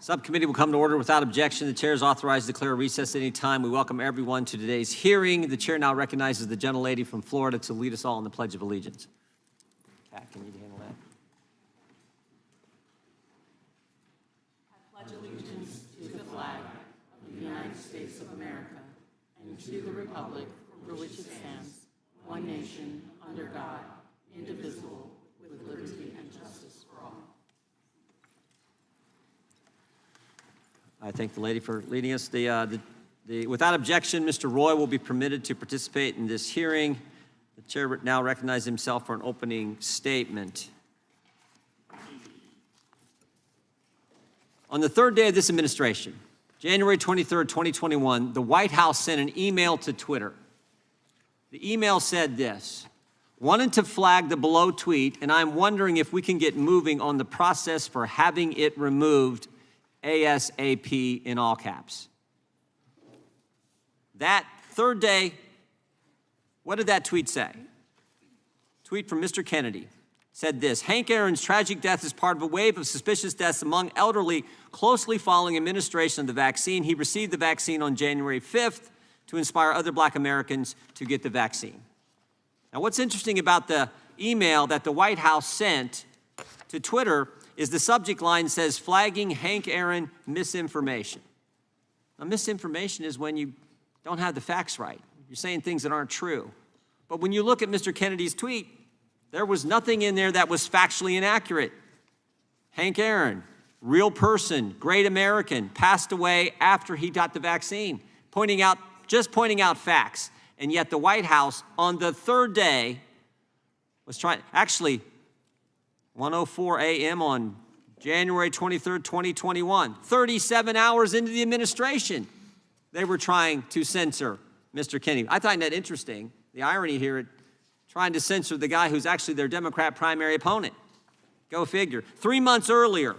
Subcommittee will come to order without objection. The chair is authorized to declare a recess at any time. We welcome everyone to today's hearing. The chair now recognizes the gentlelady from Florida to lead us all in the Pledge of Allegiance. Kat, can you handle that? I pledge allegiance to the flag of the United States of America and to the republic for which it stands, one nation, under God, indivisible, with liberty and justice for all. I thank the lady for leading us. Without objection, Mr. Roy will be permitted to participate in this hearing. The chair now recognizes himself for an opening statement. On the third day of this administration, January 23rd, 2021, the White House sent an email to Twitter. The email said this: wanted to flag the below tweet, and I'm wondering if we can get moving on the process for having it removed ASAP, in all caps. That third day, what did that tweet say? Tweet from Mr. Kennedy said this: Hank Aaron's tragic death is part of a wave of suspicious deaths among elderly closely following administration of the vaccine. He received the vaccine on January 5th to inspire other Black Americans to get the vaccine. Now, what's interesting about the email that the White House sent to Twitter is the subject line says, flagging Hank Aaron misinformation. Now, misinformation is when you don't have the facts right. You're saying things that aren't true. But when you look at Mr. Kennedy's tweet, there was nothing in there that was factually inaccurate. Hank Aaron, real person, great American, passed away after he got the vaccine, just pointing out facts. And yet the White House on the third day was actually 1:04 a.m. on January 23rd, 2021, 37 hours into the administration, they were trying to censor Mr. Kennedy. I find that interesting, the irony here, trying to censor the guy who's actually their Democrat primary opponent. Go figure. 3 months earlier,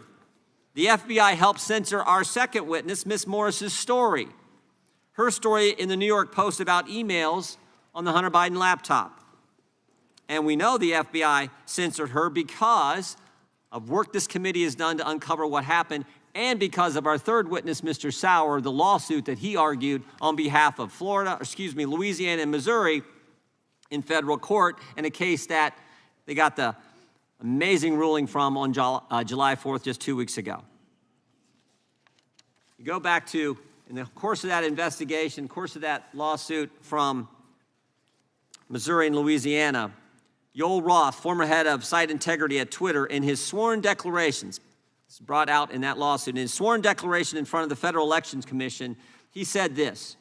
the FBI helped censor our second witness, Ms. Morris's story. Her story in the New York Post about emails on the Hunter Biden laptop. And we know the FBI censored her because of work this committee has done to uncover what happened, and because of our third witness, Mr. Sauer, the lawsuit that he argued on behalf of Louisiana and Missouri in federal court, in a case that they got the amazing ruling from on July 4th, just 2 weeks ago. You go back to, in the course of that investigation, course of that lawsuit from Missouri and Louisiana, Yoel Roth, former head of site integrity at Twitter, in his sworn declarations, it's brought out in that lawsuit, in his sworn declaration in front of the Federal Elections Commission, he said this: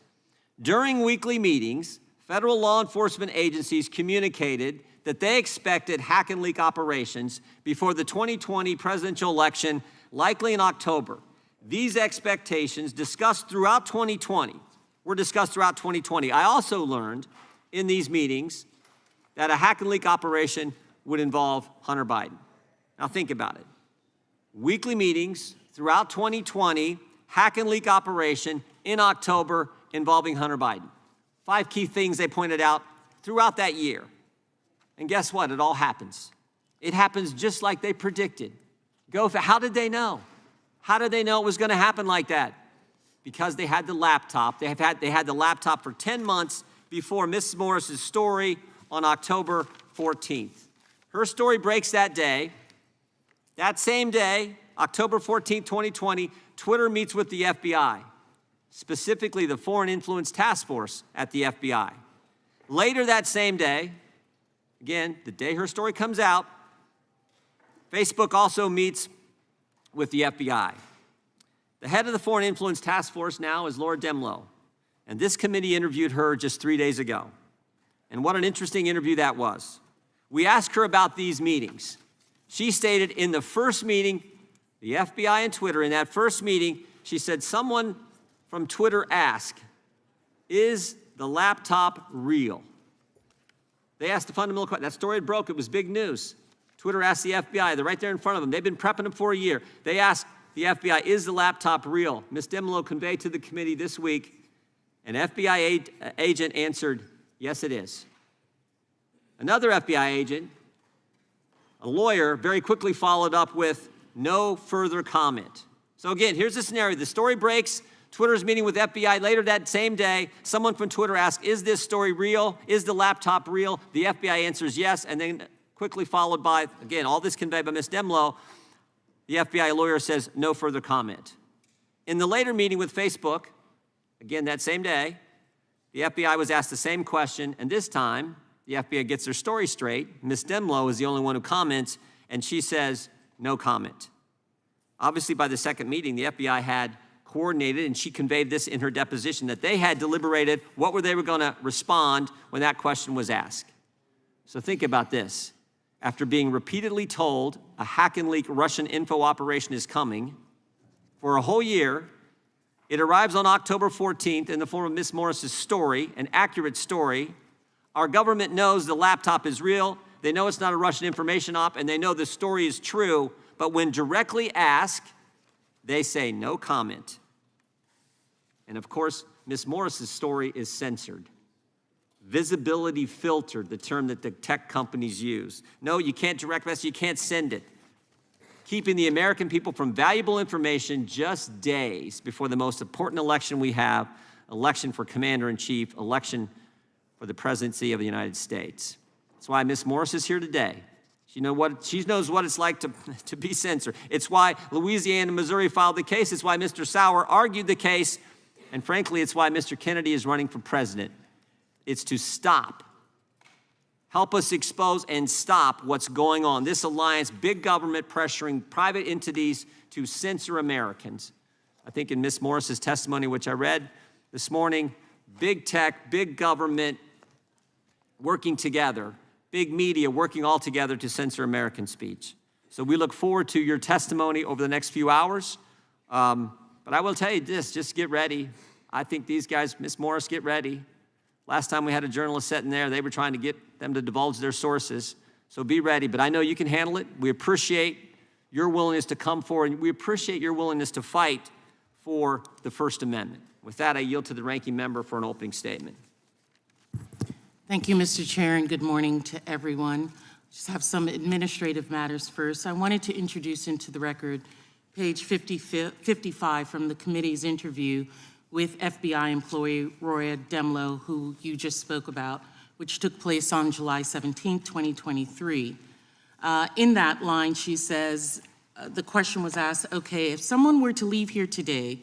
during weekly meetings, federal law enforcement agencies communicated that they expected hack and leak operations before the 2020 presidential election, likely in October. These expectations were discussed throughout 2020. I also learned in these meetings that a hack and leak operation would involve Hunter Biden. Now think about it. Weekly meetings throughout 2020, hack and leak operation in October involving Hunter Biden. 5 key things they pointed out throughout that year. And guess what? It all happens. It happens just like they predicted. How did they know? How did they know it was going to happen like that? Because they had the laptop. They had the laptop for 10 months before Ms. Morris's story on October 14th. Her story breaks that day. That same day, October 14th, 2020, Twitter meets with the FBI, specifically the Foreign Influence Task Force at the FBI. Later that same day, again, the day her story comes out, Facebook also meets with the FBI. The head of the Foreign Influence Task Force now is Laura Demlow, and this committee interviewed her just 3 days ago. And what an interesting interview that was. We asked her about these meetings. She stated in the first meeting, the FBI and Twitter, in that first meeting, she said, someone from Twitter asked, is the laptop real? They asked the fundamental question. That story had broke. It was big news. Twitter asked the FBI. They're right there in front of them. They've been prepping them for a year. They asked the FBI, is the laptop real? Ms. Demlow conveyed to the committee this week, an FBI agent answered, yes, it is. Another FBI agent, a lawyer, very quickly followed up with no further comment. So again, here's the scenario. The story breaks. Twitter's meeting with FBI later that same day. Someone from Twitter asks, is this story real? Is the laptop real? The FBI answers yes, and then quickly followed by, again, all this conveyed by Ms. Demlow, the FBI lawyer says no further comment. In the later meeting with Facebook, again that same day, the FBI was asked the same question, and this time, the FBI gets their story straight. Ms. Demlow is the only one who comments, and she says no comment. Obviously, by the second meeting, the FBI had coordinated, and she conveyed this in her deposition, that they had deliberated what they were going to respond when that question was asked. So think about this. After being repeatedly told a hack and leak Russian info operation is coming for a whole year, it arrives on October 14th in the form of Ms. Morris's story, an accurate story. Our government knows the laptop is real, they know it's not a Russian information op, and they know the story is true, but when directly asked, they say no comment. And of course, Ms. Morris's story is censored. Visibility filtered, the term that the tech companies use. No, you can't direct message, you can't send it. Keeping the American people from valuable information just days before the most important election we have, election for commander-in-chief, election for the presidency of the United States. That's why Ms. Morris is here today. She knows what it's like to be censored. It's why Louisiana and Missouri filed the case. It's why Mr. Sauer argued the case. And frankly, it's why Mr. Kennedy is running for president. It's to stop. Help us expose and stop what's going on. This alliance, big government pressuring private entities to censor Americans. I think in Ms. Morris's testimony, which I read this morning, big tech, big government working together, big media working all together to censor American speech. So we look forward to your testimony over the next few hours. But I will tell you this, just get ready. I think these guys, Ms. Morris, get ready. Last time we had a journalist sitting there, they were trying to get them to divulge their sources. So be ready, but I know you can handle it. We appreciate your willingness to come forward, and we appreciate your willingness to fight for the First Amendment. With that, I yield to the ranking member for an opening statement. Thank you, Mr. Chair, and good morning to everyone. Just have some administrative matters first. I wanted to introduce into the record page 55 from the committee's interview with FBI employee Roya Demlow, who you just spoke about, which took place on July 17, 2023. In that line, she says, the question was asked, okay, if someone were to leave here today,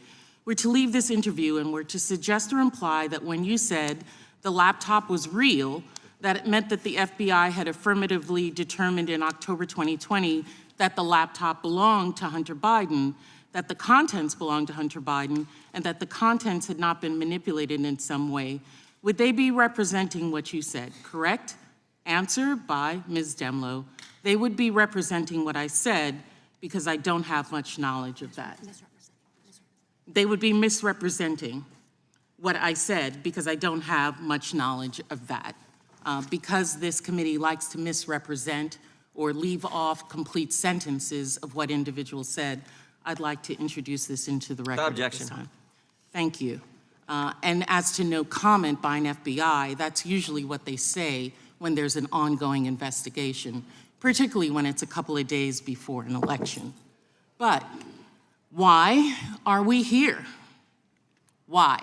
were to leave this interview and were to suggest or imply that when you said the laptop was real, that it meant that the FBI had affirmatively determined in October 2020 that the laptop belonged to Hunter Biden, that the contents belonged to Hunter Biden, and that the contents had not been manipulated in some way, would they be representing what you said, correct? Answer by Ms. Demlow. They would be representing what I said because I don't have much knowledge of that. They would be misrepresenting what I said because I don't have much knowledge of that. Because this committee likes to misrepresent or leave off complete sentences of what individuals said, I'd like to introduce this into the record at this time. Thank you. And as to no comment by an FBI, that's usually what they say when there's an ongoing investigation, particularly when it's a couple of days before an election. But why are we here? Why?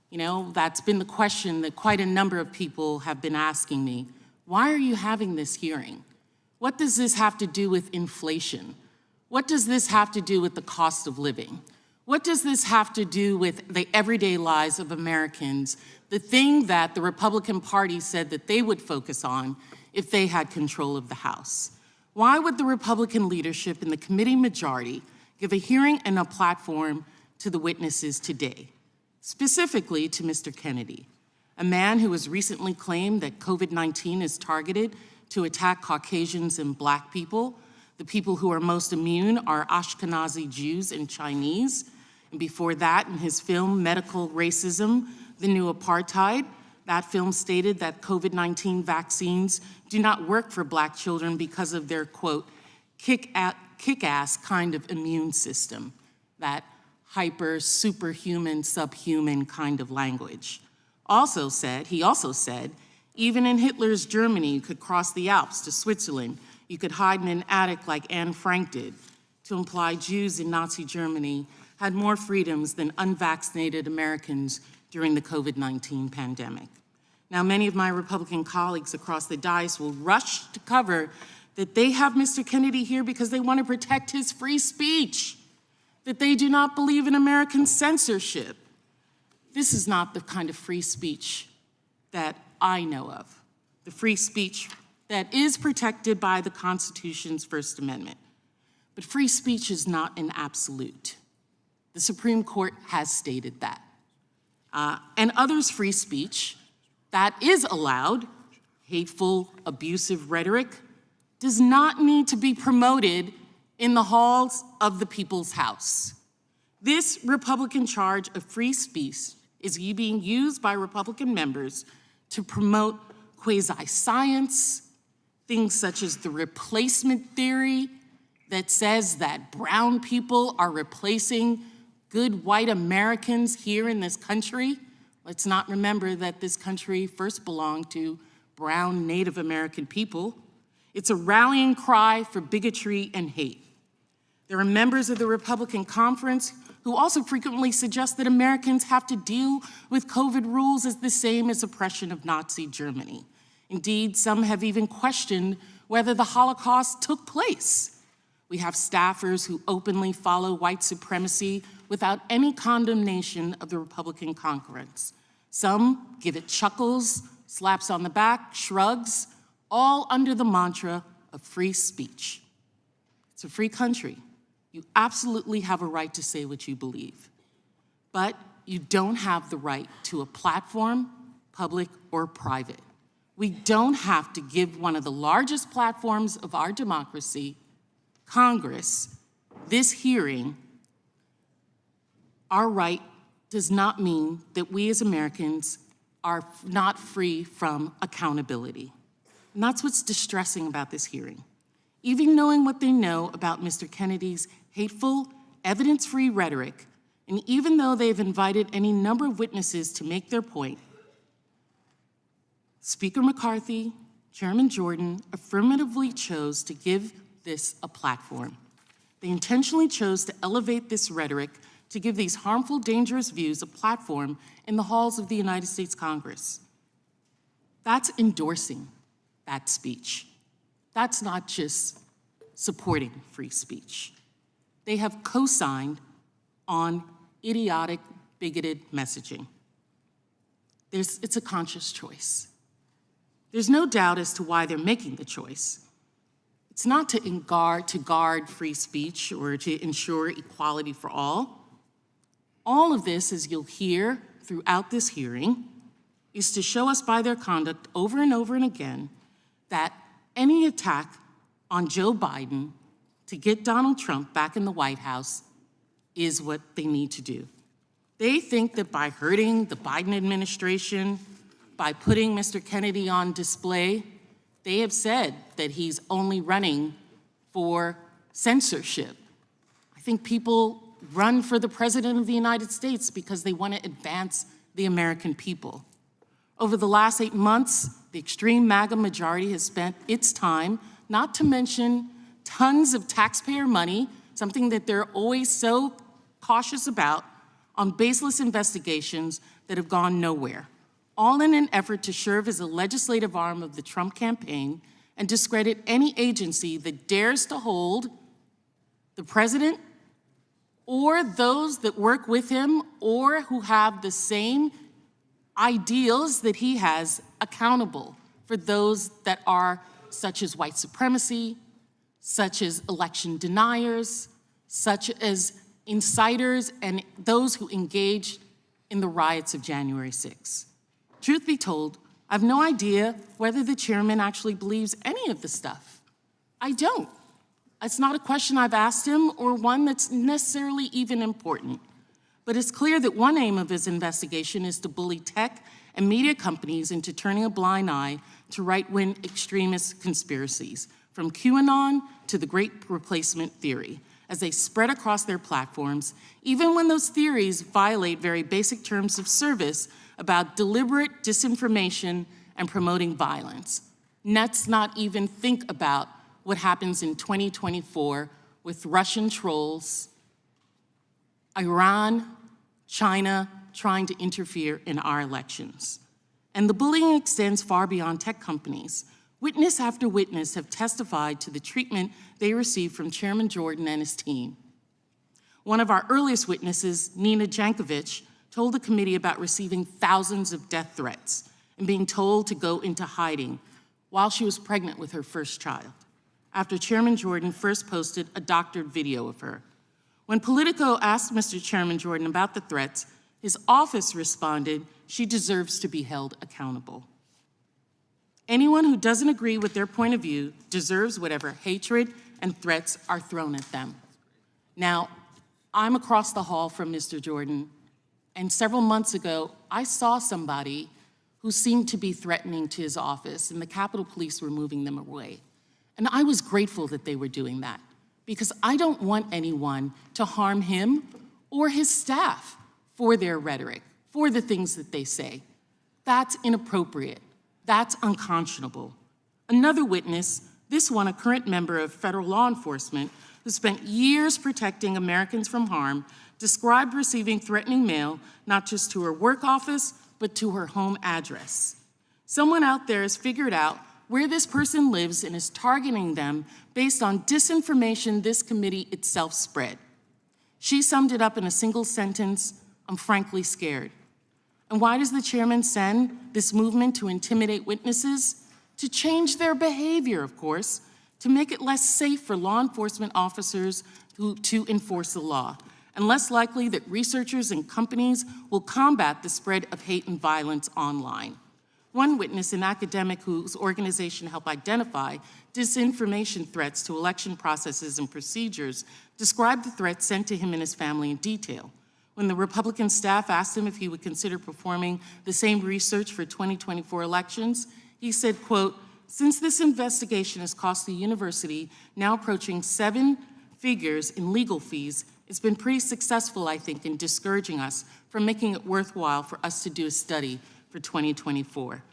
You know, that's been the question that quite a number of people have been asking me. Why are you having this hearing? What does this have to do with inflation? What does this have to do with the cost of living? What does this have to do with the everyday lives of Americans, the thing that the Republican Party said that they would focus on if they had control of the House? Why would the Republican leadership and the committee majority give a hearing and a platform to the witnesses today? Specifically to Mr. Kennedy, a man who has recently claimed that COVID-19 is targeted to attack Caucasians and Black people. The people who are most immune are Ashkenazi Jews and Chinese. And before that, in his film, Medical Racism, The New Apartheid, that film stated that COVID-19 vaccines do not work for Black children because of their, quote, kick-ass kind of immune system, that hyper, superhuman, subhuman kind of language. He also said, even in Hitler's Germany, you could cross the Alps to Switzerland. You could hide in an attic like Anne Frank did. to imply Jews in Nazi Germany had more freedoms than unvaccinated Americans during the COVID-19 pandemic. Now, many of my Republican colleagues across the dais will rush to cover that they have Mr. Kennedy here because they want to protect his free speech, that they do not believe in American censorship. This is not the kind of free speech that I know of, the free speech that is protected by the Constitution's First Amendment. But free speech is not an absolute. The Supreme Court has stated that. And others' free speech that is allowed, hateful, abusive rhetoric, does not need to be promoted in the halls of the people's house. This Republican charge of free speech is being used by Republican members to promote quasi-science, things such as the replacement theory that says that brown people are replacing good white Americans here in this country. Let's not remember that this country first belonged to brown Native American people. It's a rallying cry for bigotry and hate. There are members of the Republican conference who also frequently suggest that Americans have to deal with COVID rules as the same as oppression of Nazi Germany. Indeed, some have even questioned whether the Holocaust took place. We have staffers who openly follow white supremacy without any condemnation of the Republican conference. Some give it chuckles, slaps on the back, shrugs, all under the mantra of free speech. It's a free country. You absolutely have a right to say what you believe, but you don't have the right to a platform, public or private. We don't have to give one of the largest platforms of our democracy, Congress, this hearing. Our right does not mean that we as Americans are not free from accountability. And that's what's distressing about this hearing. Even knowing what they know about Mr. Kennedy's hateful, evidence-free rhetoric, and even though they've invited any number of witnesses to make their point, Speaker McCarthy, Chairman Jordan affirmatively chose to give this a platform. They intentionally chose to elevate this rhetoric to give these harmful, dangerous views a platform in the halls of the United States Congress. That's endorsing that speech. That's not just supporting free speech. They have co-signed on idiotic, bigoted messaging. It's a conscious choice. There's no doubt as to why they're making the choice. It's not to guard free speech or to ensure equality for all. All of this, as you'll hear throughout this hearing, is to show us by their conduct over and over and again that any attack on Joe Biden to get Donald Trump back in the White House is what they need to do. They think that by hurting the Biden administration, by putting Mr. Kennedy on display, they have said that he's only running for censorship. I think people run for the President of the United States because they want to advance the American people. Over the last 8 months, the extreme MAGA majority has spent its time, not to mention tons of taxpayer money, something that they're always so cautious about, on baseless investigations that have gone nowhere, all in an effort to serve as a legislative arm of the Trump campaign and discredit any agency that dares to hold the president or those that work with him or who have the same ideals that he has accountable for those that are such as white supremacy, such as election deniers, such as inciters and those who engaged in the riots of January 6th. Truth be told, I have no idea whether the chairman actually believes any of the stuff. I don't. It's not a question I've asked him or one that's necessarily even important. But it's clear that one aim of his investigation is to bully tech and media companies into turning a blind eye to right-wing extremist conspiracies, from QAnon to the Great Replacement theory, as they spread across their platforms, even when those theories violate very basic terms of service about deliberate disinformation and promoting violence. Let's not even think about what happens in 2024 with Russian trolls, Iran, China trying to interfere in our elections. And the bullying extends far beyond tech companies. Witness after witness have testified to the treatment they received from Chairman Jordan and his team. One of our earliest witnesses, Nina Jankovic, told the committee about receiving thousands of death threats and being told to go into hiding while she was pregnant with her first child, after Chairman Jordan first posted a doctored video of her. When Politico asked Mr. Chairman Jordan about the threats, his office responded, "She deserves to be held accountable." Anyone who doesn't agree with their point of view deserves whatever hatred and threats are thrown at them. Now, I'm across the hall from Mr. Jordan, and several months ago, I saw somebody who seemed to be threatening to his office, and the Capitol Police were moving them away. And I was grateful that they were doing that, because I don't want anyone to harm him or his staff for their rhetoric, for the things that they say. That's inappropriate. That's unconscionable. Another witness, this one a current member of federal law enforcement who spent years protecting Americans from harm, described receiving threatening mail not just to her work office, but to her home address. Someone out there has figured out where this person lives and is targeting them based on disinformation this committee itself spread. She summed it up in a single sentence: "I'm frankly scared." And why does the chairman send this movement to intimidate witnesses? To change their behavior, of course, to make it less safe for law enforcement officers to enforce the law, and less likely that researchers and companies will combat the spread of hate and violence online. One witness, an academic whose organization helped identify disinformation threats to election processes and procedures, described the threats sent to him and his family in detail. When the Republican staff asked him if he would consider performing the same research for 2024 elections, he said, quote, "Since this investigation has cost the university now approaching 7 figures in legal fees, it's been pretty successful, I think, in discouraging us from making it worthwhile for us to do a study for 2024.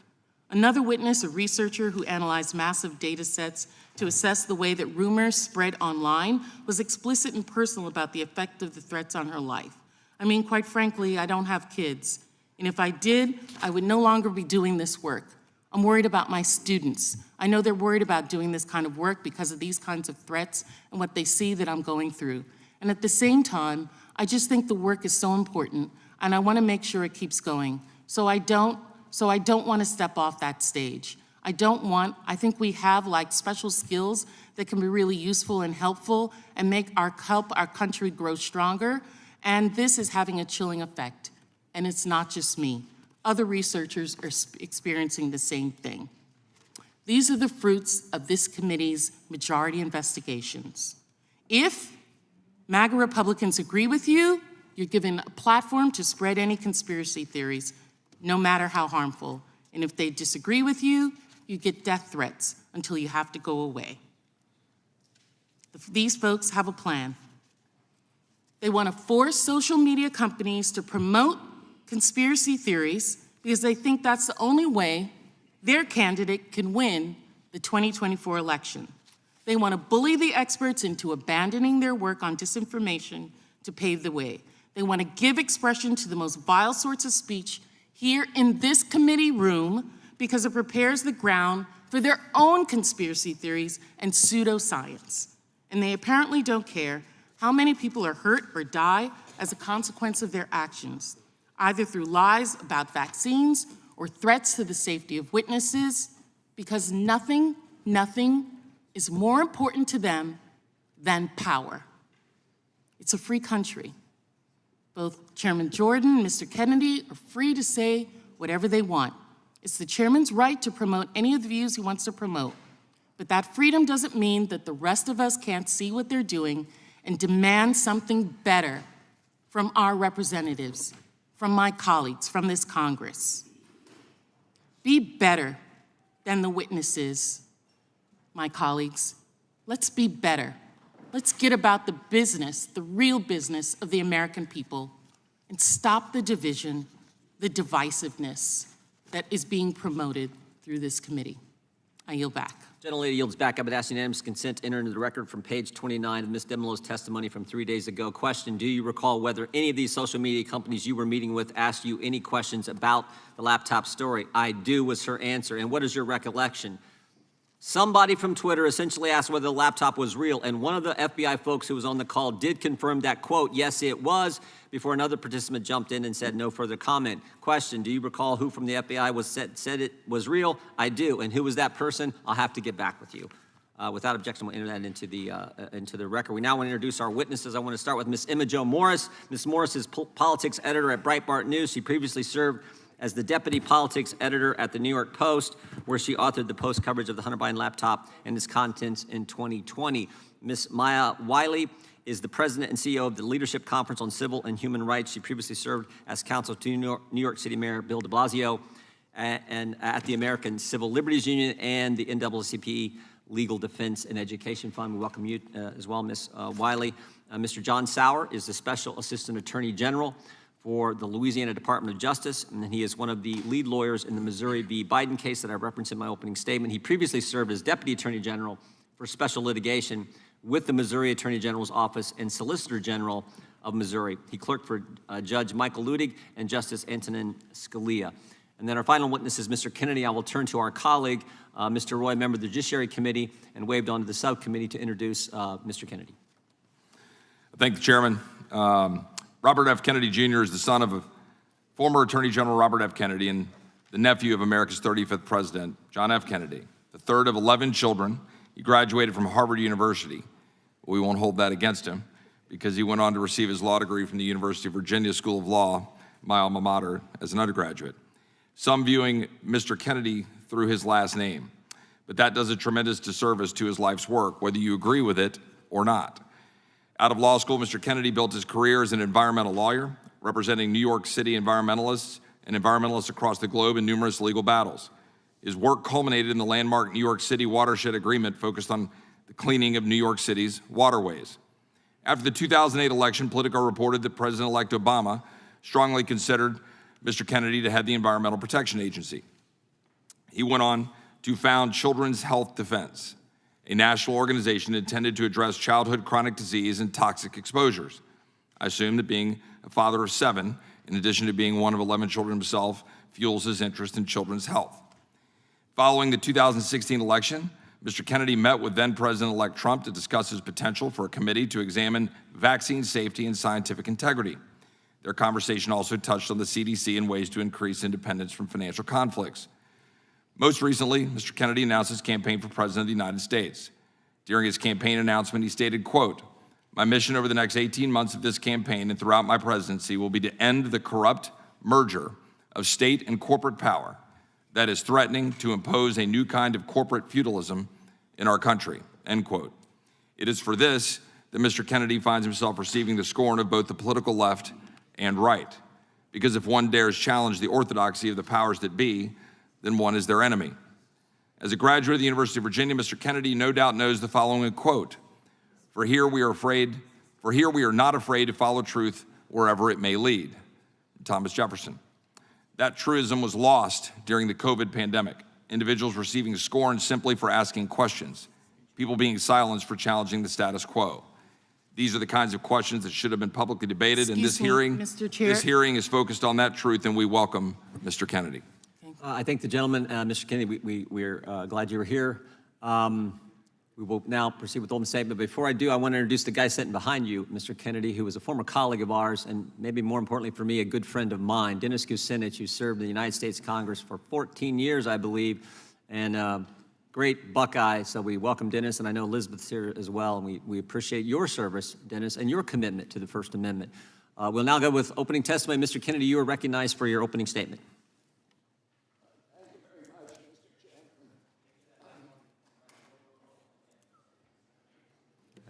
Another witness, a researcher who analyzed massive data sets to assess the way that rumors spread online, was explicit and personal about the effect of the threats on her life. I mean, quite frankly, I don't have kids, and if I did, I would no longer be doing this work. I'm worried about my students. I know they're worried about doing this kind of work because of these kinds of threats and what they see that I'm going through. And at the same time, I just think the work is so important, and I want to make sure it keeps going. So I don't want to step off that stage. I think we have like special skills that can be really useful and helpful and help our country grow stronger. And this is having a chilling effect. And it's not just me. Other researchers are experiencing the same thing. These are the fruits of this committee's majority investigations. If MAGA Republicans agree with you, you're given a platform to spread any conspiracy theories, no matter how harmful. And if they disagree with you, you get death threats until you have to go away. These folks have a plan. They want to force social media companies to promote conspiracy theories because they think that's the only way their candidate can win the 2024 election. They want to bully the experts into abandoning their work on disinformation to pave the way. They want to give expression to the most vile sorts of speech here in this committee room because it prepares the ground for their own conspiracy theories and pseudoscience. And they apparently don't care how many people are hurt or die as a consequence of their actions, either through lies about vaccines or threats to the safety of witnesses, because nothing is more important to them than power. It's a free country. Both Chairman Jordan and Mr. Kennedy are free to say whatever they want. It's the chairman's right to promote any of the views he wants to promote. But that freedom doesn't mean that the rest of us can't see what they're doing and demand something better from our representatives, from my colleagues, from this Congress. Be better than the witnesses, my colleagues. Let's be better. Let's get about the business, the real business of the American people, and stop the division, the divisiveness that is being promoted through this committee. I yield back. Gentlelady yields back. I would ask unanimous consent to enter into the record from page 29 of Ms. Demelow's testimony from 3 days ago. Question, do you recall whether any of these social media companies you were meeting with asked you any questions about the laptop story? I do was her answer. And what is your recollection? Somebody from Twitter essentially asked whether the laptop was real, and one of the FBI folks who was on the call did confirm that, quote, yes, it was, before another participant jumped in and said no further comment. Question, do you recall who from the FBI said it was real? I do. And who was that person? I'll have to get back with you. Without objection, we'll enter that into the record. We now want to introduce our witnesses. I want to start with Ms. Emma Jo Morris. Ms. Morris is politics editor at Breitbart News. She previously served as the deputy politics editor at the New York Post, where she authored the Post coverage of the Hunter Biden laptop and its contents in 2020. Ms. Maya Wiley is the president and CEO of the Leadership Conference on Civil and Human Rights. She previously served as counsel to New York City Mayor Bill de Blasio and at the American Civil Liberties Union and the NAACP Legal Defense and Education Fund. We welcome you as well, Ms. Wiley. Mr. John Sauer is the Special Assistant Attorney General for the Louisiana Department of Justice, and he is one of the lead lawyers in the Missouri v. Biden case that I referenced in my opening statement. He previously served as Deputy Attorney General for Special Litigation with the Missouri Attorney General's Office and Solicitor General of Missouri. He clerked for Judge Michael Ludig and Justice Antonin Scalia. And then our final witness is Mr. Kennedy. I will turn to our colleague, Mr. Roy, member of the Judiciary Committee, and waved on to the subcommittee to introduce Mr. Kennedy. Thank you, Chairman. Robert F. Kennedy Jr. is the son of former Attorney General Robert F. Kennedy and the nephew of America's 35th President, John F. Kennedy. The third of 11 children, he graduated from Harvard University. We won't hold that against him because he went on to receive his law degree from the University of Virginia School of Law, my alma mater, as an undergraduate. Some viewing Mr. Kennedy through his last name, but that does a tremendous disservice to his life's work, whether you agree with it or not. Out of law school, Mr. Kennedy built his career as an environmental lawyer, representing New York City environmentalists and environmentalists across the globe in numerous legal battles. His work culminated in the landmark New York City Watershed Agreement focused on the cleaning of New York City's waterways. After the 2008 election, Politico reported that President-elect Obama strongly considered Mr. Kennedy to head the Environmental Protection Agency. He went on to found Children's Health Defense, a national organization intended to address childhood chronic disease and toxic exposures. I assume that being a father of 7, in addition to being one of 11 children himself, fuels his interest in children's health. Following the 2016 election, Mr. Kennedy met with then-President-elect Trump to discuss his potential for a committee to examine vaccine safety and scientific integrity. Their conversation also touched on the CDC and ways to increase independence from financial conflicts. Most recently, Mr. Kennedy announced his campaign for President of the United States. During his campaign announcement, he stated, quote, "My mission over the next 18 months of this campaign and throughout my presidency will be to end the corrupt merger of state and corporate power that is threatening to impose a new kind of corporate feudalism in our country," end quote. It is for this that Mr. Kennedy finds himself receiving the scorn of both the political left and right. Because if one dares challenge the orthodoxy of the powers that be, then one is their enemy. As a graduate of the University of Virginia, Mr. Kennedy no doubt knows the following quote, for here we are not afraid to follow truth wherever it may lead. Thomas Jefferson. That truism was lost during the COVID pandemic. Individuals receiving scorn simply for asking questions, people being silenced for challenging the status quo. These are the kinds of questions that should have been publicly debated, and this hearing is focused on that truth, and we welcome Mr. Kennedy. I thank the gentleman, Mr. Kennedy. We're glad you were here. We will now proceed with open statement. Before I do, I want to introduce the guy sitting behind you, Mr. Kennedy, who was a former colleague of ours, and maybe more importantly for me, a good friend of mine, Dennis Kucinich, who served in the United States Congress for 14 years, I believe, and great Buckeye. So we welcome Dennis, and I know Elizabeth's here as well, and we appreciate your service, Dennis, and your commitment to the First Amendment. We'll now go with opening testimony. Mr. Kennedy, you are recognized for your opening statement.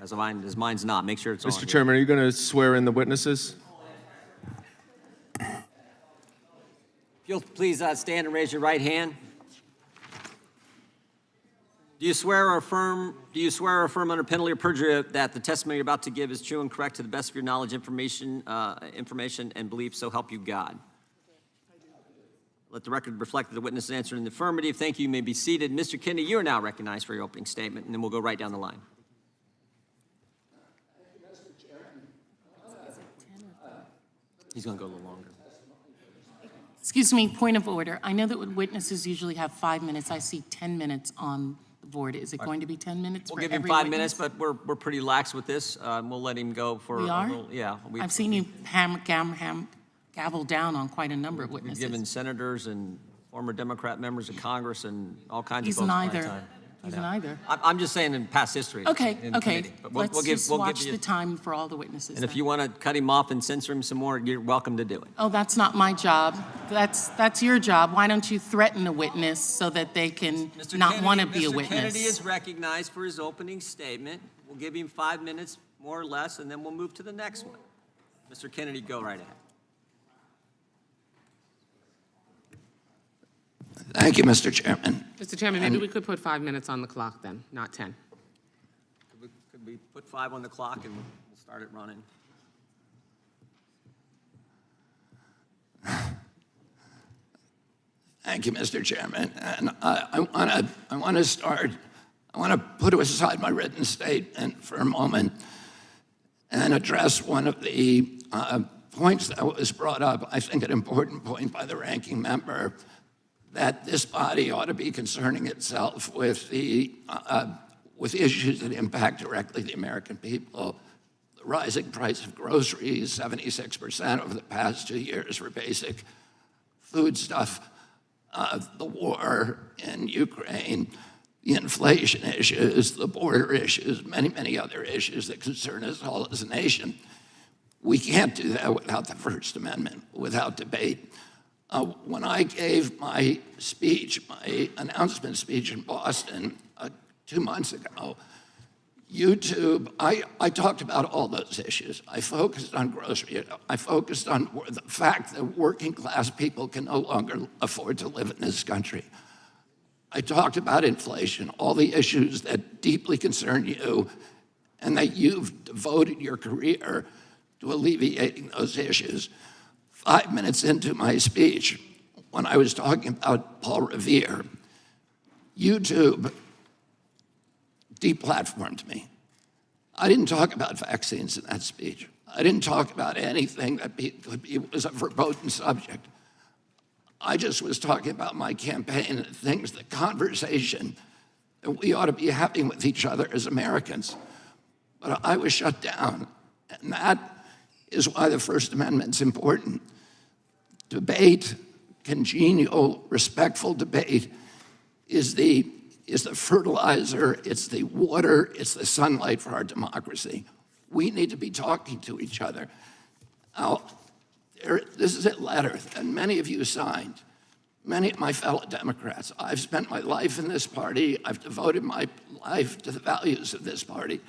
As mine's not. Make sure it's on. Mr. Chairman, are you going to swear in the witnesses? If you'll please stand and raise your right hand. Do you swear or affirm under penalty of perjury that the testimony you're about to give is true and correct to the best of your knowledge, information and belief, so help you God? Let the record reflect that the witness answered in the affirmative. Thank you. You may be seated. Mr. Kennedy, you are now recognized for your opening statement, and then we'll go right down the line. He's going to go a little longer. Excuse me, point of order. I know that witnesses usually have 5 minutes. I see 10 minutes on the board. Is it going to be 10 minutes We'll for give him every 5 witness? minutes, but we're pretty lax with this. We'll let him go for We are? a little. Yeah. I've seen you gavel down on quite a number of We've witnesses. given senators and former Democrat members of Congress and all kinds He's of folks plenty of neither. time. I He's know. neither. I'm just saying in past history. Okay, in okay. committee. But Let's just watch you, the time for all the witnesses. and if then. you want to cut him off and censor him some more, you're welcome to do it. Oh, that's not my job. That's your job. Why don't you threaten a witness so that they can not want to be a witness? Mr. Kennedy is recognized for his opening statement. We'll give him 5 minutes, more or less, and then we'll move to the next one. Mr. Kennedy, go right ahead. Thank you, Mr. Chairman. Mr. Chairman, maybe we could put 5 minutes on the clock then, not 10. Could we put 5 on the clock and we'll start it running? Thank you, Mr. Chairman. And I want to put aside my written statement for a moment and address one of the points that was brought up, I think an important point by the ranking member, that this body ought to be concerning itself with issues that impact directly the American people. The rising price of groceries, 76% over the past 2 years for basic foodstuff, the war in Ukraine, the inflation issues, the border issues, many, many other issues that concern us all as a nation. We can't do that without the First Amendment, without debate. When I gave my speech, my announcement speech in Boston 2 months ago, YouTube, I talked about all those issues. I focused on grocery. I focused on the fact that working class people can no longer afford to live in this country. I talked about inflation, all the issues that deeply concern you, and that you've devoted your career to alleviating those issues. 5 minutes into my speech, when I was talking about Paul Revere, YouTube deplatformed me. I didn't talk about vaccines in that speech. I didn't talk about anything that was a verboten subject. I just was talking about my campaign and things, the conversation that we ought to be having with each other as Americans. But I was shut down, and that is why the First Amendment's important. Debate, congenial, respectful debate is the fertilizer, it's the water, it's the sunlight for our democracy. We need to be talking to each other. Now, this is a letter that many of you signed, many of my fellow Democrats. I've spent my life in this party. I've devoted my life to the values of this party.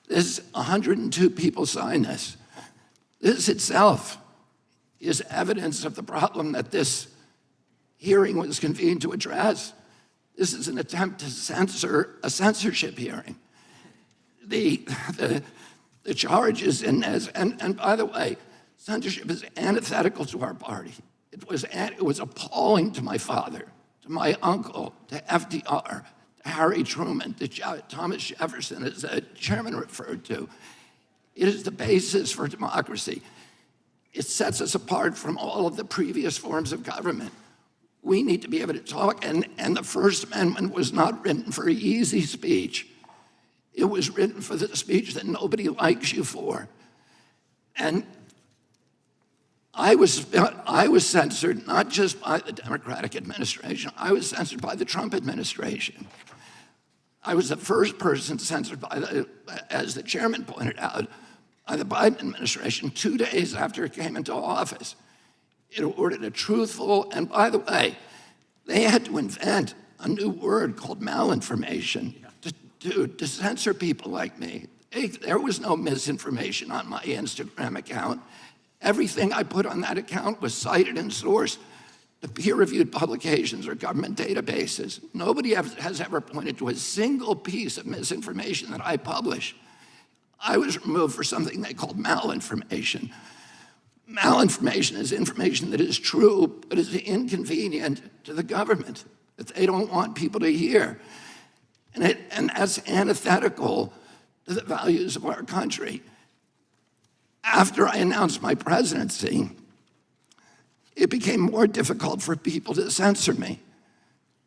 102 people signed this. This itself is evidence of the problem that this hearing was convened to address. This is an attempt to censor a censorship hearing. The charges in this, and by the way, censorship is antithetical to our party. It was appalling to my father, to my uncle, to FDR, to Harry Truman, to Thomas Jefferson, as the chairman referred to. It is the basis for democracy. It sets us apart from all of the previous forms of government. We need to be able to talk, and the First Amendment was not written for easy speech. It was written for the speech that nobody likes you for. And I was censored not just by the Democratic administration, I was censored by the Trump administration. I was the first person censored by as the chairman pointed out, by the Biden administration 2 days after it came into office. It ordered a truthful, and by the way, they had to invent a new word called malinformation to censor people like me. There was no misinformation on my Instagram account. Everything I put on that account was cited and sourced to peer-reviewed publications or government databases. Nobody has ever pointed to a single piece of misinformation that I publish. I was removed for something they called malinformation. Malinformation is information that is true, but is inconvenient to the government, that they don't want people to hear. And that's antithetical to the values of our country. After I announced my presidency, it became more difficult for people to censor me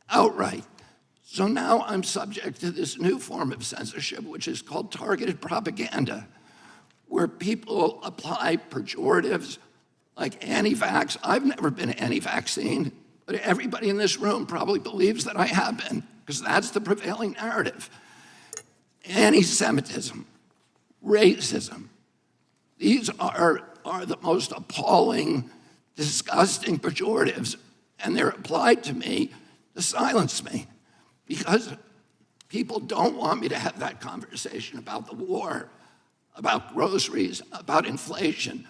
outright. So now I'm subject to this new form of censorship, which is called targeted propaganda, where people apply pejoratives like anti-vax. I've never been anti-vaccine, but everybody in this room probably believes that I have been, because that's the prevailing narrative. Anti-Semitism, racism, these are the most appalling, disgusting pejoratives, and they're applied to me to silence me, because people don't want me to have that conversation about the war, about groceries, about inflation,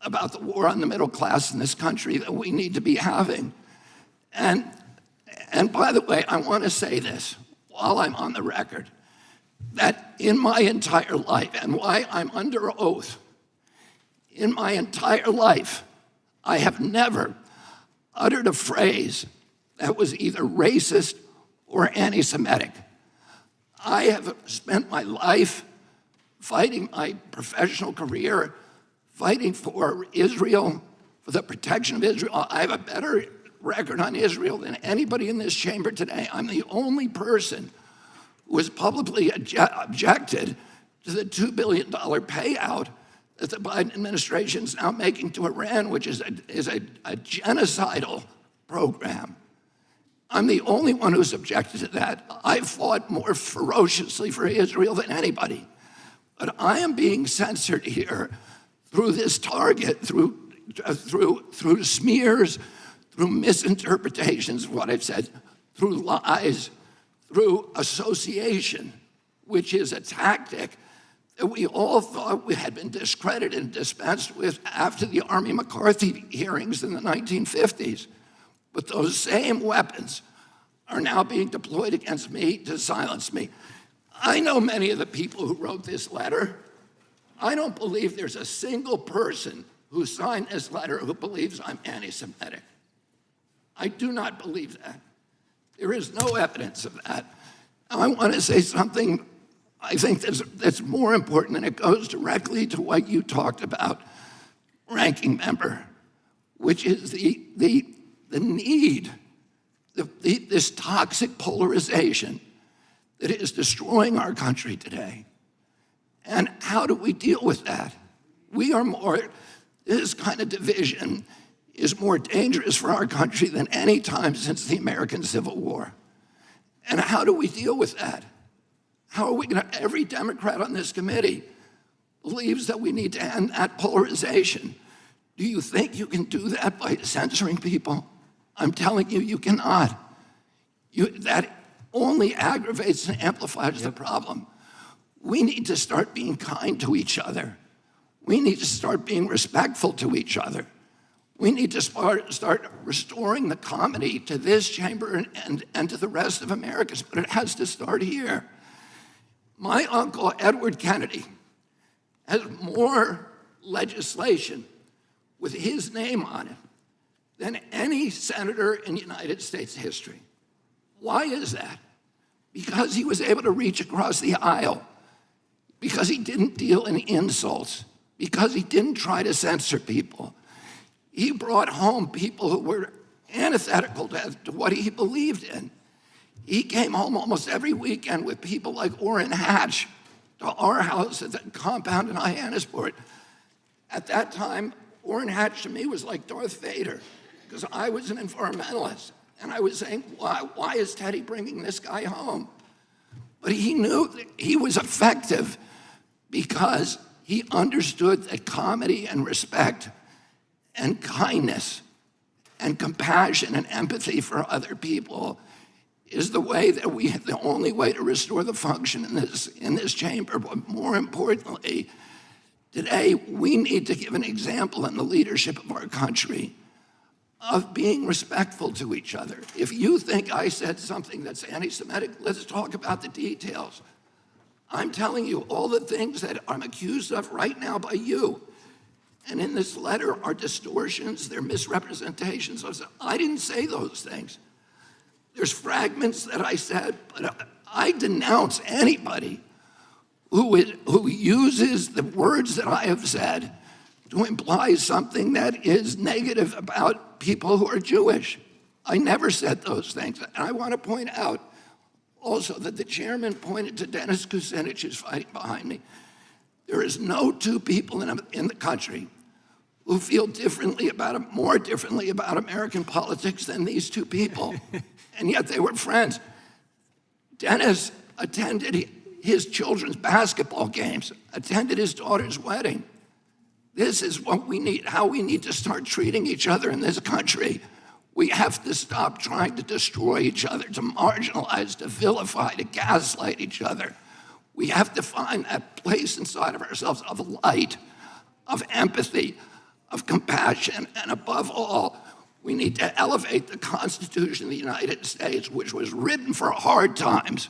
about the war on the middle class in this country that we need to be having. And by the way, I want to say this while I'm on the record, that in my entire life, and why I'm under oath, in my entire life, I have never uttered a phrase that was either racist or anti-Semitic. I have spent my life fighting my professional career, fighting for Israel, for the protection of Israel. I have a better record on Israel than anybody in this chamber today. I'm the only person who has publicly objected to the $2 billion payout that the Biden administration is now making to Iran, which is a genocidal program. I'm the only one who's objected to that. I fought more ferociously for Israel than anybody. But I am being censored here through this target, through smears, through misinterpretations of what I've said, through lies, through association, which is a tactic that we all thought we had been discredited and dispensed with after the Army McCarthy hearings in the 1950s. But those same weapons are now being deployed against me to silence me. I know many of the people who wrote this letter. I don't believe there's a single person who signed this letter who believes I'm anti-Semitic. I do not believe that. There is no evidence of that. Now, I want to say something I think that's more important, and it goes directly to what you talked about, ranking member, which is the need, this toxic polarization that is destroying our country today. And how do we deal with that? This kind of division is more dangerous for our country than any time since the American Civil War. And how do we deal with that? How are we going to, every Democrat on this committee believes that we need to end that polarization. Do you think you can do that by censoring people? I'm telling you, you cannot. That only aggravates and amplifies the problem. We need to start being kind to each other. We need to start being respectful to each other. We need to start restoring the comedy to this chamber and to the rest of America, but it has to start here. My uncle, Edward Kennedy, has more legislation with his name on it than any senator in United States history. Why is that? Because he was able to reach across the aisle, because he didn't deal in insults, because he didn't try to censor people. He brought home people who were antithetical to what he believed in. He came home almost every weekend with people like Orrin Hatch to our house at the compound in Hyannisport. At that time, Orrin Hatch to me was like Darth Vader, because I was an environmentalist. And I was saying, why is Teddy bringing this guy home? But he knew that he was effective because he understood that comedy and respect and kindness and compassion and empathy for other people is the only way to restore the function in this chamber. But more importantly, today we need to give an example in the leadership of our country of being respectful to each other. If you think I said something that's anti-Semitic, let's talk about the details. I'm telling you all the things that I'm accused of right now by you. And in this letter are distortions, they're misrepresentations. I didn't say those things. There's fragments that I said, but I denounce anybody who uses the words that I have said to imply something that is negative about people who are Jewish. I never said those things. And I want to point out also that the chairman pointed to Dennis Kucinich, who's fighting behind me. There is no two people in the country who feel more differently about American politics than these two people, and yet they were friends. Dennis attended his children's basketball games, attended his daughter's wedding. This is what we need, how we need to start treating each other in this country. We have to stop trying to destroy each other, to marginalize, to vilify, to gaslight each other. We have to find that place inside of ourselves of light, of empathy, of compassion, and above all, we need to elevate the Constitution of the United States, which was written for hard times,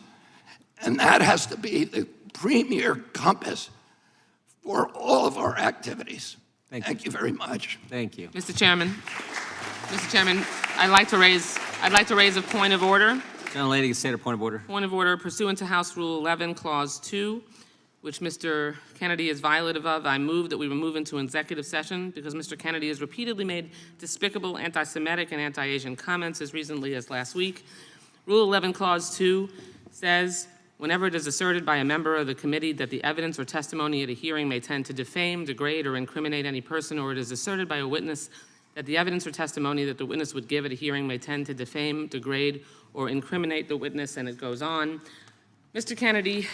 and that has to be the premier compass for all of our activities. Thank you very much. Thank you. Mr. Chairman, I'd like to raise a point of order. Gentlelady can state a point of order. Point of order pursuant to House Rule 11, Clause 2, which Mr. Kennedy is violative of. I move that we remove into executive session because Mr. Kennedy has repeatedly made despicable anti-Semitic and anti-Asian comments as recently as last week. Rule 11, Clause 2 says, whenever it is asserted by a member of the committee that the evidence or testimony at a hearing may tend to defame, degrade, or incriminate any person, or it is asserted by a witness that the evidence or testimony that the witness would give at a hearing may tend to defame, degrade, or incriminate the witness, and it goes on. Mr. Kennedy,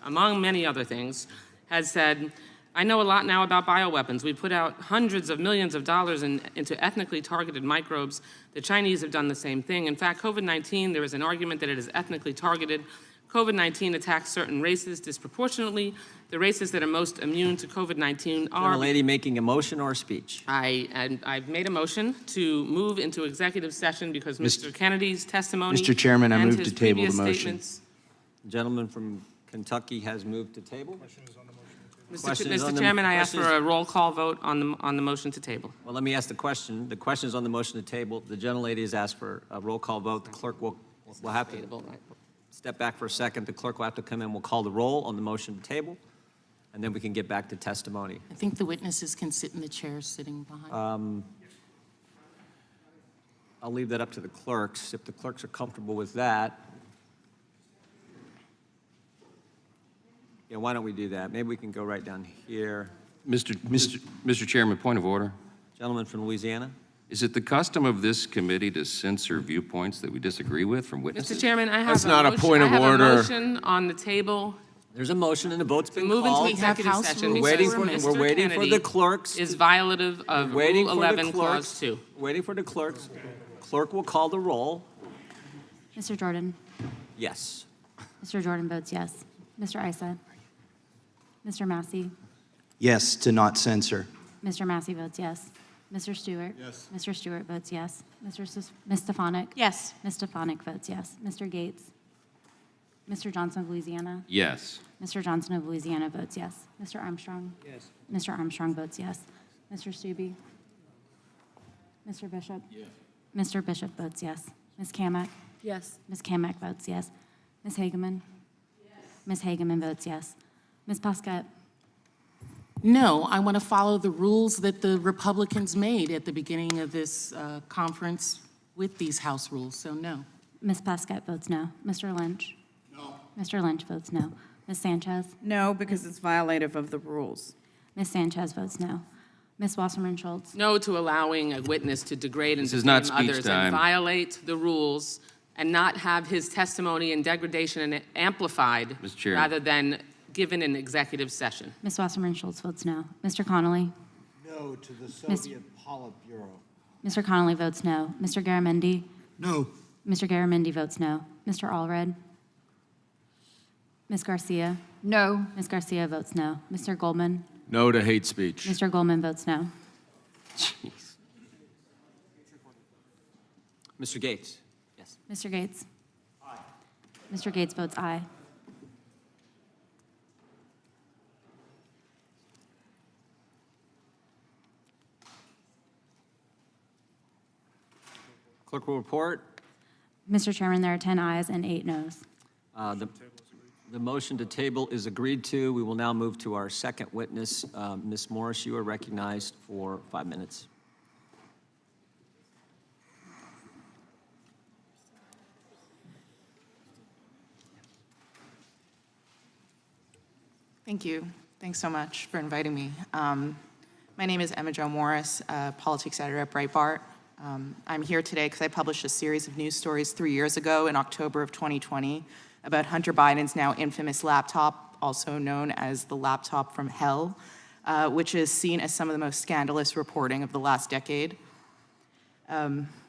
among many other things, has said, I know a lot now about bioweapons. We put out hundreds of millions of dollars into ethnically targeted microbes. The Chinese have done the same thing. In fact, COVID-19, there is an argument that it is ethnically targeted. COVID-19 attacks certain races disproportionately. The races that are most immune to COVID-19 are... Gentlelady making a motion or a speech? I've made a motion to move into executive session because Mr. Kennedy's testimony... Mr. Chairman, I and move his to table the previous motion. statements- The gentleman from Kentucky has moved to table. Question is on Mr. the- Chairman, I ask question for is- a roll call vote on the motion to table. Well, let me ask the question. The question is on the motion to table. The gentlelady has asked for a roll call vote. The clerk will have to step back for a second. The clerk will have to come in. We'll call the roll on the motion to table, and then we can get back to testimony. I think the witnesses can sit in the chairs sitting behind. I'll leave that up to the clerks. If the clerks are comfortable with that, yeah, why don't we do that? Maybe we can go right down here. Mr. Chairman, point of order. Gentleman from Louisiana. Is it the custom of this committee to censor viewpoints that we disagree with from Mr. witnesses? Chairman, I have That's not a motion- point of I have order. a motion on the table There's a motion and the vote's been move into called. executive House session rules. because We're waiting Mr. for the Kennedy clerks. is violative of Waiting Rule for the 11, Clause clerks. 2. Waiting for the clerks. Clerk will call the roll. Mr. Jordan. Yes. Mr. Jordan votes yes. Mr. Issa. Mr. Massey. Yes, to not censor. Mr. Massey votes yes. Mr. Stewart. Yes. Mr. Stewart votes yes. Ms. Stefanik. Yes. Ms. Stefanik votes yes. Mr. Gates. Mr. Johnson of Louisiana. Yes. Mr. Johnson of Louisiana votes yes. Mr. Armstrong. Yes. Mr. Armstrong votes yes. Mr. Stubbe. Mr. Bishop. Yes. Mr. Bishop votes yes. Ms. Kamak. Yes. Ms. Kamak votes yes. Ms. Hageman. Yes. Ms. Hageman votes yes. Ms. Pasquette. No, I want to follow the rules that the Republicans made at the beginning of this conference with these House rules, so no. Ms. Pasquette votes no. Mr. Lynch. No. Mr. Lynch votes no. Ms. Sanchez. No, because it's violative of the rules. Ms. Sanchez votes no. Ms. Wasserman Schultz. No to allowing a witness to degrade and This is not defame speech others time. and violate the rules and not have his testimony and degradation amplified Mr. Chair. rather than given in executive session. Ms. Wasserman Schultz votes no. Mr. Connolly. No to the Soviet Politburo. Mr. Connolly votes no. Mr. Garamendi. No. Mr. Garamendi votes no. Mr. Allred. Ms. Garcia. No. Ms. Garcia votes no. Mr. Goldman. No to hate speech. Mr. Goldman votes no. Mr. Gates. Yes. Mr. Gates. Aye. Mr. Gates votes aye. Clerk will report. Mr. Chairman, there are 10 ayes and 8 noes. The motion to table is agreed to. We will now move to our second witness. Ms. Morris, you are recognized for 5 minutes. Thank you. Thanks so much for inviting me. My name is Emma Jo Morris, politics editor at Breitbart. I'm here today because I published a series of news stories 3 years ago in October of 2020 about Hunter Biden's now infamous laptop, also known as the laptop from hell, which is seen as some of the most scandalous reporting of the last decade.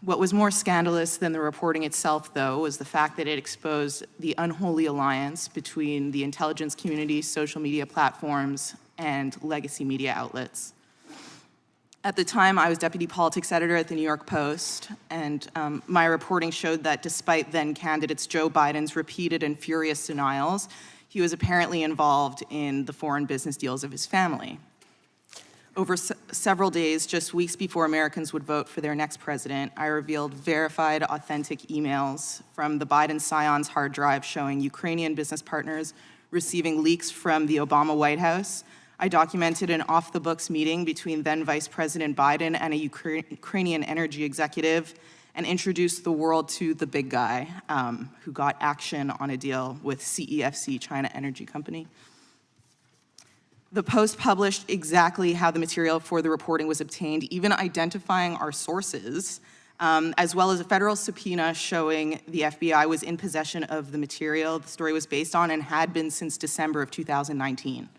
What was more scandalous than the reporting itself, though, was the fact that it exposed the unholy alliance between the intelligence community, social media platforms, and legacy media outlets. At the time, I was deputy politics editor at the New York Post, and my reporting showed that despite then-candidates Joe Biden's repeated and furious denials, he was apparently involved in the foreign business deals of his family. Over several days, just weeks before Americans would vote for their next president, I revealed verified, authentic emails from the Biden scion's hard drive showing Ukrainian business partners receiving leaks from the Obama White House. I documented an off-the-books meeting between then Vice President Biden and a Ukrainian energy executive and introduced the world to the big guy who got action on a deal with CEFC, China Energy Company. The Post published exactly how the material for the reporting was obtained, even identifying our sources, as well as a federal subpoena showing the FBI was in possession of the material the story was based on and had been since December of 2019.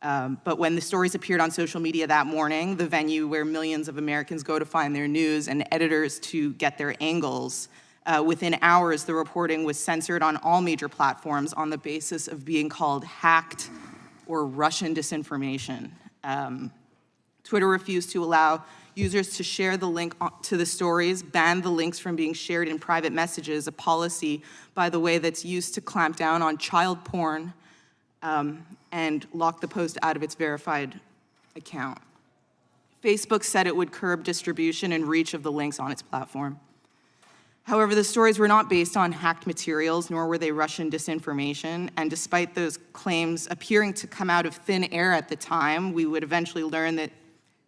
But when the stories appeared on social media that morning, the venue where millions of Americans go to find their news and editors to get their angles, within hours, the reporting was censored on all major platforms on the basis of being called hacked or Russian disinformation. Twitter refused to allow users to share the link to the stories, banned the links from being shared in private messages, a policy, by the way, that's used to clamp down on child porn, and locked the Post out of its verified account. Facebook said it would curb distribution and reach of the links on its platform. However, the stories were not based on hacked materials, nor were they Russian disinformation, and despite those claims appearing to come out of thin air at the time, we would eventually learn that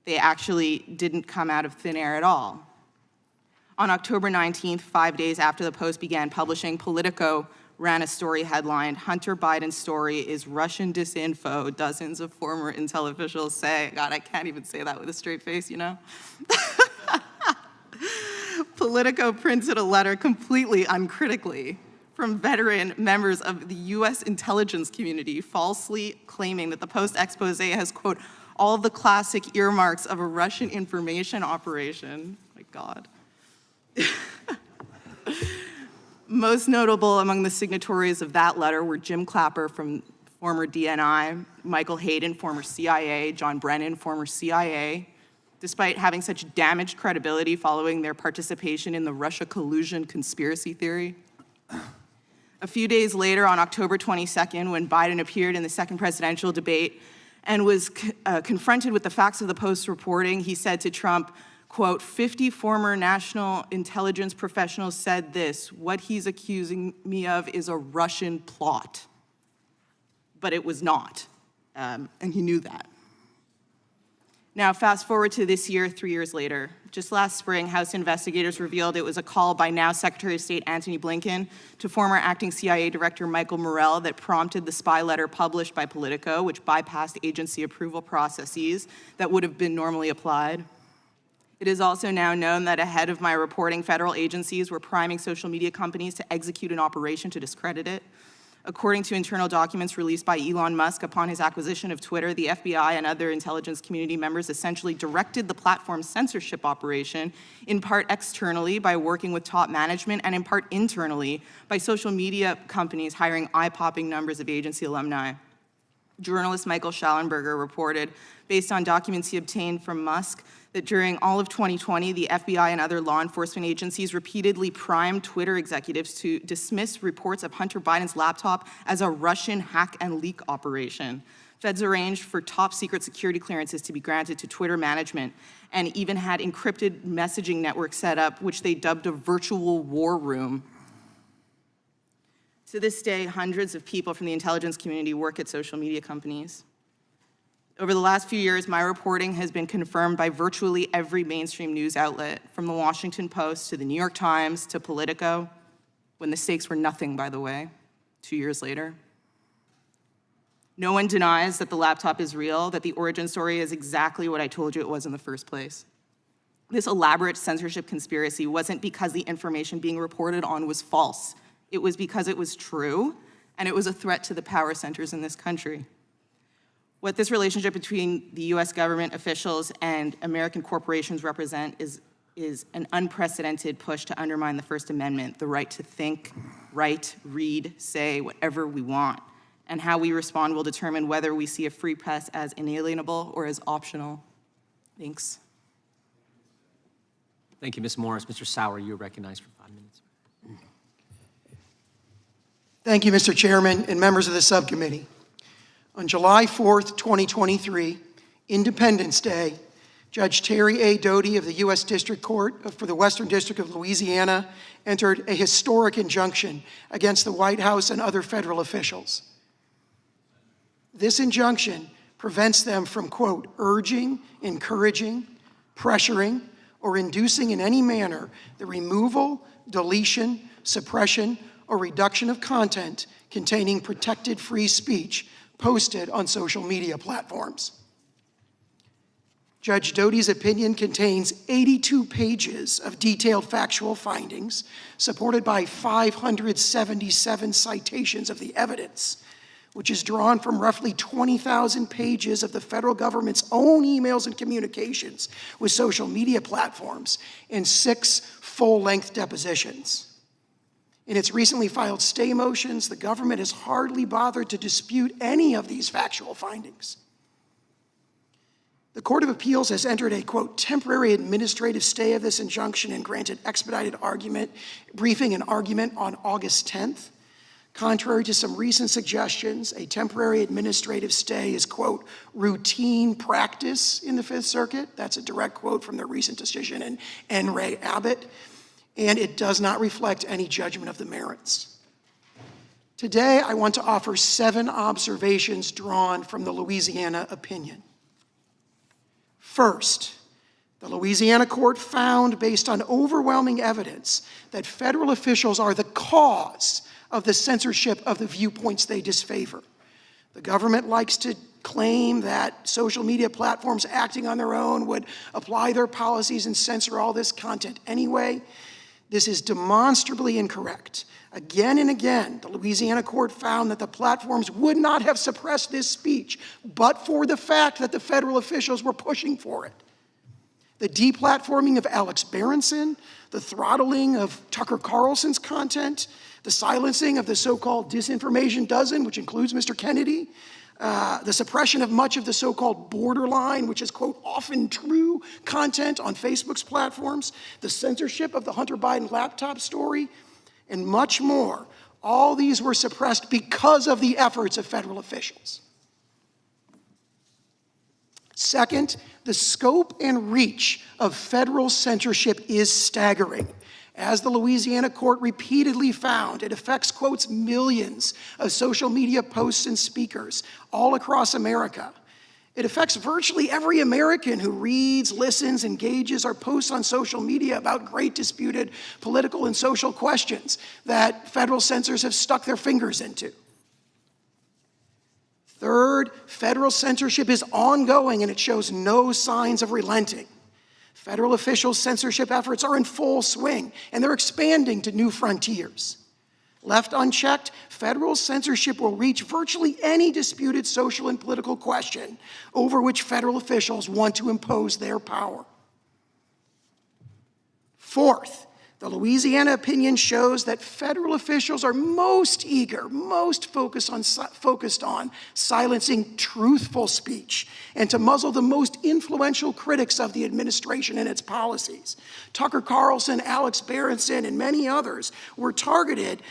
they actually didn't come out of thin air at all. On October 19th, 5 days after the Post began publishing, Politico ran a story headlined, "Hunter Biden's story is Russian disinfo, dozens of former intel officials say." God, I can't even say that with a straight face, you know? Politico printed a letter completely uncritically from veteran members of the U.S. intelligence community, falsely claiming that the Post expose has, quote, all the classic earmarks of a Russian information operation. My God. Most notable among the signatories of that letter were Jim Clapper from former DNI, Michael Hayden, former CIA, John Brennan, former CIA, despite having such damaged credibility following their participation in the Russia collusion conspiracy theory. A few days later, on October 22nd, when Biden appeared in the second presidential debate and was confronted with the facts of the Post reporting, he said to Trump, quote, 50 former national intelligence professionals said this, what he's accusing me of is a Russian plot. But it was not, and he knew that. Now, fast forward to this year, 3 years later. Just last spring, House investigators revealed it was a call by now Secretary of State Antony Blinken to former acting CIA Director Michael Morell that prompted the spy letter published by Politico, which bypassed agency approval processes that would have been normally applied. It is also now known that ahead of my reporting, federal agencies were priming social media companies to execute an operation to discredit it. According to internal documents released by Elon Musk upon his acquisition of Twitter, the FBI and other intelligence community members essentially directed the platform's censorship operation, in part externally by working with top management, and in part internally by social media companies hiring eye-popping numbers of agency alumni. Journalist Michael Schallenberger reported, based on documents he obtained from Musk, that during all of 2020, the FBI and other law enforcement agencies repeatedly primed Twitter executives to dismiss reports of Hunter Biden's laptop as a Russian hack and leak operation. Feds arranged for top secret security clearances to be granted to Twitter management and even had encrypted messaging networks set up, which they dubbed a virtual war room. To this day, hundreds of people from the intelligence community work at social media companies. Over the last few years, my reporting has been confirmed by virtually every mainstream news outlet, from the Washington Post to the New York Times to Politico, when the stakes were nothing, by the way, 2 years later. No one denies that the laptop is real, that the origin story is exactly what I told you it was in the first place. This elaborate censorship conspiracy wasn't because the information being reported on was false. It was because it was true, and it was a threat to the power centers in this country. What this relationship between the US government officials and American corporations represent is an unprecedented push to undermine the First Amendment, the right to think, write, read, say whatever we want. And how we respond will determine whether we see a free press as inalienable or as optional. Thanks. Thank you, Ms. Morris. Mr. Sauer, you're recognized for 5 minutes. Thank you, Mr. Chairman and members of the subcommittee. On July 4th, 2023, Independence Day, Judge Terry A. Doty of the U.S. District Court for the Western District of Louisiana entered a historic injunction against the White House and other federal officials. This injunction prevents them from, quote, urging, encouraging, pressuring, or inducing in any manner the removal, deletion, suppression, or reduction of content containing protected free speech posted on social media platforms. Judge Doty's opinion contains 82 pages of detailed factual findings, supported by 577 citations of the evidence, which is drawn from roughly 20,000 pages of the federal government's own emails and communications with social media platforms and 6 full-length depositions. In its recently filed stay motions, the government has hardly bothered to dispute any of these factual findings. The Court of Appeals has entered a, quote, temporary administrative stay of this injunction and granted expedited briefing and argument on August 10th. Contrary to some recent suggestions, a temporary administrative stay is, quote, routine practice in the Fifth Circuit. That's a direct quote from the recent decision in N. Ray Abbott. And it does not reflect any judgment of the merits. Today, I want to offer 7 observations drawn from the Louisiana opinion. First, the Louisiana court found, based on overwhelming evidence, that federal officials are the cause of the censorship of the viewpoints they disfavor. The government likes to claim that social media platforms acting on their own would apply their policies and censor all this content anyway. This is demonstrably incorrect. Again and again, the Louisiana court found that the platforms would not have suppressed this speech, but for the fact that the federal officials were pushing for it. The deplatforming of Alex Berenson, the throttling of Tucker Carlson's content, the silencing of the so-called disinformation dozen, which includes Mr. Kennedy, the suppression of much of the so-called borderline, which is, quote, often true content on Facebook's platforms, the censorship of the Hunter Biden laptop story, and much more. All these were suppressed because of the efforts of federal officials. Second, the scope and reach of federal censorship is staggering. As the Louisiana court repeatedly found, it affects, quotes, millions of social media posts and speakers all across America. It affects virtually every American who reads, listens, engages, or posts on social media about great disputed political and social questions that federal censors have stuck their fingers into. Third, federal censorship is ongoing and it shows no signs of relenting. Federal officials' censorship efforts are in full swing, and they're expanding to new frontiers. Left unchecked, federal censorship will reach virtually any disputed social and political question over which federal officials want to impose their power. Fourth, the Louisiana opinion shows that federal officials are most eager, most focused on silencing truthful speech and to muzzle the most influential critics of the administration and its policies. Tucker Carlson, Alex Berenson, and many others were targeted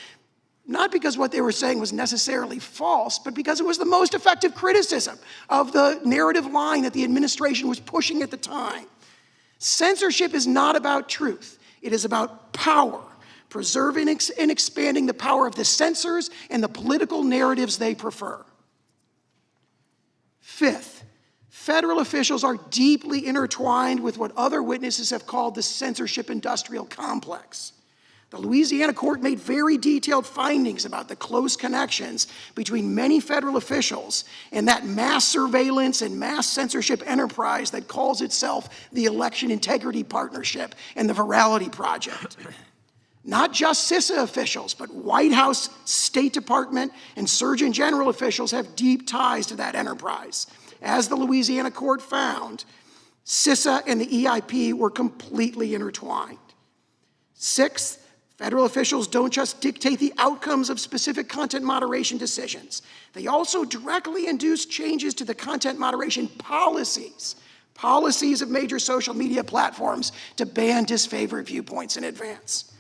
not because what they were saying was necessarily false, but because it was the most effective criticism of the narrative line that the administration was pushing at the time. Censorship is not about truth. It is about power, preserving and expanding the power of the censors and the political narratives they prefer. Fifth, federal officials are deeply intertwined with what other witnesses have called the censorship industrial complex. The Louisiana court made very detailed findings about the close connections between many federal officials and that mass surveillance and mass censorship enterprise that calls itself the Election Integrity Partnership and the Virality Project. Not just CISA officials, but White House, State Department, and Surgeon General officials have deep ties to that enterprise. As the Louisiana court found, CISA and the EIP were completely intertwined. Sixth, federal officials don't just dictate the outcomes of specific content moderation decisions. They also directly induce changes to the content moderation policies of major social media platforms to ban disfavored viewpoints in advance.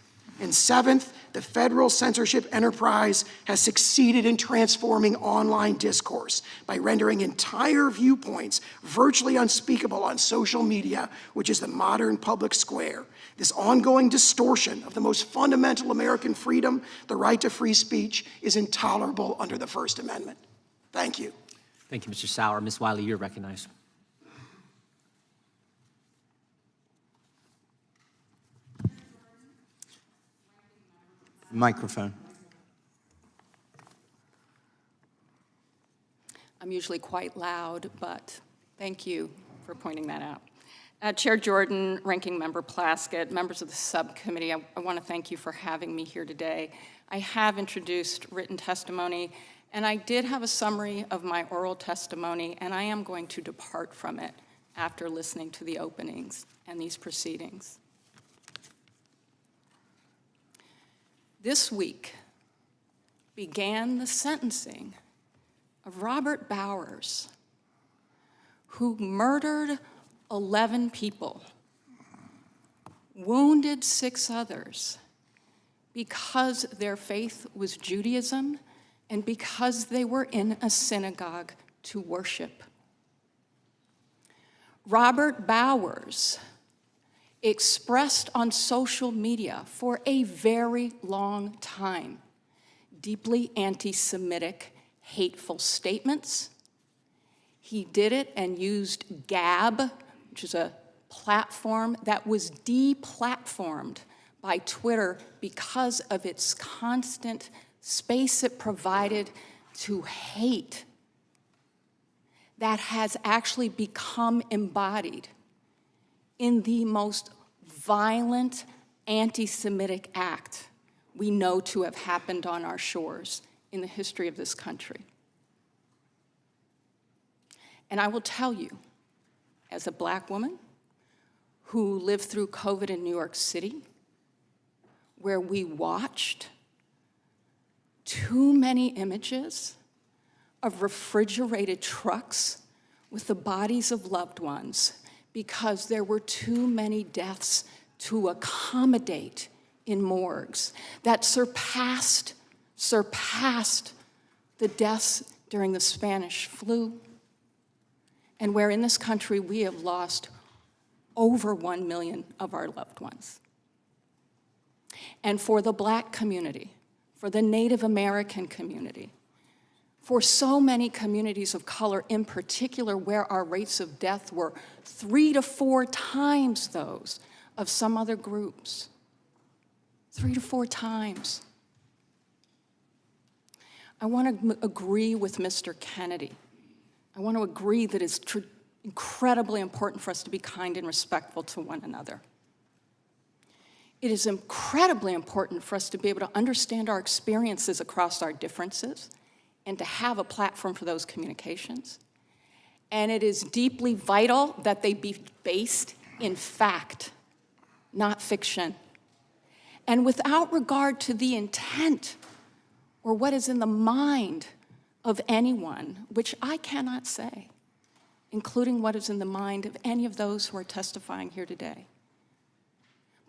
And seventh, the federal censorship enterprise has succeeded in transforming online discourse by rendering entire viewpoints virtually unspeakable on social media, which is the modern public square. This ongoing distortion of the most fundamental American freedom, the right to free speech, is intolerable under the First Amendment. Thank you. Thank you, Mr. Sauer. Ms. Wiley, you're recognized. Microphone. I'm usually quite loud, but thank you for pointing that out. Chair Jordan, Ranking Member Plaskett, members of the subcommittee, I want to thank you for having me here today. I have introduced written testimony, and I did have a summary of my oral testimony, and I am going to depart from it after listening to the openings and these proceedings. This week began the sentencing of Robert Bowers, who murdered 11 people, wounded 6 others because their faith was Judaism and because they were in a synagogue to worship. Robert Bowers expressed on social media for a very long time deeply anti-Semitic, hateful statements. He did it and used Gab, which is a platform that was deplatformed by Twitter because of its constant space it provided to hate that has actually become embodied in the most violent anti-Semitic act we know to have happened on our shores in the history of this country. And I will tell you, as a Black woman who lived through COVID in New York City, where we watched too many images of refrigerated trucks with the bodies of loved ones because there were too many deaths to accommodate in morgues that surpassed the deaths during the Spanish flu, and where in this country we have lost over 1 million of our loved ones. And for the Black community, for the Native American community, for so many communities of color in particular, where our rates of death were 3 to 4 times those of some other groups. 3 to 4 times. I want to agree with Mr. Kennedy. I want to agree that it's incredibly important for us to be kind and respectful to one another. It is incredibly important for us to be able to understand our experiences across our differences and to have a platform for those communications. And it is deeply vital that they be based in fact, not fiction. And without regard to the intent or what is in the mind of anyone, which I cannot say, including what is in the mind of any of those who are testifying here today.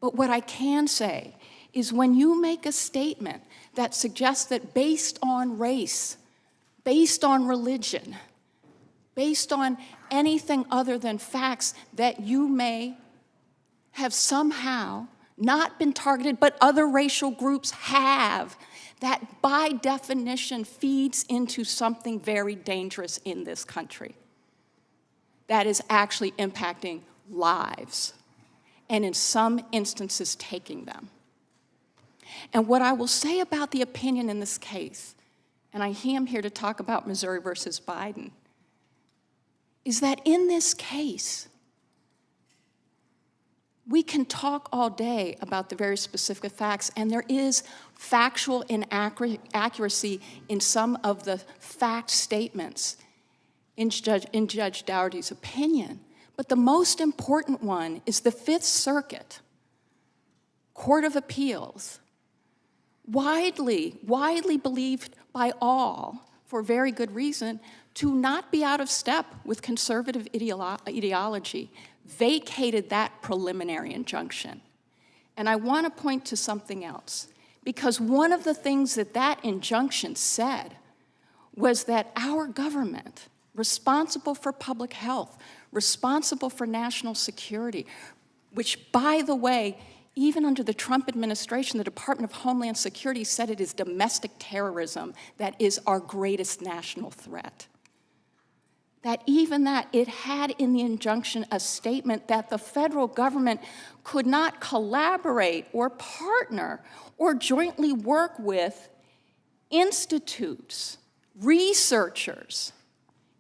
But what I can say is when you make a statement that suggests that based on race, based on religion, based on anything other than facts, that you may have somehow not been targeted, but other racial groups have, that by definition feeds into something very dangerous in this country that is actually impacting lives, and in some instances taking them. And what I will say about the opinion in this case, and I am here to talk about Missouri versus Biden, is that in this case, we can talk all day about the very specific facts, and there is factual inaccuracy in some of the fact statements in Judge Dougherty's opinion. But the most important one is the Fifth Circuit Court of Appeals, widely believed by all, for very good reason, to not be out of step with conservative ideology, vacated that preliminary injunction. And I want to point to something else, because one of the things that that injunction said was that our government, responsible for public health, responsible for national security, which, by the way, even under the Trump administration, the Department of Homeland Security said it is domestic terrorism that is our greatest national threat. That even that, it had in the injunction a statement that the federal government could not collaborate or partner or jointly work with institutes, researchers,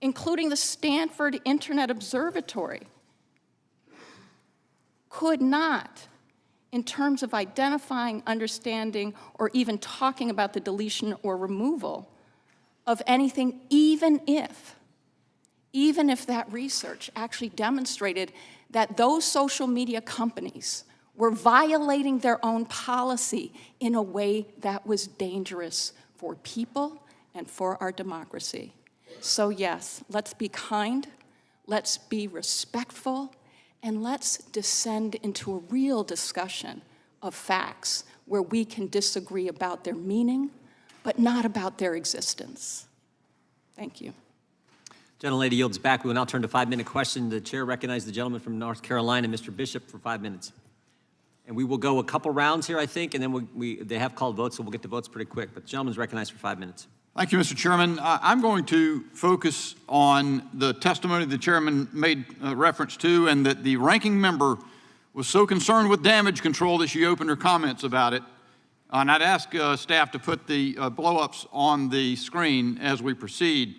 including the Stanford Internet Observatory, could not, in terms of identifying, understanding, or even talking about the deletion or removal of anything, even if that research actually demonstrated that those social media companies were violating their own policy in a way that was dangerous for people and for our democracy. So yes, let's be kind, let's be respectful, and let's descend into a real discussion of facts where we can disagree about their meaning, but not about their existence. Thank you. Gentlelady yields back. We will now turn to 5-minute question. The chair recognizes the gentleman from North Carolina, Mr. Bishop, for 5 minutes. And we will go a couple rounds here, I think, and then they have called votes, so we'll get to votes pretty quick. But the gentleman's recognized for 5 minutes. Thank you, Mr. Chairman. I'm going to focus on the testimony the chairman made reference to, and that the ranking member was so concerned with damage control that she opened her comments about it. And I'd ask staff to put the blow-ups on the screen as we proceed.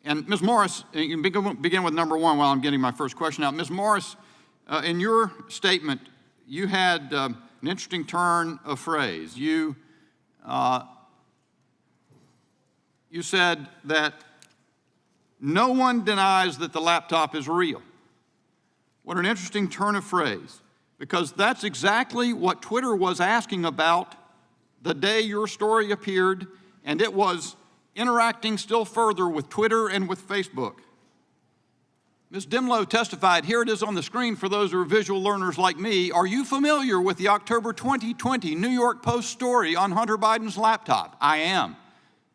And Ms. Morris, you can begin with number one while I'm getting my first question out. Ms. Morris, in your statement, you had an interesting turn of phrase. You said that no one denies that the laptop is real. What an interesting turn of phrase, because that's exactly what Twitter was asking about the day your story appeared, and it was interacting still further with Twitter and with Facebook. Ms. Dimlow testified, here it is on the screen for those who are visual learners like me. Are you familiar with the October 2020 New York Post story on Hunter Biden's laptop? I am.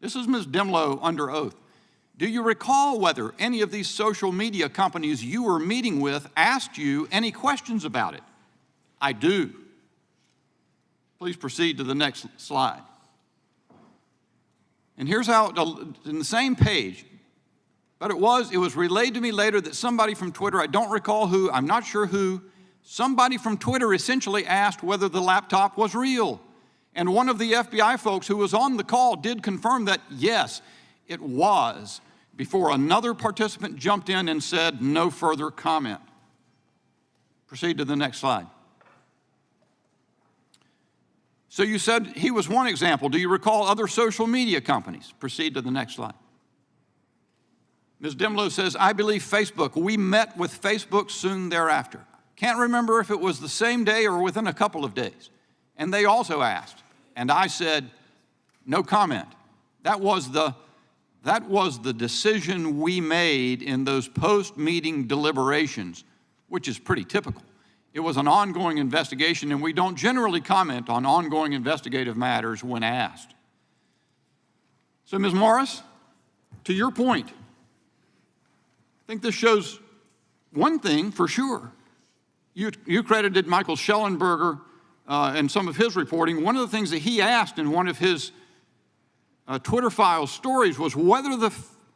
This is Ms. Dimlow under oath. Do you recall whether any of these social media companies you were meeting with asked you any questions about it? I do. Please proceed to the next slide. And here's how, in the same page, but it was relayed to me later that somebody from Twitter, I don't recall who, I'm not sure who, somebody from Twitter essentially asked whether the laptop was real. And one of the FBI folks who was on the call did confirm that, yes, it was, before another participant jumped in and said no further comment. Proceed to the next slide. So you said he was one example. Do you recall other social media companies? Proceed to the next slide. Ms. Dimlow says, I believe Facebook. We met with Facebook soon thereafter. Can't remember if it was the same day or within a couple of days. And they also asked, and I said, no comment. That was the decision we made in those post-meeting deliberations, which is pretty typical. It was an ongoing investigation, and we don't generally comment on ongoing investigative matters when asked. So, Ms. Morris, to your point, I think this shows one thing for sure. You credited Michael Schellenberger and some of his reporting. One of the things that he asked in one of his Twitter Files stories was whether the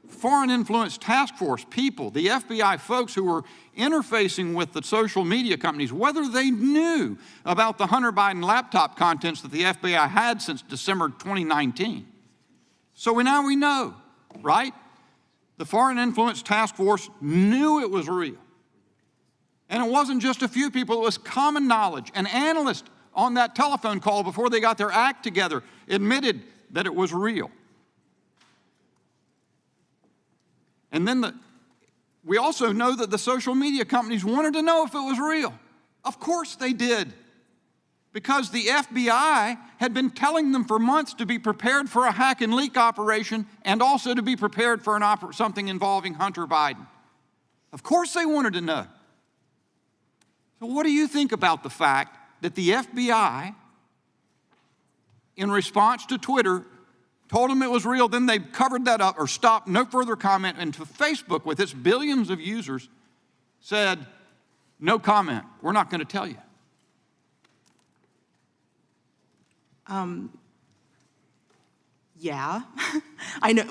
Foreign Influence Task Force people, the FBI folks who were interfacing with the social media companies, whether they knew about the Hunter Biden laptop contents that the FBI had since December 2019. So now we know, right? The Foreign Influence Task Force knew it was real. And it wasn't just a few people, it was common knowledge. An analyst on that telephone call before they got their act together admitted that it was real. And then we also know that the social media companies wanted to know if it was real. Of course they did. Because the FBI had been telling them for months to be prepared for a hack and leak operation and also to be prepared for something involving Hunter Biden. Of course they wanted to know. So what do you think about the fact that the FBI, in response to Twitter, told them it was real, then they covered that up or stopped, no further comment, and to Facebook, with its billions of users, said, no comment, we're not going to tell you? Yeah,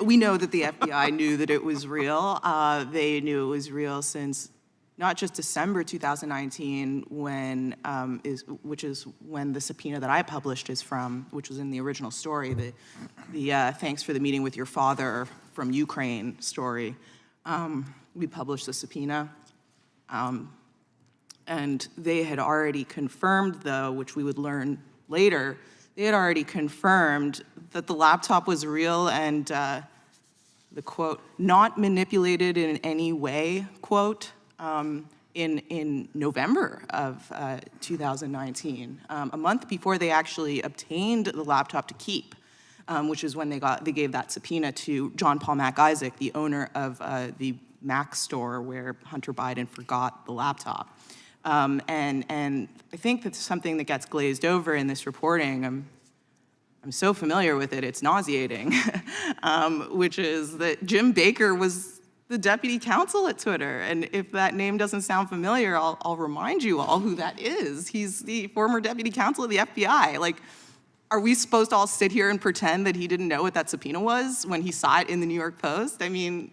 we know that the FBI knew that it was real. They knew it was real since not just December 2019, which is when the subpoena that I published is from, which was in the original story, the thanks for the meeting with your father from Ukraine story. We published the subpoena. And they had already confirmed, though, which we would learn later, they had already confirmed that the laptop was real and the quote, not manipulated in any way, quote, in November of 2019, a month before they actually obtained the laptop to keep, which is when they gave that subpoena to John Paul Mac Isaac, the owner of the Mac store where Hunter Biden forgot the laptop. And I think that's something that gets glazed over in this reporting. I'm so familiar with it, it's nauseating, which is that Jim Baker was the deputy counsel at Twitter. And if that name doesn't sound familiar, I'll remind you all who that is. He's the former deputy counsel of the FBI. Like, are we supposed to all sit here and pretend that he didn't know what that subpoena was when he saw it in the New York Post? I mean,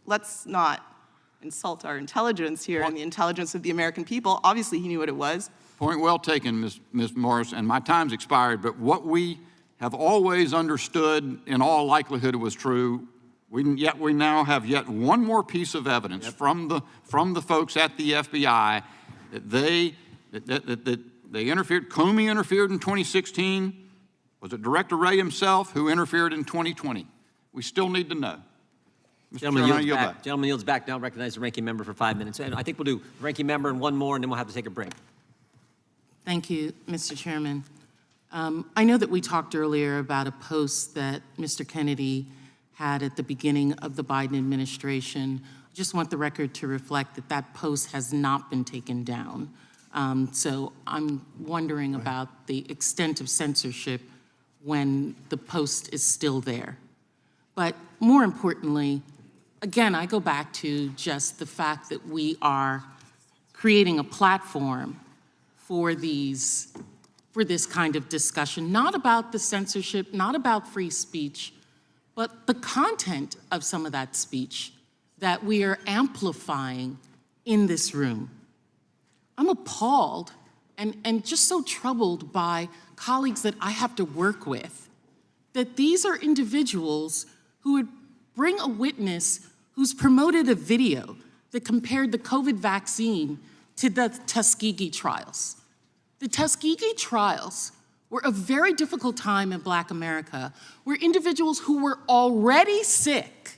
let's not insult our intelligence here and the intelligence of the American people. Obviously, he knew what it was. Point well taken, Ms. Morris, and my time's expired, but what we have always understood in all likelihood was true, we now have yet one more piece of evidence from the folks at the FBI that they interfered. Comey interfered in 2016. Was it Director Wray himself who interfered in 2020? We still need to know. Gentleman yields back. Now recognize the ranking member for 5 minutes. And I think we'll do ranking member and one more, and then we'll have to take a break. Thank you, Mr. Chairman. I know that we talked earlier about a post that Mr. Kennedy had at the beginning of the Biden administration. I just want the record to reflect that that post has not been taken down. So I'm wondering about the extent of censorship when the post is still there. But more importantly, again, I go back to just the fact that we are creating a platform for this kind of discussion, not about the censorship, not about free speech, but the content of some of that speech that we are amplifying in this room. I'm appalled and just so troubled by colleagues that I have to work with, that these are individuals who would bring a witness who's promoted a video that compared the COVID vaccine to the Tuskegee trials. The Tuskegee trials were a very difficult time in Black America, where individuals who were already sick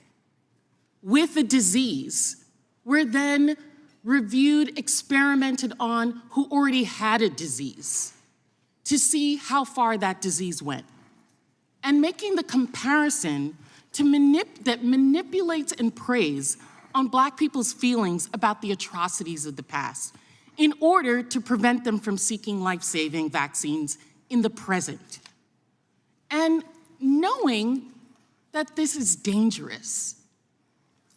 with the disease were then reviewed, experimented on, who already had a disease to see how far that disease went. And making the comparison that manipulates and preys on Black people's feelings about the atrocities of the past. in order to prevent them from seeking life-saving vaccines in the present. And knowing that this is dangerous,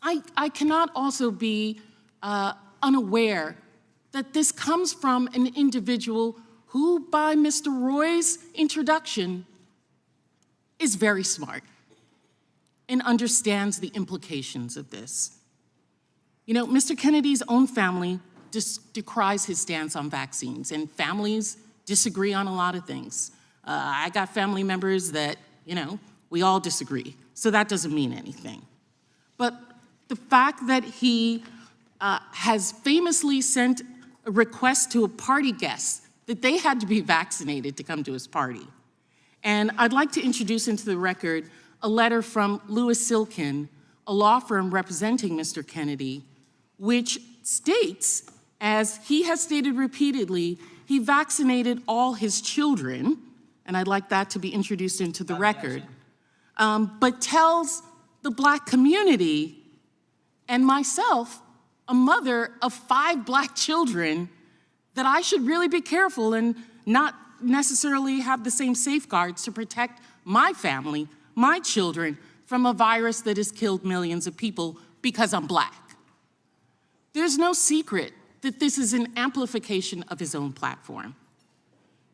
I cannot also be unaware that this comes from an individual who, by Mr. Roy's introduction, is very smart and understands the implications of this. You know, Mr. Kennedy's own family decries his stance on vaccines, and families disagree on a lot of things. I got family members that, you know, we all disagree, so that doesn't mean anything. But the fact that he has famously sent a request to a party guest that they had to be vaccinated to come to his party. And I'd like to introduce into the record a letter from Louis Silkin, a law firm representing Mr. Kennedy, which states, as he has stated repeatedly, he vaccinated all his children, and I'd like that to be introduced into the record, but tells the Black community and myself, a mother of 5 Black children, that I should really be careful and not necessarily have the same safeguards to protect my family, my children, from a virus that has killed millions of people because I'm Black. There's no secret that this is an amplification of his own platform.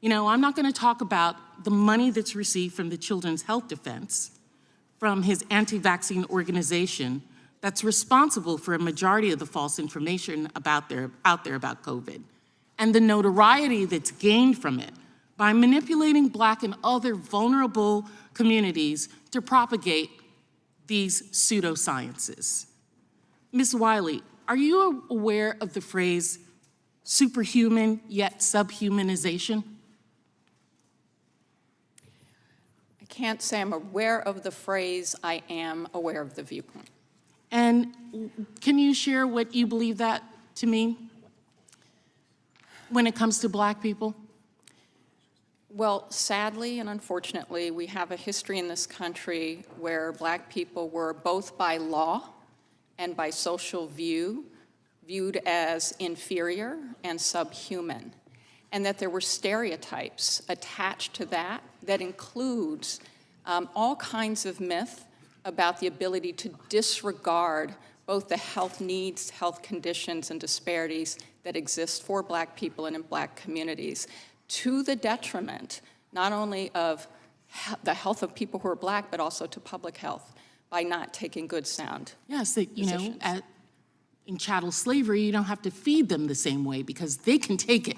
You know, I'm not going to talk about the money that's received from the Children's Health Defense, from his anti-vaccine organization that's responsible for a majority of the false information out there about COVID, and the notoriety that's gained from it by manipulating Black and other vulnerable communities to propagate these pseudosciences. Ms. Wiley, are you aware of the phrase superhuman yet subhumanization? I can't say I'm aware of the phrase. I am aware of the viewpoint. And can you share what you believe that to mean when it comes to Black people? Well, sadly and unfortunately, we have a history in this country where Black people were both by law and by social view viewed as inferior and subhuman, and that there were stereotypes attached to that that includes all kinds of myth about the ability to disregard both the health needs, health conditions, and disparities that exist for Black people and in Black communities, to the detriment not only of the health of people who are Black, but also to public health by not taking good, sound Yes, that, you decisions. know, in chattel slavery, you don't have to feed them the same way because they can take it.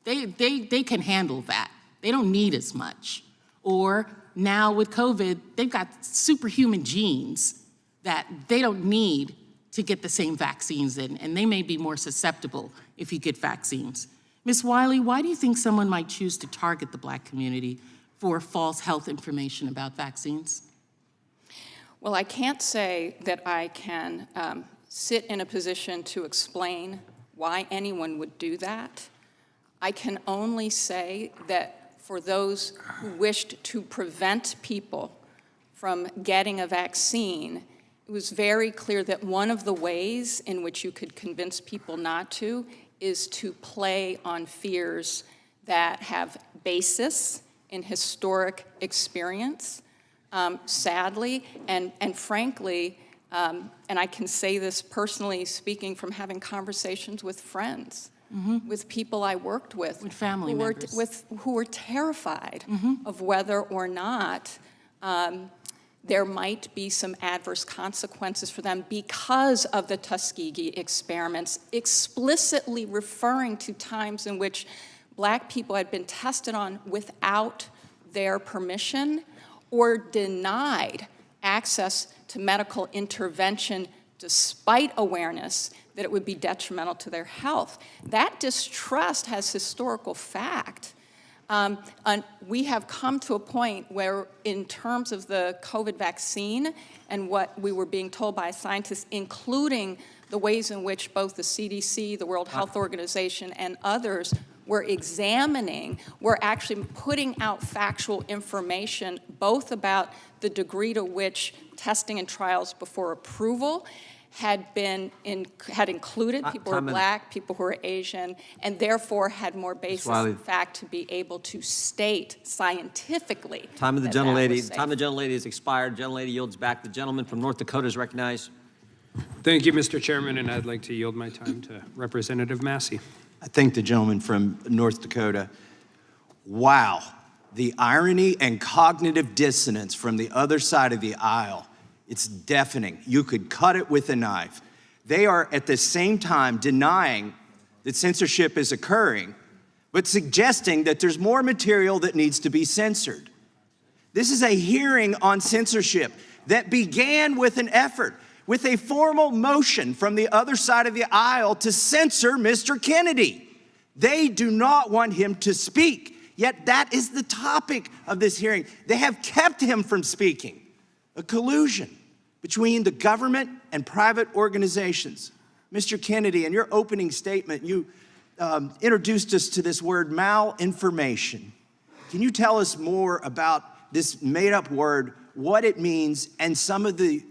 They can handle that. They don't need as much. Or now with COVID, they've got superhuman genes that they don't need to get the same vaccines in, and they may be more susceptible if you get vaccines. Ms. Wiley, why do you think someone might choose to target the Black community for false health information about vaccines? Well, I can't say that I can sit in a position to explain why anyone would do that. I can only say that for those who wished to prevent people from getting a vaccine, it was very clear that one of the ways in which you could convince people not to is to play on fears that have basis in historic experience, sadly, and frankly, and I can say this personally speaking from having conversations with friends, with people I worked with family members. who were terrified of whether or not there might be some adverse consequences for them because of the Tuskegee experiments, explicitly referring to times in which Black people had been tested on without their permission or denied access to medical intervention despite awareness that it would be detrimental to their health. That distrust has historical fact. And we have come to a point where, in terms of the COVID vaccine and what we were being told by scientists, including the ways in which both the CDC, the World Health Organization, and others were examining, were actually putting out factual information, both about the degree to which testing and trials before approval had included people who were Black, people who were Asian, and therefore had more basis in fact to be able to state scientifically. Time of the that that gentlelady. was safe. Time of the gentlelady has expired. Gentlelady yields back. The gentleman from North Dakota is recognized. Thank you, Mr. Chairman, and I'd like to yield my time to Representative Massey. I thank the gentleman from North Dakota. Wow, the irony and cognitive dissonance from the other side of the aisle. It's deafening. You could cut it with a knife. They are at the same time denying that censorship is occurring, but suggesting that there's more material that needs to be censored. This is a hearing on censorship that began with an effort, with a formal motion from the other side of the aisle to censor Mr. Kennedy. They do not want him to speak, yet that is the topic of this hearing. They have kept him from speaking. A collusion between the government and private organizations. Mr. Kennedy, in your opening statement, you introduced us to this word malinformation. Can you tell us more about this made-up word, what it means, and some of the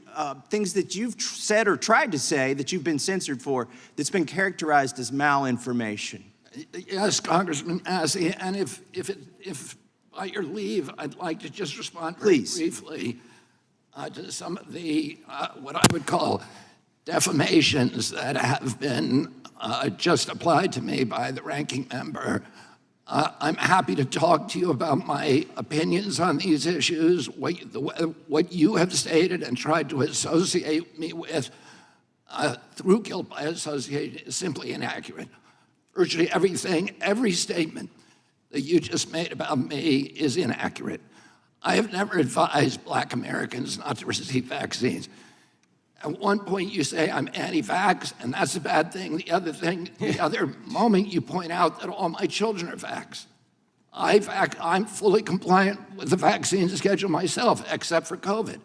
things that you've said or tried to say that you've been censored for that's been characterized as malinformation? Yes, Congressman Massey, and if by your leave, I'd like to just respond very briefly to some of the, what I would call defamations that have been just applied to me by the ranking member. I'm happy to talk to you about my opinions on these issues, what you have stated and tried to associate me with through guilt by association is simply inaccurate. Virtually everything, every statement that you just made about me is inaccurate. I have never advised Black Americans not to receive vaccines. At one point you say I'm anti-vax, and that's a bad thing. The other moment you point out that all my children are vaxxed. I'm fully compliant with the vaccine schedule myself, except for COVID.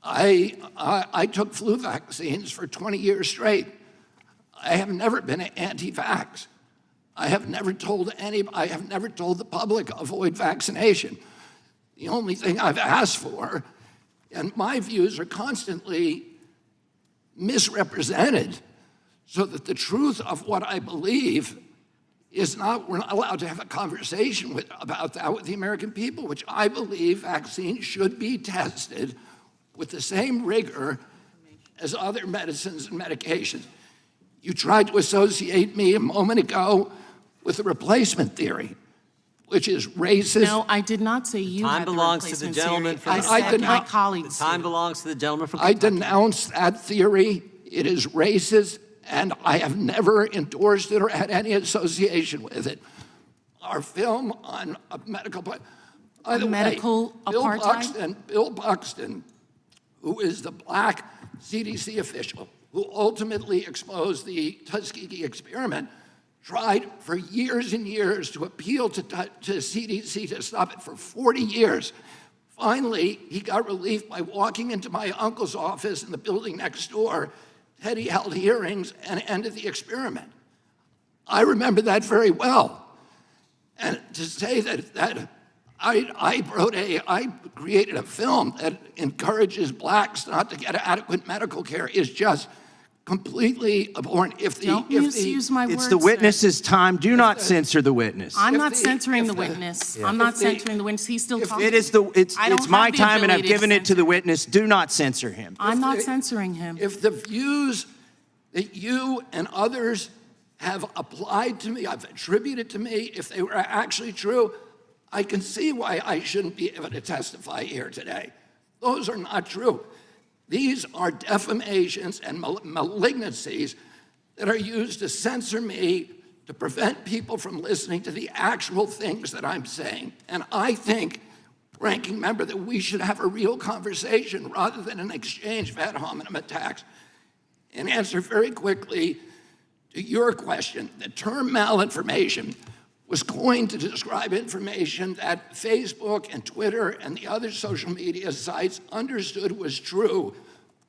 I took flu vaccines for 20 years straight. I have never been anti-vax. I have never told the public avoid vaccination. The only thing I've asked for, and my views are constantly misrepresented so that the truth of what I believe is not, we're not allowed to have a conversation about that with the American people, which I believe vaccines should be tested with the same rigor as other medicines and medications. You tried to associate me a moment ago with the replacement theory, which is racist. No, I did not say you Time had the belongs to the replacement gentleman theory. from I said my colleagues. The time belongs to the gentleman from I Kentucky. denounce that theory. It is racist, and I have never endorsed it or had any association with it. Our film on a medical, by the way, Bill Buxton, who is the Black CDC official who ultimately exposed the Tuskegee experiment, tried for years and years to appeal to CDC to stop it for 40 years. Finally, he got relief by walking into my uncle's office in the building next door. He held hearings and ended the experiment. I remember that very well. And to say that I created a film that encourages Blacks not to get adequate medical care is just completely abhorrent. Don't misuse my words, It's the witness's time. Do not censor the witness. I'm not censoring the witness. I'm not censoring the witness. He's still talking. It's my time, and I've given it to the witness. Do not censor him. I'm not censoring him. If the views that you and others have applied to me, I've attributed to me, if they were actually true, I can see why I shouldn't be able to testify here today. Those are not true. These are defamations and malignancies that are used to censor me, to prevent people from listening to the actual things that I'm saying. And I think, ranking member, that we should have a real conversation rather than an exchange of ad hominem attacks. And answer very quickly to your question, the term malinformation was coined to describe information that Facebook and Twitter and the other social media sites understood was true,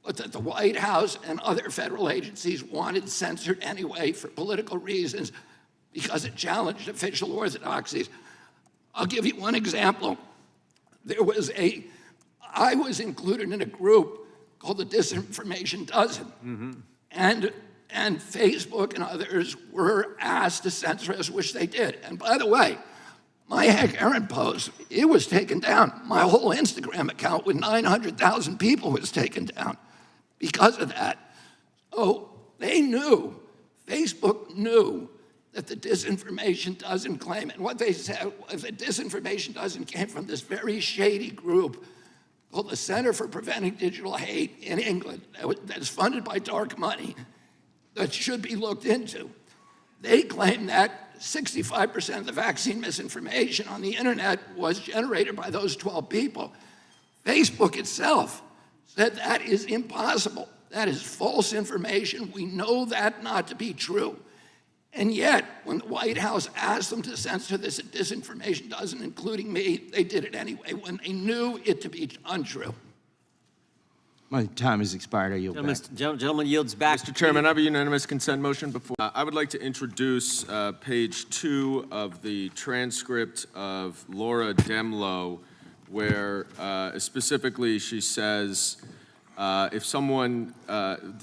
but that the White House and other federal agencies wanted censored anyway for political reasons because it challenged official orthodoxies. I'll give you one example. I was included in a group called the Disinformation Dozen. And Facebook and others were asked to censor us, which they did. And by the way, my Hank Aaron post, it was taken down. My whole Instagram account with 900,000 people was taken down because of that. So they knew, Facebook knew that the Disinformation Dozen claim, and what they said was the Disinformation Dozen came from this very shady group called the Center for Preventing Digital Hate in England that is funded by dark money that should be looked into. They claim that 65% of the vaccine misinformation on the internet was generated by those 12 people. Facebook itself said that is impossible. That is false information. We know that not to be true. And yet, when the White House asked them to censor this Disinformation Dozen, including me, they did it anyway when they knew it to be untrue. My time has expired. I yield back. Gentleman yields back. Mr. Chairman, I have a unanimous consent motion before. I would like to introduce page 2 of the transcript of Laura Demlow, where specifically she says, if someone,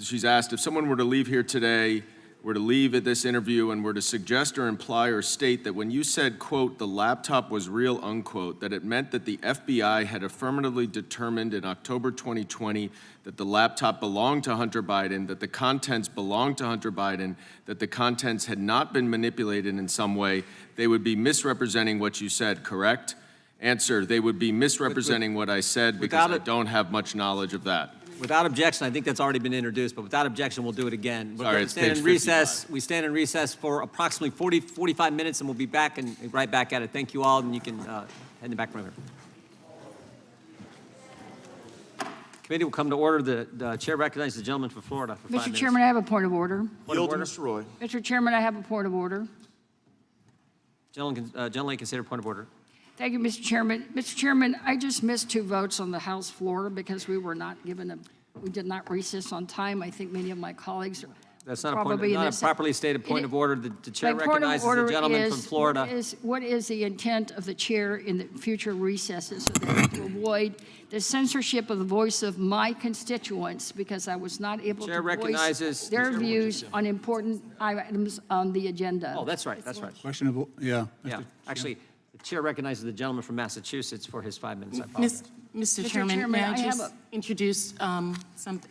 she's asked, if someone were to leave here today, were to leave at this interview and were to suggest or imply or state that when you said, quote, the laptop was real, unquote, that it meant that the FBI had affirmatively determined in October 2020 that the laptop belonged to Hunter Biden, that the contents belonged to Hunter Biden, that the contents had not been manipulated in some way, they would be misrepresenting what you said, correct? Answer, they would be misrepresenting what I said because I don't have much knowledge of that. Without objection, I think that's already been introduced, but without objection, we'll do it again. We're Sorry, going to it's stand page in recess. 55. We stand in recess for approximately 45 minutes, and we'll be back and right back at it. Thank you all, and you can head in the back room. Committee will come to order. The chair recognizes the gentleman from Florida for 5 minutes. Mr. Chairman, I have a point of order. Yield to Mr. Roy. Mr. Chairman, I have a point of order. Gentleman, consider point of order. Thank you, Mr. Chairman. Mr. Chairman, I just missed 2 votes on the House floor because we were not given we did not recess on time. I think many of my colleagues are That's not probably not a properly stated point of order. The chair recognizes the gentleman from Florida. What is the intent of the chair in the future recesses so that to avoid the censorship of the voice of my constituents because I was not able Chair to recognizes voice their views on important items on the agenda? Oh, that's right. That's right. Question of, yeah. Yeah, actually, the chair recognizes the gentleman from Massachusetts for his 5 minutes. I apologize. Mr. Mr. Chairman, Chairman, may I I have just introduce,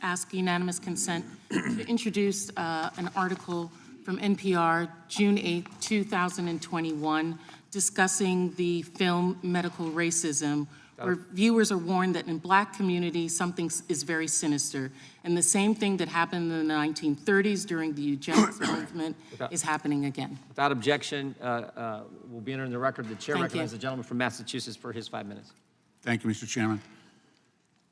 ask unanimous consent to introduce an article from NPR, June 8, 2021, discussing the film Medical Racism, where viewers are warned that in Black communities, something is very sinister. And the same thing that happened in the 1930s during the eugenics movement is happening again. Without objection, will be entered in the record. The chair Thank recognizes you. the gentleman from Massachusetts for his 5 minutes. Thank you, Mr. Chairman.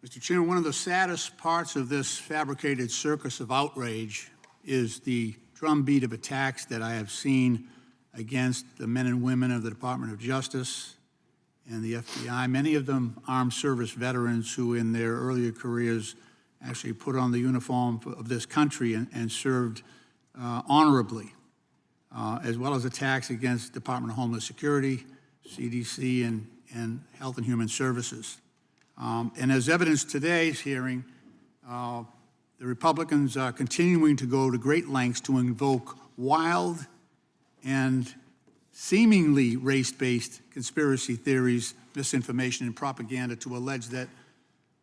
Mr. Chairman, one of the saddest parts of this fabricated circus of outrage is the drumbeat of attacks that I have seen against the men and women of the Department of Justice and the FBI, many of them armed service veterans who in their earlier careers actually put on the uniform of this country and served honorably, as well as attacks against Department of Homeland Security, CDC, and Health and Human Services. And as evidenced today's hearing, the Republicans are continuing to go to great lengths to invoke wild and seemingly race-based conspiracy theories, misinformation, and propaganda to allege that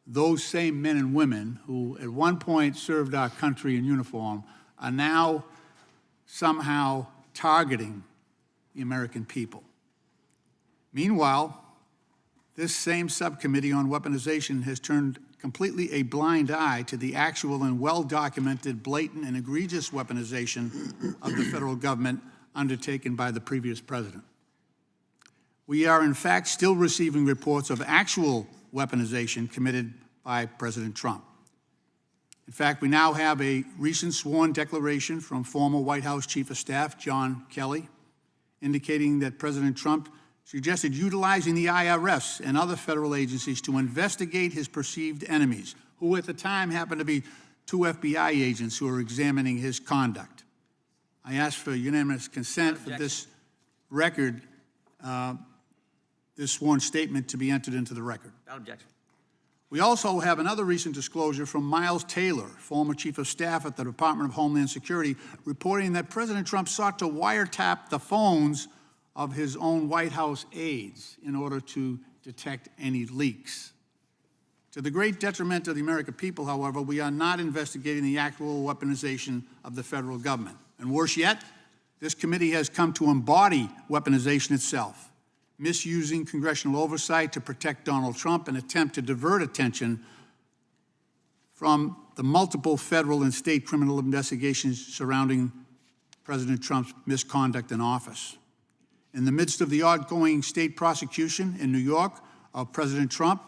those same men and women who at one point served our country in uniform are now somehow targeting the American people. Meanwhile, this same subcommittee on weaponization has turned completely a blind eye to the actual and well-documented blatant and egregious weaponization of the federal government undertaken by the previous president. We are, in fact, still receiving reports of actual weaponization committed by President Trump. In fact, we now have a recent sworn declaration from former White House Chief of Staff John Kelly indicating that President Trump suggested utilizing the IRS and other federal agencies to investigate his perceived enemies, who at the time happened to be 2 FBI agents who are examining his conduct. I ask for unanimous consent for this record, this sworn statement to be entered into the record. Without objection. We also have another recent disclosure from Miles Taylor, former chief of staff at the Department of Homeland Security, reporting that President Trump sought to wiretap the phones of his own White House aides in order to detect any leaks. To the great detriment of the American people, however, we are not investigating the actual weaponization of the federal government. And worse yet, this committee has come to embody weaponization itself, misusing congressional oversight to protect Donald Trump and attempt to divert attention from the multiple federal and state criminal investigations surrounding President Trump's misconduct in office. In the midst of the ongoing state prosecution in New York of President Trump,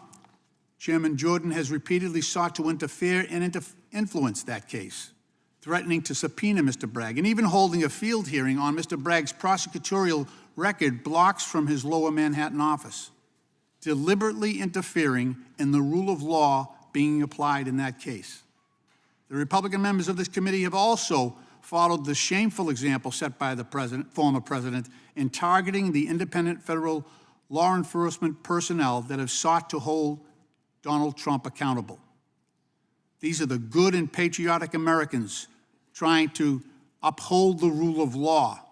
Chairman Jordan has repeatedly sought to interfere and influence that case, threatening to subpoena Mr. Bragg and even holding a field hearing on Mr. Bragg's prosecutorial record blocks from his lower Manhattan office, deliberately interfering in the rule of law being applied in that case. The Republican members of this committee have also followed the shameful example set by the former president in targeting the independent federal law enforcement personnel that have sought to hold Donald Trump accountable. These are the good and patriotic Americans trying to uphold the rule of law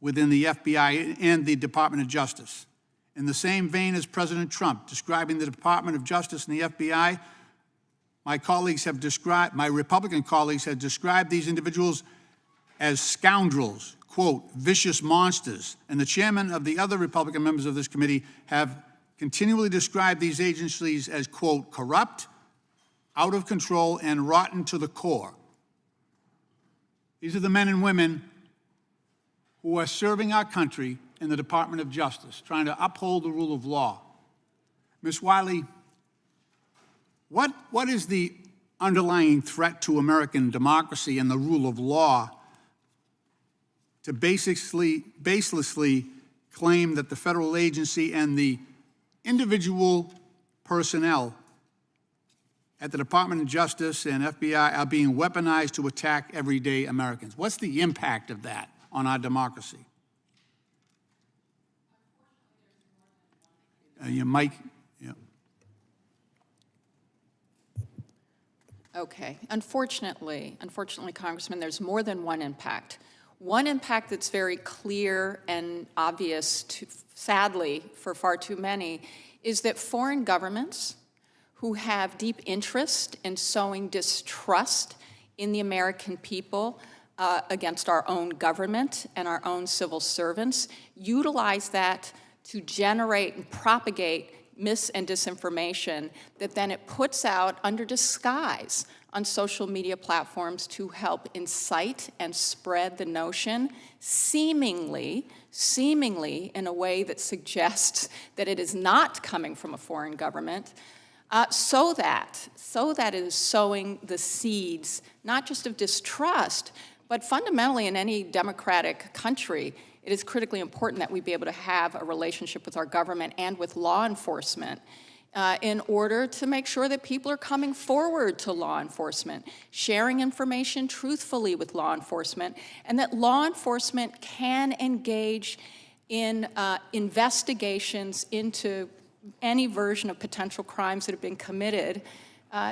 within the FBI and the Department of Justice. In the same vein as President Trump describing the Department of Justice and the FBI, my Republican colleagues have described these individuals as scoundrels, quote, vicious monsters. And the chairman of the other Republican members of this committee have continually described these agencies as, quote, corrupt, out of control, and rotten to the core. These are the men and women who are serving our country in the Department of Justice, trying to uphold the rule of law. Ms. Wiley, what is the underlying threat to American democracy and the rule of law to baselessly claim that the federal agency and the individual personnel at the Department of Justice and FBI are being weaponized to attack everyday Americans? What's the impact of that on our democracy? Your mic. Yeah. Okay. Unfortunately, Congressman, there's more than one impact. One impact that's very clear and obvious, sadly, for far too many, is that foreign governments who have deep interest in sowing distrust in the American people against our own government and our own civil servants utilize that to generate and propagate mis and disinformation that then it puts out under disguise on social media platforms to help incite and spread the notion, seemingly in a way that suggests that it is not coming from a foreign government, so that it is sowing the seeds, not just of distrust, but fundamentally in any democratic country, it is critically important that we be able to have a relationship with our government and with law enforcement in order to make sure that people are coming forward to law enforcement, sharing information truthfully with law enforcement, and that law enforcement can engage in investigations into any version of potential crimes that have been committed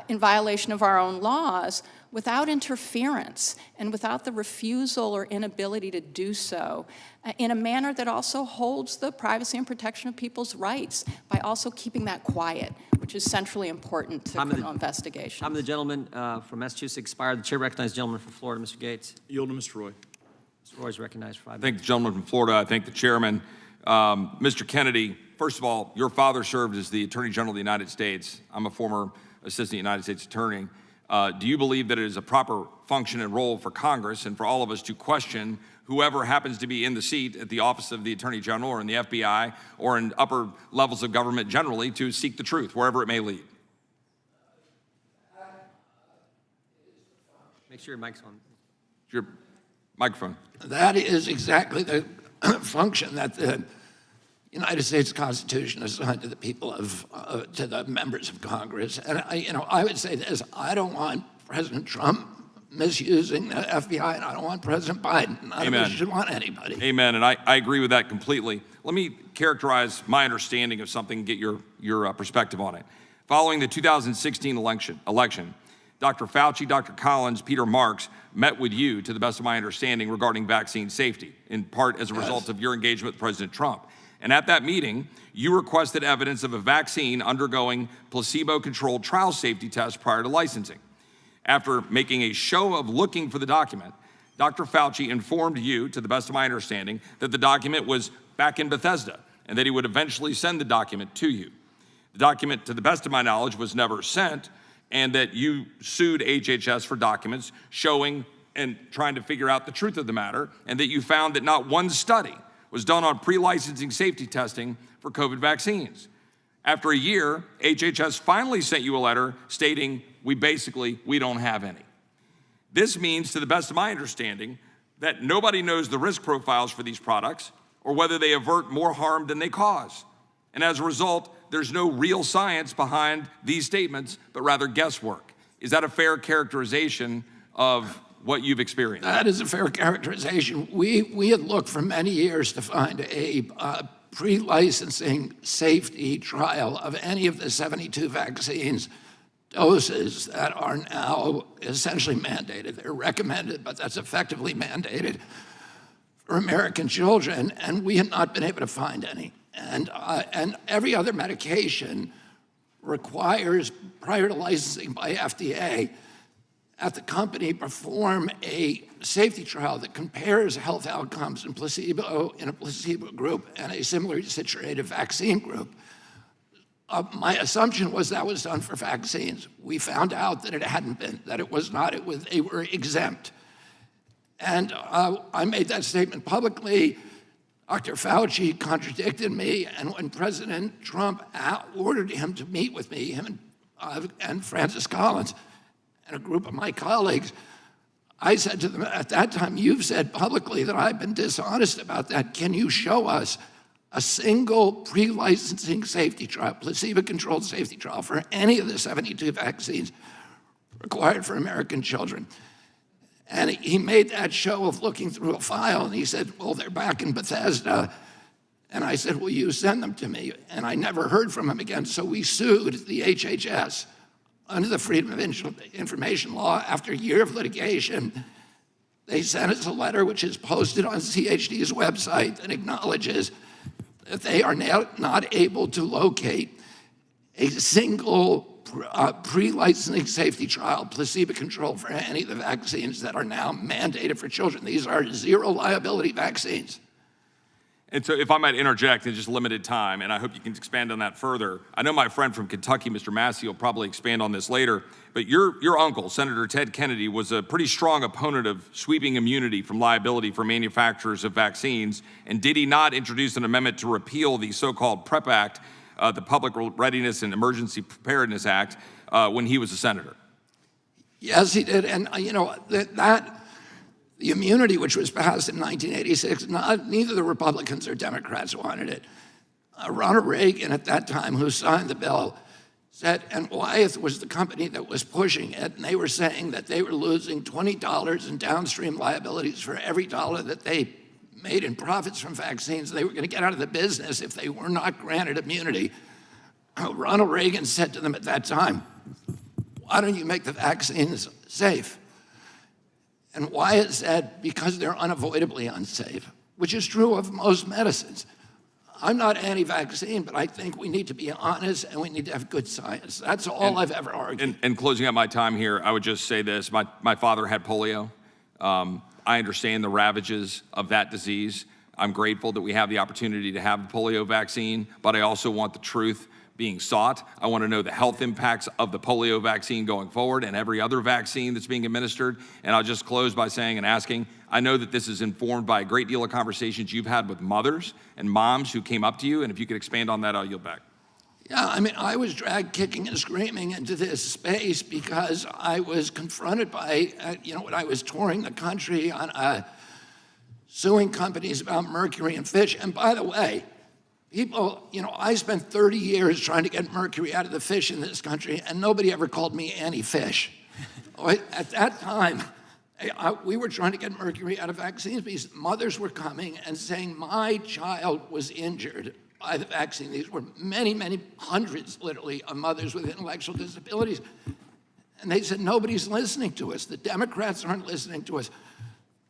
in violation of our own laws without interference and without the refusal or inability to do so in a manner that also holds the privacy and protection of people's rights by also keeping that quiet, which is centrally important to criminal investigation. Time of the gentleman from Massachusetts expired. The chair recognizes the gentleman from Florida, Mr. Gates. Yield to Mr. Roy. Mr. Roy is recognized for 5 minutes. I thank the gentleman from Florida. I thank the chairman. Mr. Kennedy, first of all, your father served as the Attorney General of the United States. I'm a former Assistant United States Attorney. Do you believe that it is a proper function and role for Congress and for all of us to question whoever happens to be in the seat at the office of the Attorney General or in the FBI or in upper levels of government generally to seek the truth, wherever it may lead? Make sure your mic's on. Your microphone. That is exactly the function that the United States Constitution assigned to the people of, to the members of Congress. And I would say this: I don't want President Trump misusing the FBI, and I don't want President Biden. None of us should want anybody. Amen. And I agree with that completely. Let me characterize my understanding of something and get your perspective on it. Following the 2016 election, Dr. Fauci, Dr. Collins, Peter Marks met with you, to the best of my understanding, regarding vaccine safety, in part as a result of your engagement with President Trump. And at that meeting, you requested evidence of a vaccine undergoing placebo-controlled trial safety tests prior to licensing. After making a show of looking for the document, Dr. Fauci informed you, to the best of my understanding, that the document was back in Bethesda and that he would eventually send the document to you. The document, to the best of my knowledge, was never sent, and that you sued HHS for documents showing and trying to figure out the truth of the matter, and that you found that not one study was done on pre-licensing safety testing for COVID vaccines. After a year, HHS finally sent you a letter stating, we don't have any. This means, to the best of my understanding, that nobody knows the risk profiles for these products or whether they avert more harm than they cause. And as a result, there's no real science behind these statements, but rather guesswork. Is that a fair characterization of what you've experienced? That is a fair characterization. We had looked for many years to find a pre-licensing safety trial of any of the 72 vaccines doses that are now essentially mandated. They're recommended, but that's effectively mandated for American children, and we have not been able to find any. And every other medication requires, prior to licensing by FDA, that the company perform a safety trial that compares health outcomes in a placebo group and a similarly situated vaccine group. My assumption was that was done for vaccines. We found out that it hadn't been, that it was not, they were exempt. And I made that statement publicly. Dr. Fauci contradicted me, and when President Trump ordered him to meet with me, him and Francis Collins and a group of my colleagues, I said to them at that time, you've said publicly that I've been dishonest about that. Can you show us a single pre-licensing safety trial, placebo-controlled safety trial for any of the 72 vaccines required for American children? And he made that show of looking through a file, and he said, well, they're back in Bethesda. And I said, will you send them to me? And I never heard from him again, so we sued the HHS under the Freedom of Information Law. After a year of litigation, they sent us a letter which is posted on CHD's website that acknowledges that they are now not able to locate a single pre-licensing safety trial, placebo-controlled for any of the vaccines that are now mandated for children. These are zero liability vaccines. And so if I might interject in just limited time, and I hope you can expand on that further. I know my friend from Kentucky, Mr. Massey, will probably expand on this later, but your uncle, Senator Ted Kennedy, was a pretty strong opponent of sweeping immunity from liability for manufacturers of vaccines, and did he not introduce an amendment to repeal the so-called PrEP Act, the Public Readiness and Emergency Preparedness Act, when he was a senator? Yes, he did, and the immunity which was passed in 1986, neither the Republicans or Democrats wanted it. Ronald Reagan at that time, who signed the bill, said, and Wyeth was the company that was pushing it, and they were saying that they were losing $20 in downstream liabilities for every dollar that they made in profits from vaccines. They were going to get out of the business if they were not granted immunity. Ronald Reagan said to them at that time, why don't you make the vaccines safe? And Wyatt said, because they're unavoidably unsafe, which is true of most medicines. I'm not anti-vaccine, but I think we need to be honest and we need to have good science. That's all I've ever argued. And closing out my time here, I would just say this. My father had polio. I understand the ravages of that disease. I'm grateful that we have the opportunity to have the polio vaccine, but I also want the truth being sought. I want to know the health impacts of the polio vaccine going forward and every other vaccine that's being administered. And I'll just close by saying and asking, I know that this is informed by a great deal of conversations you've had with mothers and moms who came up to you, and if you could expand on that, I'll yield back. Yeah, I mean, I was dragged kicking and screaming into this space because I was confronted by, when I was touring the country on suing companies about mercury in fish. And by the way, people, I spent 30 years trying to get mercury out of the fish in this country, and nobody ever called me anti-fish. At that time, we were trying to get mercury out of vaccines because mothers were coming and saying, my child was injured by the vaccine. These were many, many hundreds, literally, of mothers with intellectual disabilities. And they said, nobody's listening to us. The Democrats aren't listening to us.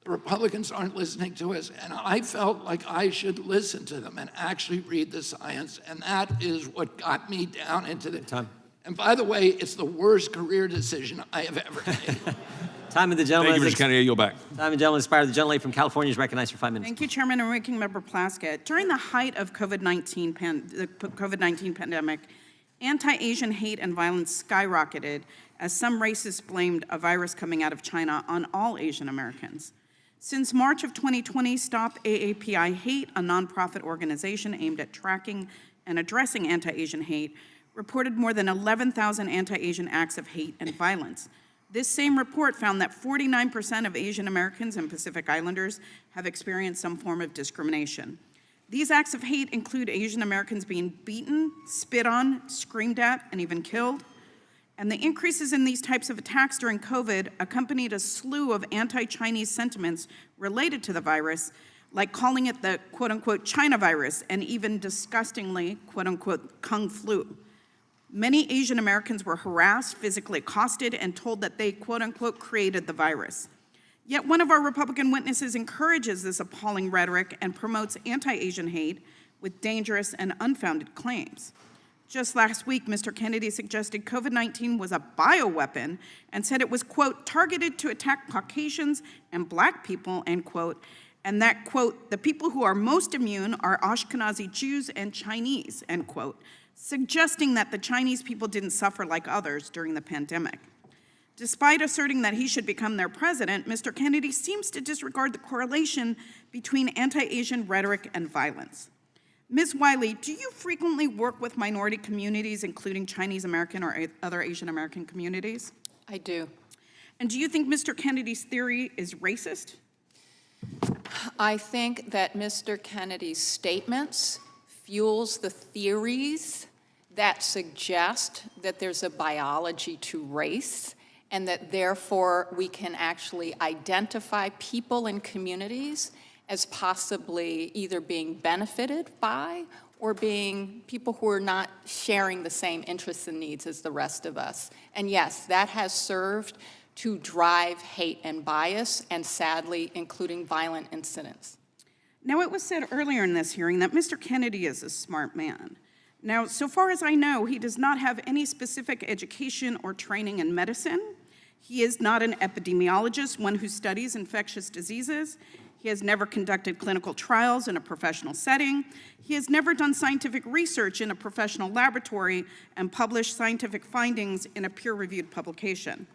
The Republicans aren't listening to us. And I felt like I should listen to them and actually read the science. And that is what got me down into the time. And by the way, it's the worst career decision I have ever made. Time of the gentleman. Thank you, Mr. Kennedy. You'll back. Time of the gentleman expired. The gentlelady from California is recognized for 5 minutes. Thank you, Chairman and Ranking Member Plaskett. During the height of the COVID-19 pandemic, anti-Asian hate and violence skyrocketed as some racists blamed a virus coming out of China on all Asian Americans. Since March of 2020, Stop AAPI Hate, a nonprofit organization aimed at tracking and addressing anti-Asian hate, reported more than 11,000 anti-Asian acts of hate and violence. This same report found that 49% of Asian Americans and Pacific Islanders have experienced some form of discrimination. These acts of hate include Asian Americans being beaten, spit on, screamed at, and even killed. And the increases in these types of attacks during COVID accompanied a slew of anti-Chinese sentiments related to the virus, like calling it the quote-unquote China virus and even disgustingly quote-unquote Kung flu. Many Asian Americans were harassed, physically accosted, and told that they quote-unquote created the virus. Yet one of our Republican witnesses encourages this appalling rhetoric and promotes anti-Asian hate with dangerous and unfounded claims. Just last week, Mr. Kennedy suggested COVID-19 was a bioweapon and said it was, quote, targeted to attack Caucasians and Black people, end quote, and that, quote, the people who are most immune are Ashkenazi Jews and Chinese, end quote, suggesting that the Chinese people didn't suffer like others during the pandemic. Despite asserting that he should become their president, Mr. Kennedy seems to disregard the correlation between anti-Asian rhetoric and violence. Ms. Wiley, do you frequently work with minority communities, including Chinese American or other Asian American communities? I do. And do you think Mr. Kennedy's theory is racist? I think that Mr. Kennedy's statements fuels the theories that suggest that there's a biology to race and that therefore we can actually identify people and communities as possibly either being benefited by or being people who are not sharing the same interests and needs as the rest of us. And yes, that has served to drive hate and bias, and sadly, including violent incidents. Now, it was said earlier in this hearing that Mr. Kennedy is a smart man. Now, so far as I know, he does not have any specific education or training in medicine. He is not an epidemiologist, one who studies infectious diseases. He has never conducted clinical trials in a professional setting. He has never done scientific research in a professional laboratory and published scientific findings in a peer-reviewed publication.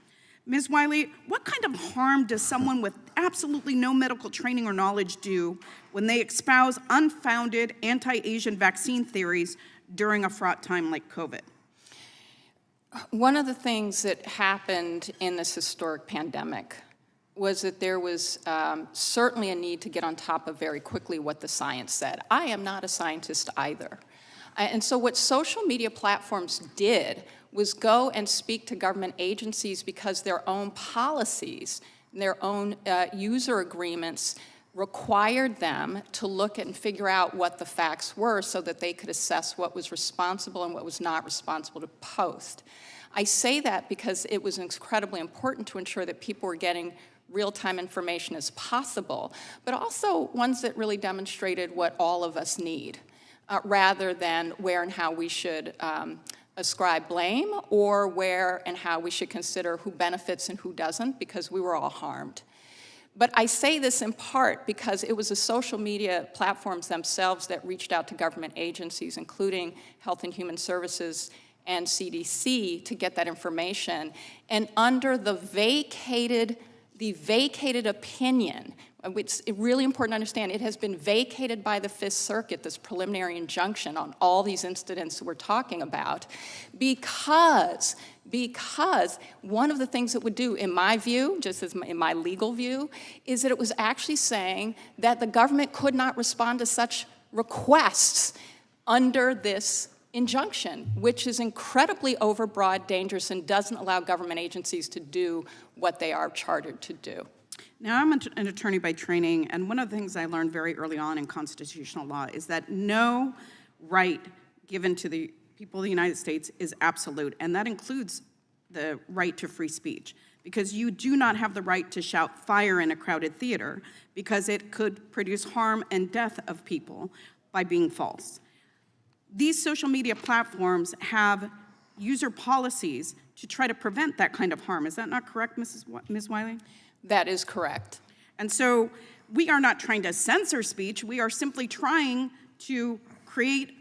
Ms. Wiley, what kind of harm does someone with absolutely no medical training or knowledge do when they espouse unfounded anti-Asian vaccine theories during a fraught time like COVID? One of the things that happened in this historic pandemic was that there was certainly a need to get on top of very quickly what the science said. I am not a scientist either. And so what social media platforms did was go and speak to government agencies because their own policies, their own user agreements required them to look and figure out what the facts were so that they could assess what was responsible and what was not responsible to post. I say that because it was incredibly important to ensure that people were getting real-time information as possible, but also ones that really demonstrated what all of us need, rather than where and how we should ascribe blame or where and how we should consider who benefits and who doesn't, because we were all harmed. But I say this in part because it was the social media platforms themselves that reached out to government agencies, including Health and Human Services and CDC, to get that information. And under the vacated opinion, it's really important to understand, it has been vacated by the Fifth Circuit, this preliminary injunction on all these incidents that we're talking about, because one of the things it would do, in my view, just as in my legal view, is that it was actually saying that the government could not respond to such requests under this injunction, which is incredibly overbroad, dangerous, and doesn't allow government agencies to do what they are chartered to do. Now, I'm an attorney by training, and one of the things I learned very early on in constitutional law is that no right given to the people of the United States is absolute, and that includes the right to free speech, because you do not have the right to shout fire in a crowded theater because it could produce harm and death of people by being false. These social media platforms have user policies to try to prevent that kind of harm. Is that not correct, Ms. Wiley? That is correct. And so we are not trying to censor speech. We are simply trying to create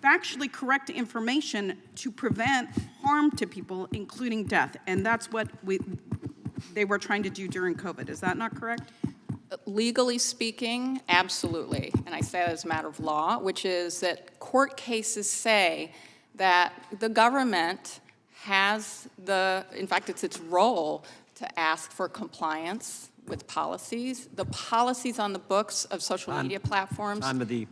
factually correct information to prevent harm to people, including death. And that's what they were trying to do during COVID. Is that not correct? Legally speaking, absolutely. And I say that as a matter of law, which is that court cases say that the government has in fact, it's its role to ask for compliance with policies. The policies on the books of social media platforms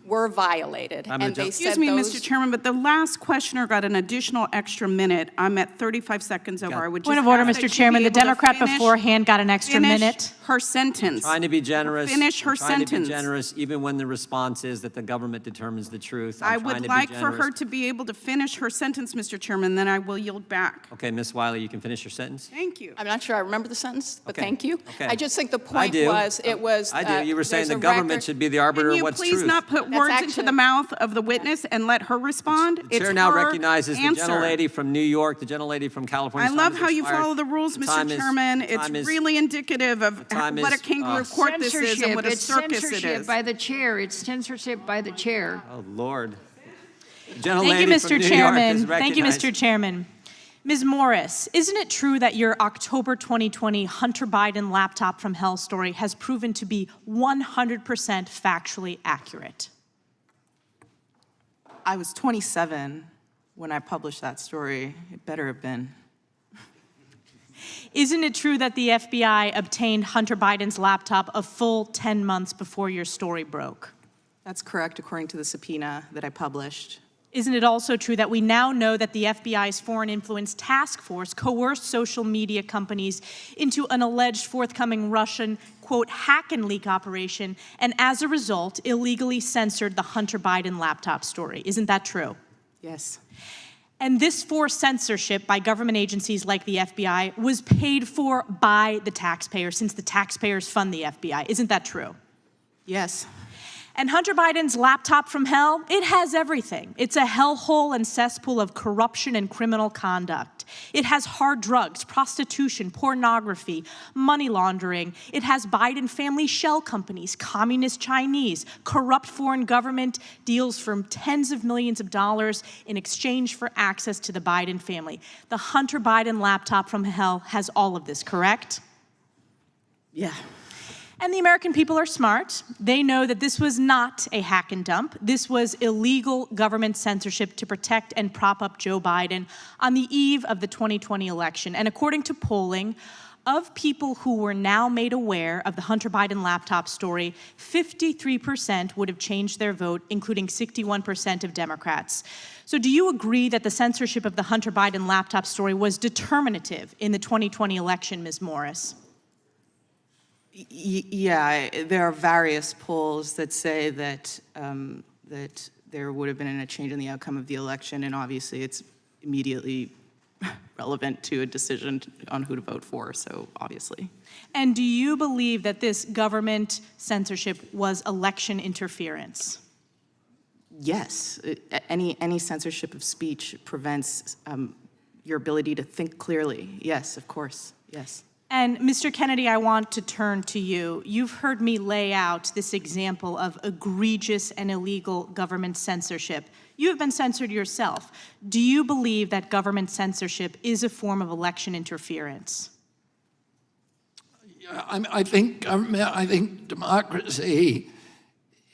were violated. And they Excuse said me, those, Mr. Chairman, but the last questioner got an additional extra minute. I'm at 35 seconds over. I would just Point of order, ask that Mr. she Chairman. be The able to Democrat finish- beforehand got an extra finish minute. her sentence. Trying to be generous. Finish her Trying to be sentence. generous, even when the response is that the government determines the truth. I I'm trying would to be like for generous. her to be able to finish her sentence, Mr. Chairman, then I will yield back. Okay, Ms. Wiley, you can finish your sentence. Thank you. I'm not sure I remember the sentence, but Okay. thank you. Okay. I just think the I point do. was, it was. I do. You were saying there's the a government record- should be the arbiter Can of you what's please truth. not put That's words into actually- the mouth of the witness and let her respond? The chair now recognizes the gentlelady from New York, the gentlelady from California. I love how you follow the rules, Mr. Chairman. It's really indicative of what a kangaroo court this is and what a It's circus it censorship is. by the chair. It's censorship by the chair. Oh, Lord. Thank Gentlelady you, from Mr. New York is Chairman. Thank you, recognized. Mr. Chairman. Ms. Morris, isn't it true that your October 2020 Hunter Biden laptop from hell story has proven to be 100% factually accurate? I was 27 when I published that story. It better have been. Isn't it true that the FBI obtained Hunter Biden's laptop a full 10 months before your story broke? That's correct, according to the subpoena that I published. Isn't it also true that we now know that the FBI's Foreign Influence Task Force coerced social media companies into an alleged forthcoming Russian, quote, hack and leak operation, and as a result, illegally censored the Hunter Biden laptop story? Isn't that true? Yes. And this forced censorship by government agencies like the FBI was paid for by the taxpayer, since the taxpayers fund the FBI. Isn't that true? Yes. And Hunter Biden's laptop from hell, it has everything. It's a hellhole and cesspool of corruption and criminal conduct. It has hard drugs, prostitution, pornography, money laundering. It has Biden family shell companies, communist Chinese, corrupt foreign government deals for tens of millions of dollars in exchange for access to the Biden family. The Hunter Biden laptop from hell has all of this, correct? Yeah. And the American people are smart. They know that this was not a hack and dump. This was illegal government censorship to protect and prop up Joe Biden on the eve of the 2020 election. And according to polling, of people who were now made aware of the Hunter Biden laptop story, 53% would have changed their vote, including 61% of Democrats. So do you agree that the censorship of the Hunter Biden laptop story was determinative in the 2020 election, Ms. Morris? Yeah, there are various polls that say that that there would have been a change in the outcome of the election, and obviously it's immediately relevant to a decision on who to vote for, so obviously. And do you believe that this government censorship was election interference? Yes, any censorship of speech prevents your ability to think clearly. Yes, of course, yes. And Mr. Kennedy, I want to turn to you. You've heard me lay out this example of egregious and illegal government censorship. You have been censored yourself. Do you believe that government censorship is a form of election interference? I think democracy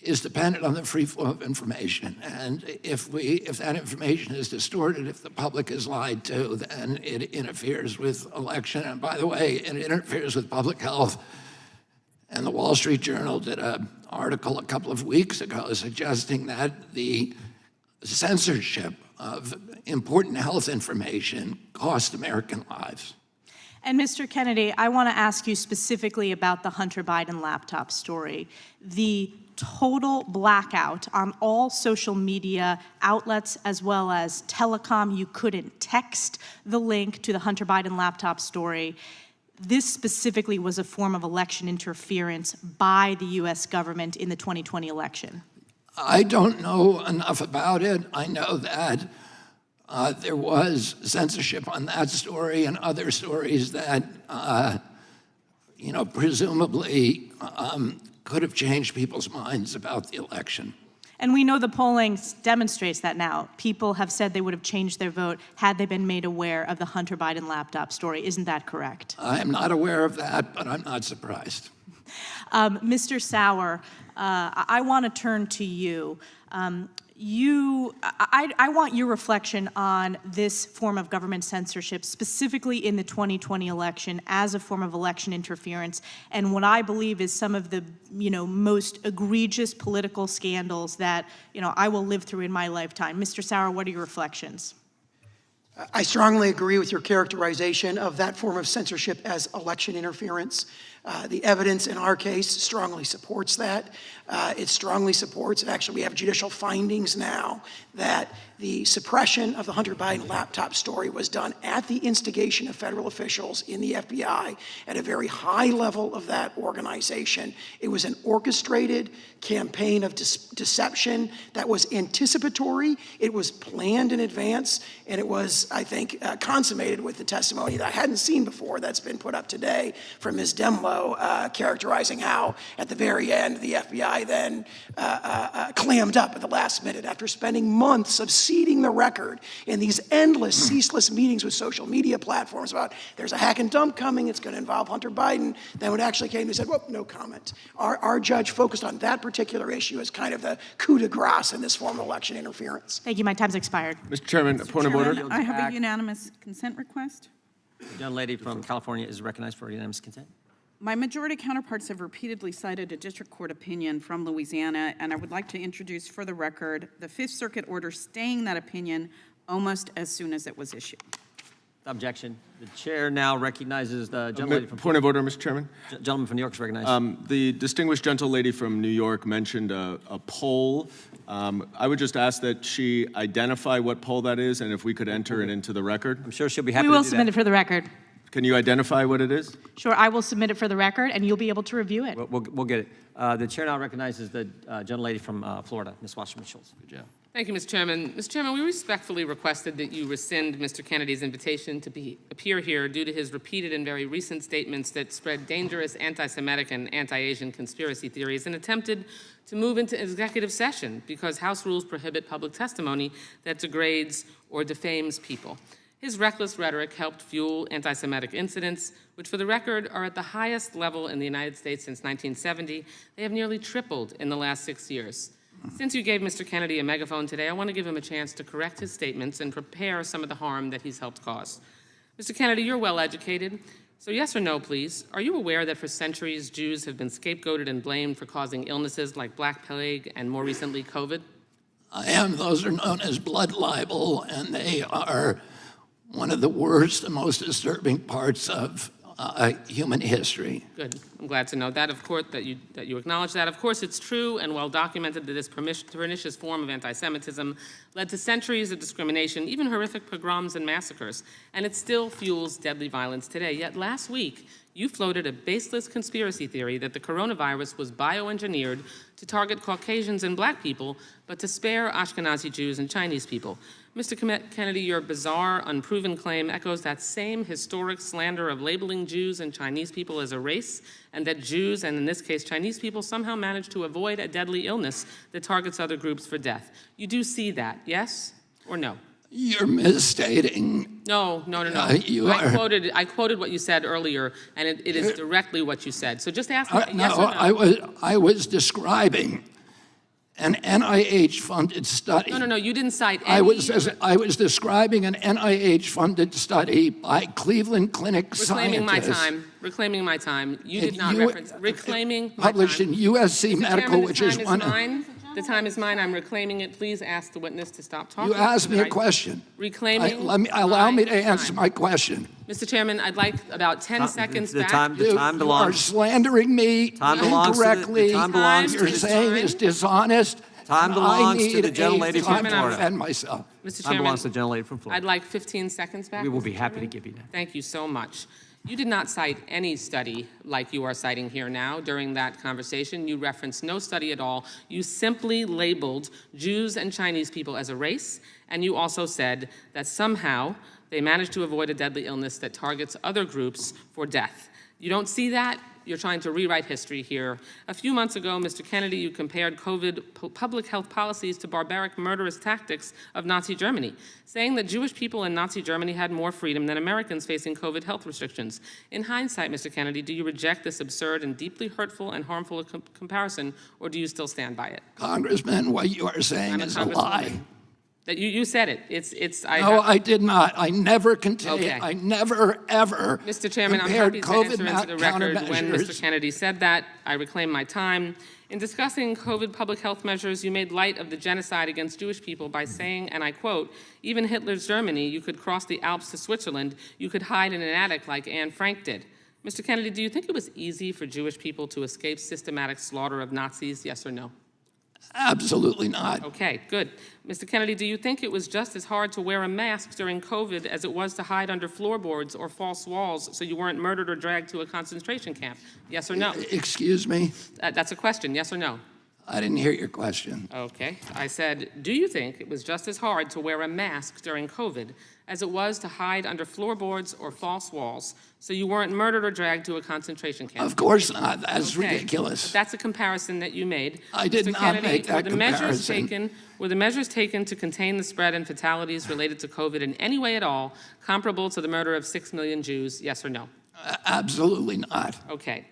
is dependent on the free flow of information. And if that information is distorted, if the public is lied to, then it interferes with election. And by the way, it interferes with public health. And the Wall Street Journal did an article a couple of weeks ago suggesting that the censorship of important health information cost American lives. And Mr. Kennedy, I want to ask you specifically about the Hunter Biden laptop story. The total blackout on all social media outlets as well as telecom. You couldn't text the link to the Hunter Biden laptop story. This specifically was a form of election interference by the U.S. government in the 2020 election. I don't know enough about it. I know that there was censorship on that story and other stories that, presumably could have changed people's minds about the election. And we know the polling demonstrates that now. People have said they would have changed their vote had they been made aware of the Hunter Biden laptop story. Isn't that correct? I'm not aware of that, but I'm not surprised. Mr. Sauer, I want to turn to you. I want your reflection on this form of government censorship, specifically in the 2020 election, as a form of election interference, and what I believe is some of the, most egregious political scandals that, I will live through in my lifetime. Mr. Sauer, what are your reflections? I strongly agree with your characterization of that form of censorship as election interference. The evidence in our case strongly supports that. It strongly supports, and actually we have judicial findings now, that the suppression of the Hunter Biden laptop story was done at the instigation of federal officials in the FBI at a very high level of that organization. It was an orchestrated campaign of deception that was anticipatory, it was planned in advance, and it was, I think, consummated with the testimony that I hadn't seen before that's been put up today from Ms. Demlow, characterizing how, at the very end, the FBI then clammed up at the last minute after spending months of seeding the record in these endless, ceaseless meetings with social media platforms about there's a hack and dump coming, it's going to involve Hunter Biden. Then when it actually came, they said, well, no comment. Our judge focused on that particular issue as kind of the coup de grace in this form of election interference. Thank you. My time's expired. Mr. Chairman, point of order. I have a unanimous consent request. The young lady from California is recognized for unanimous consent. My majority counterparts have repeatedly cited a district court opinion from Louisiana, and I would like to introduce for the record the Fifth Circuit order staying that opinion almost as soon as it was issued. Objection. The chair now recognizes the gentlelady from... Point of order, Mr. Chairman. Gentleman from New York is recognized. The distinguished gentlelady from New York mentioned a poll. I would just ask that she identify what poll that is, and if we could enter it into the record. I'm sure she'll be happy We to will do submit that. it for the record. Can you identify what it is? Sure, I will submit it for the record, and you'll be able to review it. We'll get it. The chair now recognizes the gentlelady from Florida, Ms. Wasserman-Schultz. Good job. Thank you, Mr. Chairman. Mr. Chairman, we respectfully requested that you rescind Mr. Kennedy's invitation to appear here due to his repeated and very recent statements that spread dangerous anti-Semitic and anti-Asian conspiracy theories and attempted to move into executive session because House rules prohibit public testimony that degrades or defames people. His reckless rhetoric helped fuel anti-Semitic incidents, which for the record are at the highest level in the United States since 1970. They have nearly tripled in the last 6 years. Since you gave Mr. Kennedy a megaphone today, I want to give him a chance to correct his statements and prepare some of the harm that he's helped cause. Mr. Kennedy, you're well educated, so yes or no, please. Are you aware that for centuries Jews have been scapegoated and blamed for causing illnesses like Black Plague and more recently COVID? I am. Those are known as blood libel, and they are one of the worst and most disturbing parts of human history. Good. I'm glad to know that, of course, that you acknowledge that. Of course, it's true and well documented that this pernicious form of anti-Semitism led to centuries of discrimination, even horrific pogroms and massacres, and it still fuels deadly violence today. Yet last week, you floated a baseless conspiracy theory that the coronavirus was bioengineered to target Caucasians and Black people, but to spare Ashkenazi Jews and Chinese people. Mr. Kennedy, your bizarre, unproven claim echoes that same historic slander of labeling Jews and Chinese people as a race, and that Jews, and in this case Chinese people, somehow managed to avoid a deadly illness that targets other groups for death. You do see that, yes or no? You're misstating. No. I quoted what you said earlier, and it is directly what you said. So just ask me yes or no. I was describing an NIH-funded study. No, you didn't cite any. I was describing an NIH-funded study by Cleveland Clinic scientists. Reclaiming my time. You did not reference reclaiming my published time. in USC Mr. Medical, Chairman, which is one. mine. The time is mine. I'm reclaiming it. Please ask the witness to stop talking. You asked me a I- question. Reclaiming. Allow me to my answer time. my question. Mr. Chairman, I'd like about 10 seconds the back. time You are belongs. slandering me Time belongs to the- incorrectly. the time belongs to You're the- saying it's dishonest. Time and belongs I to the need gentlelady a from time to Florida. defend myself. Mr. Time Chairman, belongs to the gentlelady from Florida. I'd like 15 seconds back. We will Mr. be happy to Chairman. give you that. Thank you so much. You did not cite any study like you are citing here now during that conversation. You referenced no study at all. You simply labeled Jews and Chinese people as a race, and you also said that somehow they managed to avoid a deadly illness that targets other groups for death. You don't see that? You're trying to rewrite history here. A few months ago, Mr. Kennedy, you compared COVID public health policies to barbaric, murderous tactics of Nazi Germany, saying that Jewish people in Nazi Germany had more freedom than Americans facing COVID health restrictions. In hindsight, Mr. Kennedy, do you reject this absurd and deeply hurtful and harmful comparison, or do you still stand by it? Congressman, what you are saying I'm is a lie. That you said it. I did not. I never contained. Okay. I never, ever Mr. Chairman, I'm compared happy to COVID enter into the record when Mr. countermeasures. Kennedy said that. I reclaim my time. In discussing COVID public health measures, you made light of the genocide against Jewish people by saying, and I quote, even Hitler's Germany, you could cross the Alps to Switzerland, you could hide in an attic like Anne Frank did. Mr. Kennedy, do you think it was easy for Jewish people to escape systematic slaughter of Nazis, yes or no? Absolutely not. Okay, good. Mr. Kennedy, do you think it was just as hard to wear a mask during COVID as it was to hide under floorboards or false walls so you weren't murdered or dragged to a concentration camp? Yes or no? Excuse me? That's a question, yes or no? I didn't hear your question. Okay. I said, do you think it was just as hard to wear a mask during COVID as it was to hide under floorboards or false walls so you weren't murdered or dragged to a concentration camp? Of course not. That's Okay. ridiculous. But that's a comparison that you made. I did Mr. not Kennedy, make that were the measures comparison. were the measures taken to contain the spread and fatalities related to COVID in any way at all comparable to the murder of 6 million Jews, yes or no? Absolutely not. Okay.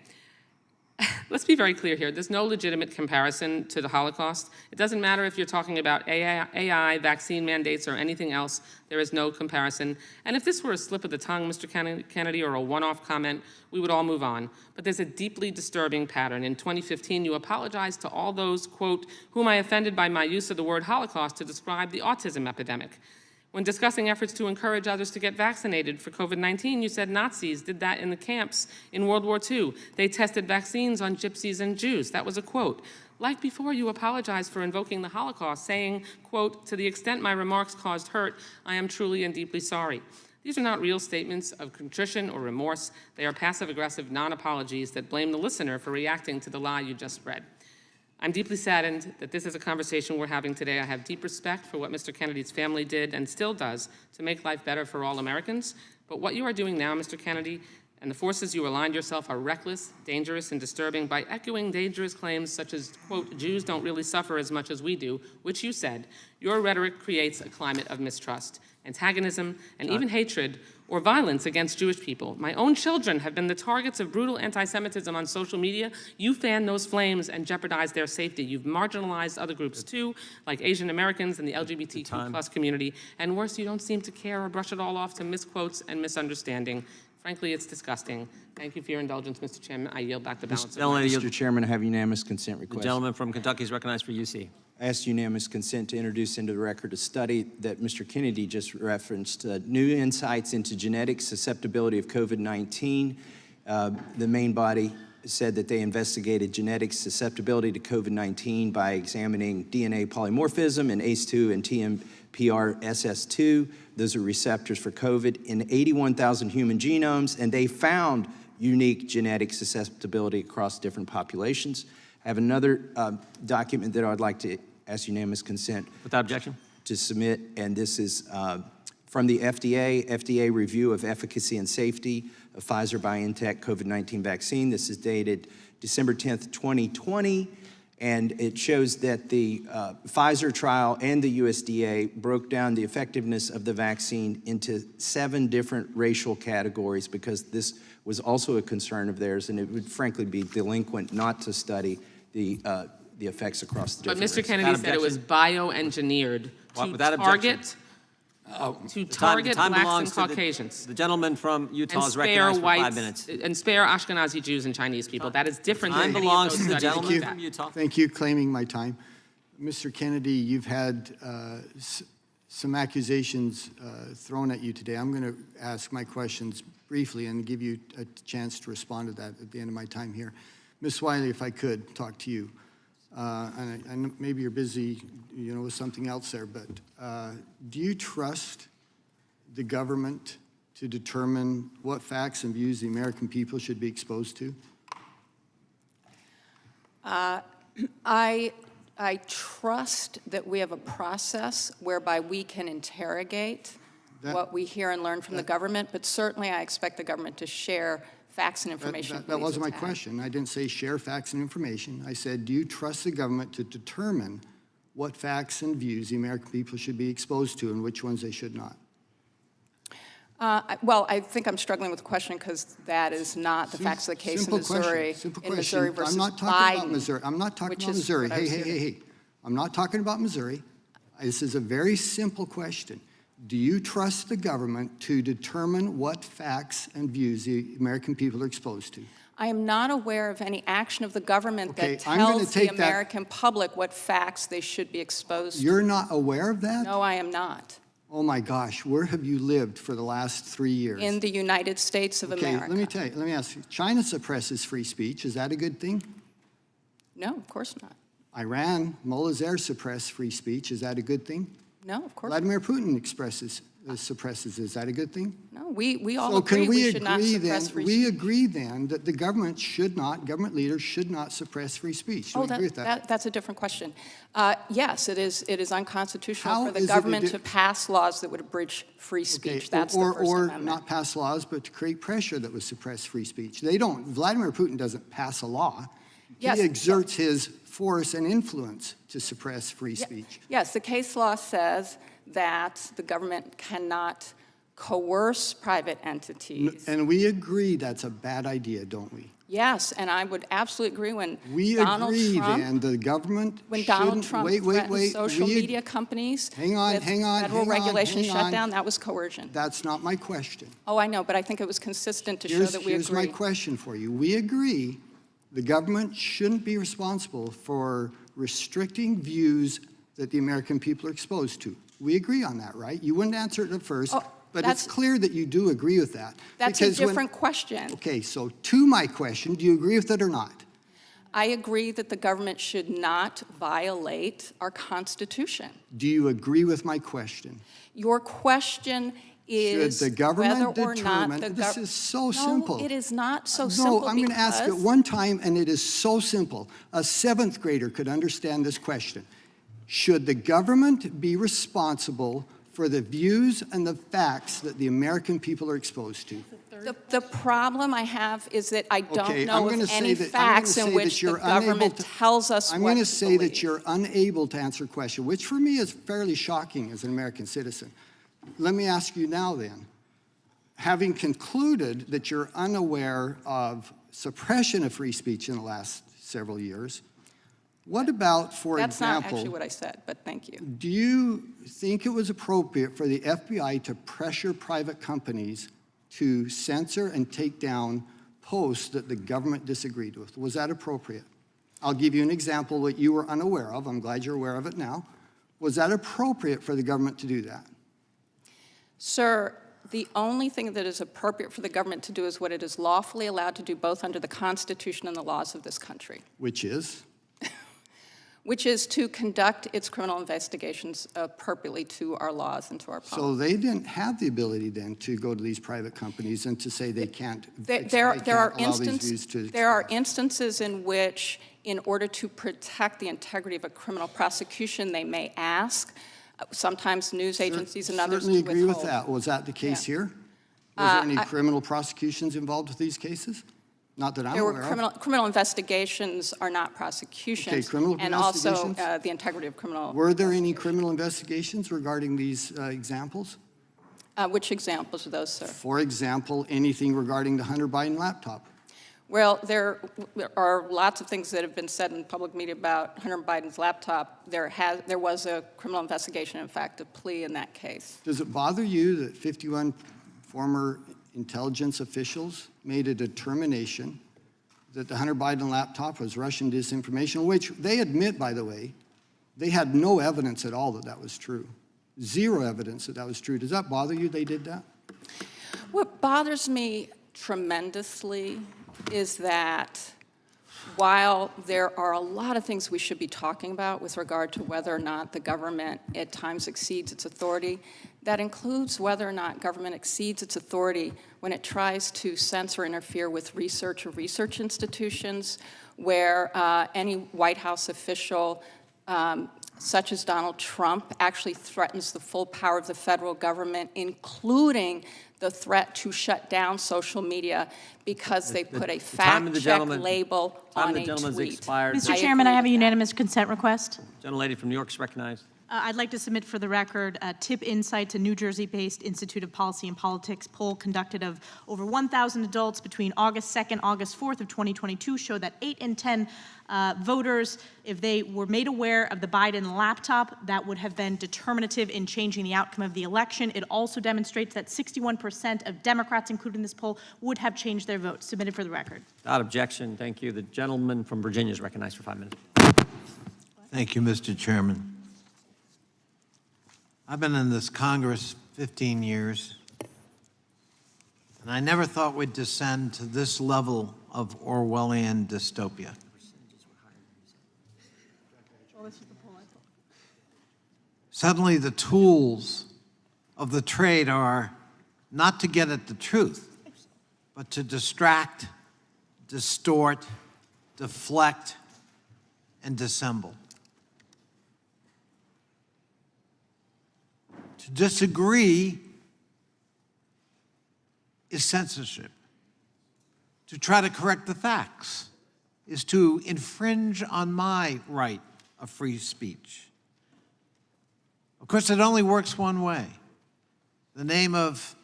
Let's be very clear here. There's no legitimate comparison to the Holocaust. It doesn't matter if you're talking about AI, vaccine mandates, or anything else. There is no comparison. And if this were a slip of the tongue, Mr. Kennedy, or a one-off comment, we would all move on. But there's a deeply disturbing pattern. In 2015, you apologized to all those, quote, whom I offended by my use of the word Holocaust to describe the autism epidemic. When discussing efforts to encourage others to get vaccinated for COVID-19, you said Nazis did that in the camps in World War II. They tested vaccines on gypsies and Jews. That was a quote. Like before, you apologized for invoking the Holocaust, saying, quote, to the extent my remarks caused hurt, I am truly and deeply sorry. These are not real statements of contrition or remorse. They are passive-aggressive non-apologies that blame the listener for reacting to the lie you just spread. I'm deeply saddened that this is a conversation we're having today. I have deep respect for what Mr. Kennedy's family did and still does to make life better for all Americans. But what you are doing now, Mr. Kennedy, and the forces you aligned yourself are reckless, dangerous, and disturbing by echoing dangerous claims such as, quote, Jews don't really suffer as much as we do, which you said. Your rhetoric creates a climate of mistrust, antagonism, and even hatred or violence against Jewish people. My own children have been the targets of brutal anti-Semitism on social media. You fan those flames and jeopardize their safety. You've marginalized other groups too, like Asian Americans and the LGBTQ plus community. And worse, you don't seem to care or brush it all off to misquotes and misunderstanding. Frankly, it's disgusting. Thank you for your indulgence, Mr. Chairman. I yield back the balance of my time. Mr. Chairman, I have unanimous consent The request. gentleman from Kentucky is recognized for UC. I ask unanimous consent to introduce into the record a study that Mr. Kennedy just referenced, new insights into genetic susceptibility of COVID-19. The main body said that they investigated genetic susceptibility to COVID-19 by examining DNA polymorphism in ACE2 and TMPRSS2. Those are receptors for COVID in 81,000 human genomes, and they found unique genetic susceptibility across different populations. I have another document that I'd like to ask unanimous consent. Without objection. To submit, and this is from the FDA review of efficacy and safety of Pfizer-BioNTech COVID-19 vaccine. This is dated December 10th, 2020, and it shows that the Pfizer trial and the USDA broke down the effectiveness of the vaccine into 7 different racial categories because this was also a concern of theirs, and it would frankly be delinquent not to study the effects across the But different Mr. races. Kennedy said it was bioengineered to Without target Time blacks and belongs to Caucasians. the gentleman from Utah And is spare recognized for 5 whites, minutes. and spare Ashkenazi Jews and Chinese people. That is different Time than any of belongs those to the studies gentleman looked at. from Utah. Thank you, claiming my time. Mr. Kennedy, you've had some accusations thrown at you today. I'm going to ask my questions briefly and give you a chance to respond to that at the end of my time here. Ms. Wiley, if I could talk to you. And I know maybe you're busy, with something else there, but do you trust the government to determine what facts and views the American people should be exposed to? I trust that we have a process whereby we can interrogate what we hear and learn from the government, but certainly I expect the government to share facts and information. That wasn't my question. I didn't say share facts and information. I said, do you trust the government to determine what facts and views the American people should be exposed to and which ones they should not? Well, I think I'm struggling with the question because that is not the facts of the case in Missouri. Simple Missouri question. versus I'm not talking about Biden, Missouri. I'm not talking about Missouri. what I was Hey. I'm not talking about Missouri. This is a very simple question. Do you trust the government to determine what facts and views the American people are exposed to? I am not aware of any action of the government Okay, that I'm gonna tells the take that- American public what facts they should be exposed to. You're not aware of that? No, I am not. Oh my gosh, where have you lived for the last 3 years? In the United States of America. Let me ask you, China suppresses free speech. Is that a good thing? No, of course not. Iran, mullahs there suppress free speech. Is that a good thing? No, of course Vladimir Putin suppresses. Is that a good thing? not. No, we all So agree can we should not suppress free speech. we agree then that the government government leaders should not suppress free speech? Do we agree with that? That's a different question. Yes, it is unconstitutional How for the is it government to pass laws that would abridge free speech. That's the First or Amendment. not pass laws, but to create pressure that would suppress free speech. Vladimir Putin doesn't pass a law. Yes. He exerts his force and influence to suppress free speech. Yes, the case law says that the government cannot coerce private entities. And we agree that's a bad idea, don't we? Yes, and I would absolutely agree when We Donald agree Trump, then the government when Donald shouldn't- Trump wait, threatened social media companies with federal regulation shutdown, that was coercion. That's not my question. Oh, I know, but I think it was consistent to show that we Here's my agree. question for you. We agree the government shouldn't be responsible for restricting views that the American people are exposed to. We agree on that, right? You wouldn't answer it at first, but it's clear that you do agree with that. That's a different question. Okay, so to my question, do you agree with it or not? I agree that the government should not violate our Constitution. Do you agree with my question? Your question is Should the government whether or not determine, the this is so simple. No, it is not so simple. No, I'm going to ask it one time, and it is so simple. A 7th grader could understand this question. Should the government be responsible for the views and the facts that the American people are exposed to? The problem I have is that I don't Okay, know of any facts in which the government tells us what to believe. I'm going to say that you're unable to answer a question, which for me is fairly shocking as an American citizen. Let me ask you now then, having concluded that you're unaware of suppression of free speech in the last several years, what about, for That's not example, actually what I said, but thank you. do you think it was appropriate for the FBI to pressure private companies to censor and take down posts that the government disagreed with? Was that appropriate? I'll give you an example that you were unaware of. I'm glad you're aware of it now. Was that appropriate for the government to do that? Sir, the only thing that is appropriate for the government to do is what it is lawfully allowed to do both under the Constitution and the laws of this country. Which is? Which is to conduct its criminal investigations appropriately to our laws and to our policy. So they didn't have the ability then to go to these private companies and to say they can't There are allow instances in which, in order to protect the integrity of a criminal prosecution, they may ask, sometimes news agencies and others, certainly to agree with withhold. that. Was that the case here? Was there any criminal prosecutions involved with these cases? Not that I'm There were aware of. criminal investigations are not prosecutions. Okay, criminal and also investigations? the integrity of criminal. Were there any criminal investigations regarding these examples? Which examples are those, sir? For example, anything regarding the Hunter Biden laptop? Well, there are lots of things that have been said in public media about Hunter Biden's laptop. There was a criminal investigation, in fact, a plea in that case. Does it bother you that 51 former intelligence officials made a determination that the Hunter Biden laptop was Russian disinformation, which they admit, by the way, They had no evidence at all that that was true. Zero evidence that that was true. Does that bother you they did that? What bothers me tremendously is that while there are a lot of things we should be talking about with regard to whether or not the government at times exceeds its authority, that includes whether or not government exceeds its authority when it tries to censor or interfere with research or research institutions, where any White House official such as Donald Trump actually threatens the full power of the federal government, including the threat to shut down social media because they put a fact-check label on a tweet. Expired. Mr. Chairman, I have a unanimous consent request. Gentlelady from New York is recognized. I'd like to submit for the record TIP Insights, a New Jersey-based Institute of Policy and Politics poll conducted of over 1,000 adults between August 2nd, August 4th of 2022 showed that 8 in 10 voters, if they were made aware of the Biden laptop, that would have been determinative in changing the outcome of the election. It also demonstrates that 61% of Democrats, including this poll, would have changed their vote. Submitted for the record. Without objection, thank you. The gentleman from Virginia is recognized for 5 minutes. Thank you, Mr. Chairman. I've been in this Congress 15 years, and I never thought we'd descend to this level of Orwellian dystopia. Suddenly, the tools of the trade are not to get at the truth, but to distract, distort, deflect, and dissemble. To disagree is censorship. To try to correct the facts is to infringe on my right of free speech. Of course, it only works one way. The name of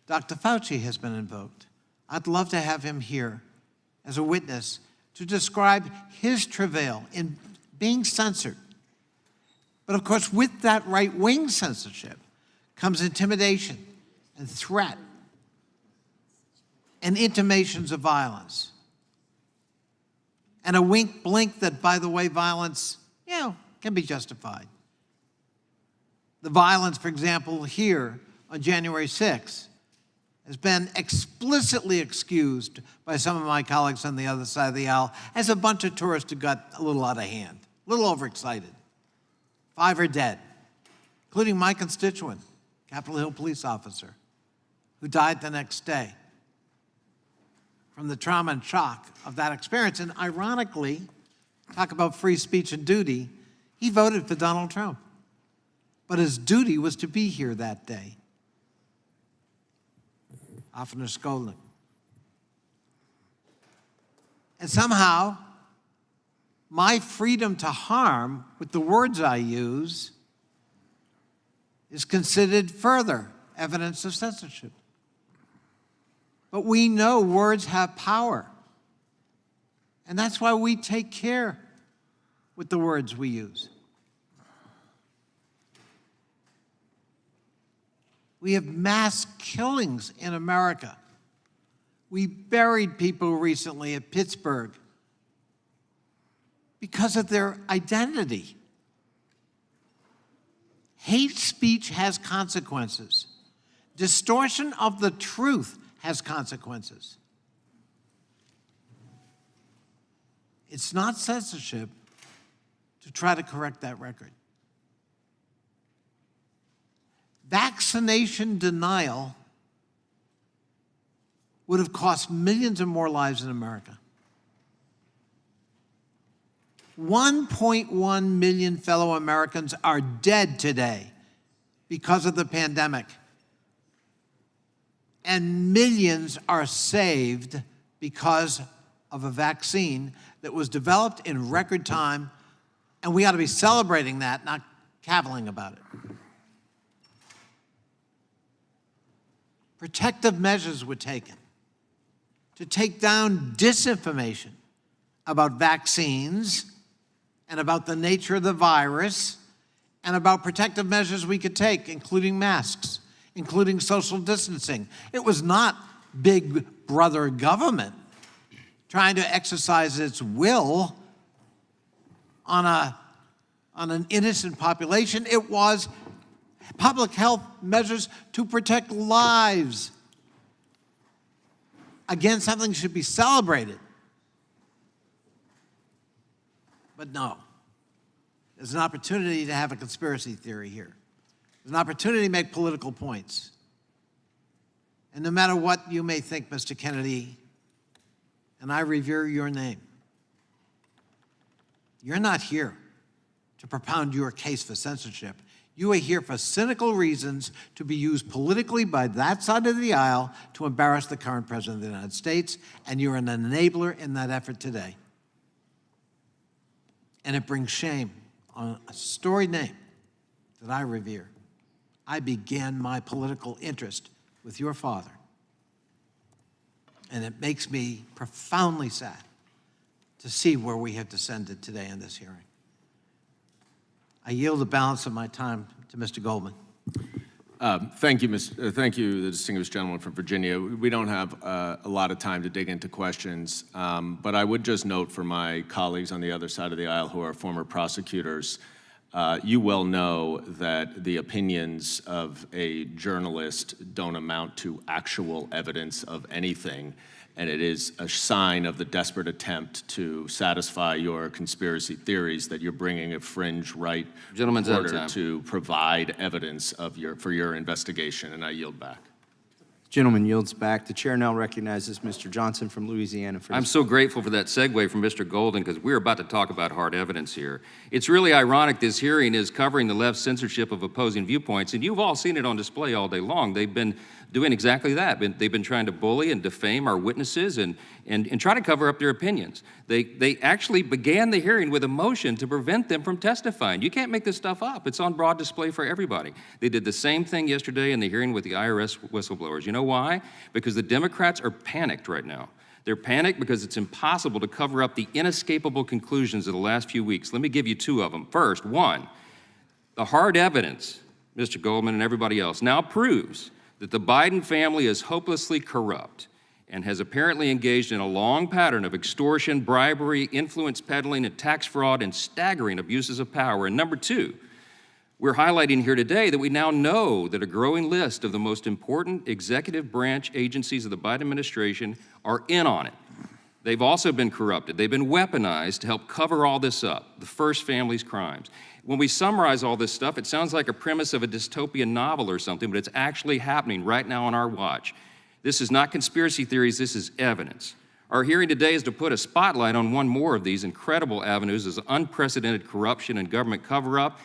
Dr. Fauci has been invoked. I'd love to have him here as a witness to describe his travail in being censored. But of course, with that right-wing censorship comes intimidation and threat and intimations of violence. And a wink-blink that, by the way, violence, can be justified. The violence, for example, here on January 6th has been explicitly excused by some of my colleagues on the other side of the aisle as a bunch of tourists who got a little out of hand, a little overexcited. 5 are dead, including my constituent, Capitol Hill police officer, who died the next day from the trauma and shock of that experience. And ironically, talk about free speech and duty, he voted for Donald Trump. But his duty was to be here that day. Often Skolnick. And somehow, my freedom to harm with the words I use is considered further evidence of censorship. But we know words have power. And that's why we take care with the words we use. We have mass killings in America. We buried people recently at Pittsburgh because of their identity. Hate speech has consequences. Distortion of the truth has consequences. It's not censorship to try to correct that record. Vaccination denial would have cost millions of more lives in America. 1.1 million fellow Americans are dead today because of the pandemic. And millions are saved because of a vaccine that was developed in record time, and we ought to be celebrating that, not caviling about it. Protective measures were taken to take down disinformation about vaccines and about the nature of the virus and about protective measures we could take, including masks, including social distancing. It was not big brother government trying to exercise its will on a on an innocent population. It was public health measures to protect lives. Again, something should be celebrated. But no, there's an opportunity to have a conspiracy theory here. There's an opportunity to make political points. And no matter what you may think, Mr. Kennedy, and I revere your name, you're not here to propound your case for censorship. You are here for cynical reasons to be used politically by that side of the aisle to embarrass the current president of the United States, and you're an enabler in that effort today. And it brings shame on a storied name that I revere. I began my political interest with your father, and it makes me profoundly sad to see where we have descended today in this hearing. I yield the balance of my time to Mr. Goldman. Thank you, the distinguished gentleman from Virginia. We don't have a lot of time to dig into questions, but I would just note for my colleagues on the other side of the aisle who are former prosecutors, you well know that the opinions of a journalist don't amount to actual evidence of anything, and it is a sign of the desperate attempt to satisfy your conspiracy theories that you're bringing a fringe right reporter to provide evidence of for your investigation, and I yield back. Gentleman yields back. The chair now recognizes Mr. Johnson from Louisiana. I'm so grateful for that segue from Mr. Golden, because we're about to talk about hard evidence here. It's really ironic this hearing is covering the left's censorship of opposing viewpoints, and you've all seen it on display all day long. They've been doing exactly that. They've been trying to bully and defame our witnesses and try to cover up their opinions. They actually began the hearing with a motion to prevent them from testifying. You can't make this stuff up. It's on broad display for everybody. They did the same thing yesterday in the hearing with the IRS whistleblowers. You know why? Because the Democrats are panicked right now. They're panicked because it's impossible to cover up the inescapable conclusions of the last few weeks. Let me give you two of them. First, one, the hard evidence, Mr. Goldman and everybody else, now proves that the Biden family is hopelessly corrupt and has apparently engaged in a long pattern of extortion, bribery, influence peddling, and tax fraud, and staggering abuses of power. And number two, we're highlighting here today that we now know that a growing list of the most important executive branch agencies of the Biden administration are in on it. They've also been corrupted. They've been weaponized to help cover all this up, the first family's crimes. When we summarize all this stuff, it sounds like a premise of a dystopian novel or something, but it's actually happening right now on our watch. This is not conspiracy theories, this is evidence. Our hearing today is to put a spotlight on one more of these incredible avenues of unprecedented corruption and government cover-up.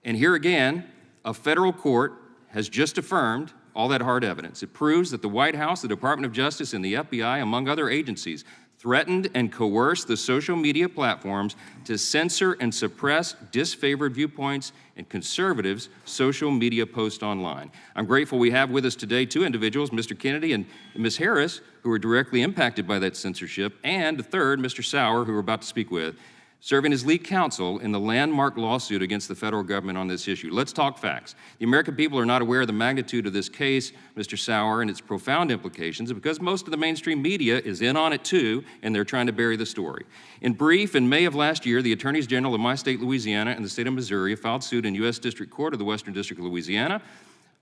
And here again, a federal court has just affirmed all that hard evidence. It proves that the White House, the Department of Justice, and the FBI, among other agencies, threatened and coerced the social media platforms to censor and suppress disfavored viewpoints and conservatives' social media posts online. I'm grateful we have with us today two individuals, Mr. Kennedy and Ms. Harris, who were directly impacted by that censorship, and the third, Mr. Sauer, who we're about to speak with, serving as lead counsel in the landmark lawsuit against the federal government on this issue. Let's talk facts. The American people are not aware of the magnitude of this case, Mr. Sauer, and its profound implications because most of the mainstream media is in on it too, and they're trying to bury the story. In brief, in May of last year, the attorneys general of my state, Louisiana, and the state of Missouri filed suit in U.S. District Court of the Western District of Louisiana.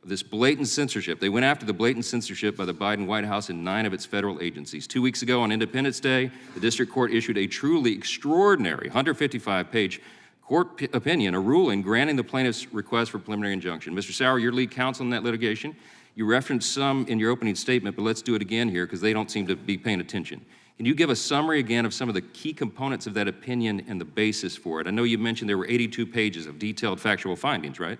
This blatant censorship. They went after the blatant censorship by the Biden White House in 9 of its federal agencies. 2 weeks ago on Independence Day, the district court issued a truly extraordinary 155-page court opinion, a ruling granting the plaintiff's request for preliminary injunction. Mr. Sauer, your lead counsel in that litigation. You referenced some in your opening statement, but let's do it again here because they don't seem to be paying attention. Can you give a summary again of some of the key components of that opinion and the basis for it? I know you mentioned there were 82 pages of detailed factual findings, right?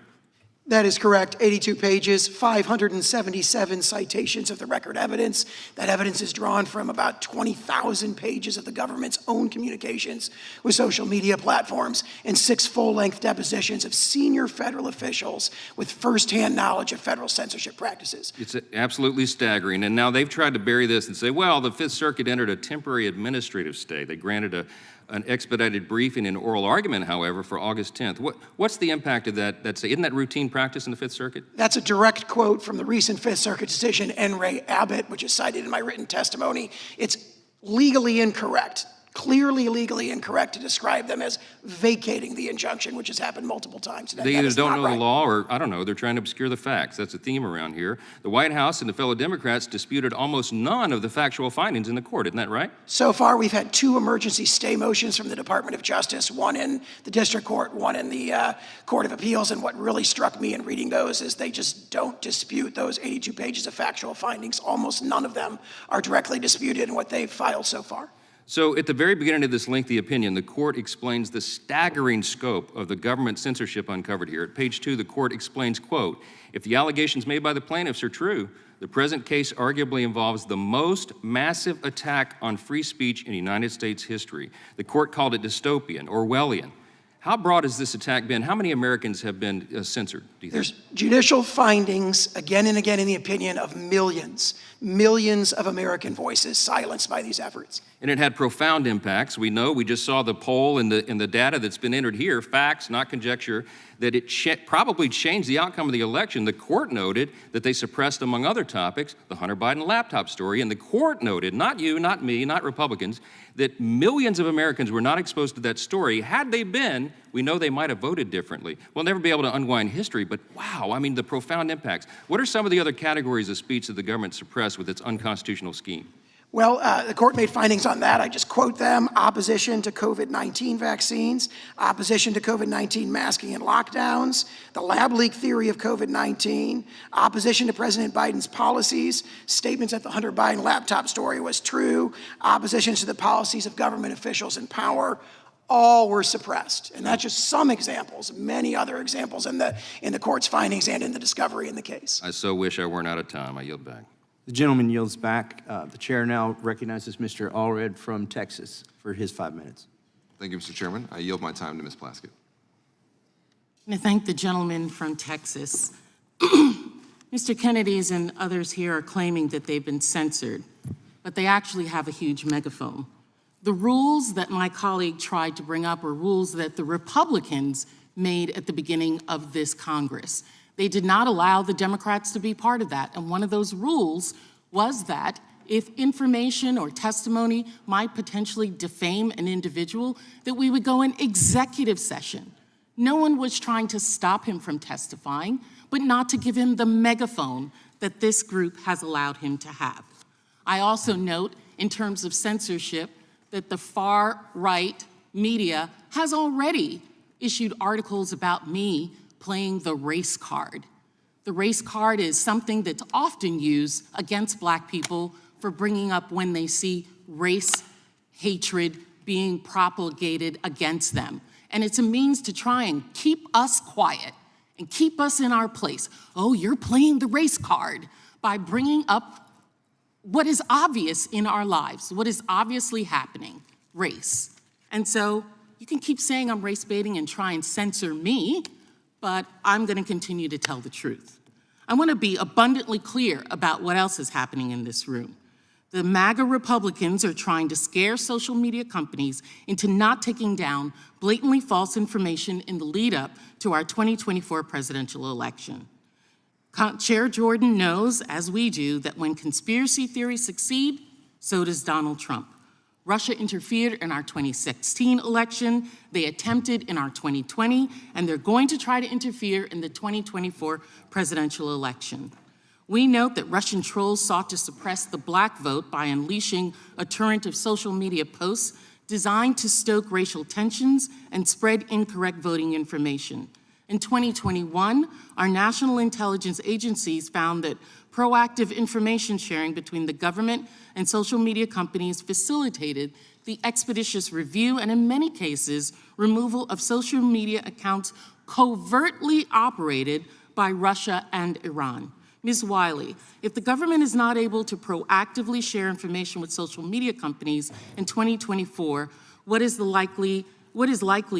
That is correct. 82 pages, 577 citations of the record evidence. That evidence is drawn from about 20,000 pages of the government's own communications with social media platforms and 6 full-length depositions of senior federal officials with firsthand knowledge of federal censorship practices. It's absolutely staggering. And now they've tried to bury this and say, well, the Fifth Circuit entered a temporary administrative stay. They granted an expedited briefing and oral argument, however, for August 10th. What's the impact of that? Isn't that routine practice in the Fifth Circuit? That's a direct quote from the recent Fifth Circuit decision, N. Ray Abbott, which is cited in my written testimony. It's legally incorrect. clearly legally incorrect to describe them as vacating the injunction, which has happened multiple times today. They That either is don't not know right. the law or, I don't know, they're trying to obscure the facts. That's a theme around here. The White House and the fellow Democrats disputed almost none of the factual findings in the court. Isn't that right? So far, we've had 2 emergency stay motions from the Department of Justice, one in the district court, one in the Court of Appeals. And what really struck me in reading those is they just don't dispute those 82 pages of factual findings. Almost none of them are directly disputed in what they've filed so far. So at the very beginning of this lengthy opinion, the court explains the staggering scope of the government censorship uncovered here. At page 2, the court explains, quote, if the allegations made by the plaintiffs are true, the present case arguably involves the most massive attack on free speech in United States history. The court called it dystopian, Orwellian. How broad has this attack been? How many Americans have been censored, do you think? There's judicial findings again and again in the opinion of millions of American voices silenced by these efforts. And it had profound impacts. We know, we just saw the poll and the data that's been entered here, facts, not conjecture, that it probably changed the outcome of the election. The court noted that they suppressed, among other topics, the Hunter Biden laptop story. And the court noted, not you, not me, not Republicans, that millions of Americans were not exposed to that story. Had they been, we know they might have voted differently. We'll never be able to unwind history, but wow, I mean, the profound impacts. What are some of the other categories of speech that the government suppressed with its unconstitutional scheme? Well, the court made findings on that. I just quote them: opposition to COVID-19 vaccines, opposition to COVID-19 masking and lockdowns, the lab leak theory of COVID-19, opposition to President Biden's policies, statements that the Hunter Biden laptop story was true, opposition to the policies of government officials in power. All were suppressed. And that's just some examples, many other examples in the court's findings and in the discovery in the case. I so wish I weren't out of time. I yield back. The gentleman yields back. The chair now recognizes Mr. Allred from Texas for his 5 minutes. Thank you, Mr. Chairman. I yield my time to Ms. Plaskett. I thank the gentleman from Texas. Mr. Kennedy's and others here are claiming that they've been censored, but they actually have a huge megaphone. The rules that my colleague tried to bring up are rules that the Republicans made at the beginning of this Congress. They did not allow the Democrats to be part of that. And one of those rules was that if information or testimony might potentially defame an individual, that we would go in executive session. No one was trying to stop him from testifying, but not to give him the megaphone that this group has allowed him to have. I also note, in terms of censorship, that the far-right media has already issued articles about me playing the race card. The race card is something that's often used against Black people for bringing up when they see race hatred being propagated against them. And it's a means to try and keep us quiet and keep us in our place. Oh, you're playing the race card by bringing up what is obvious in our lives, what is obviously happening, race. And so you can keep saying I'm race baiting and try and censor me, but I'm going to continue to tell the truth. I want to be abundantly clear about what else is happening in this room. The MAGA Republicans are trying to scare social media companies into not taking down blatantly false information in the lead up to our 2024 presidential election. Chair Jordan knows, as we do, that when conspiracy theories succeed, so does Donald Trump. Russia interfered in our 2016 election, they attempted in our 2020, and they're going to try to interfere in the 2024 presidential election. We note that Russian trolls sought to suppress the Black vote by unleashing a torrent of social media posts designed to stoke racial tensions and spread incorrect voting information. In 2021, our national intelligence agencies found that proactive information sharing between the government and social media companies facilitated the expeditious review and, in many cases, removal of social media accounts covertly operated by Russia and Iran. Ms. Wiley, if the government is not able to proactively share information with social media companies in 2024, what is likely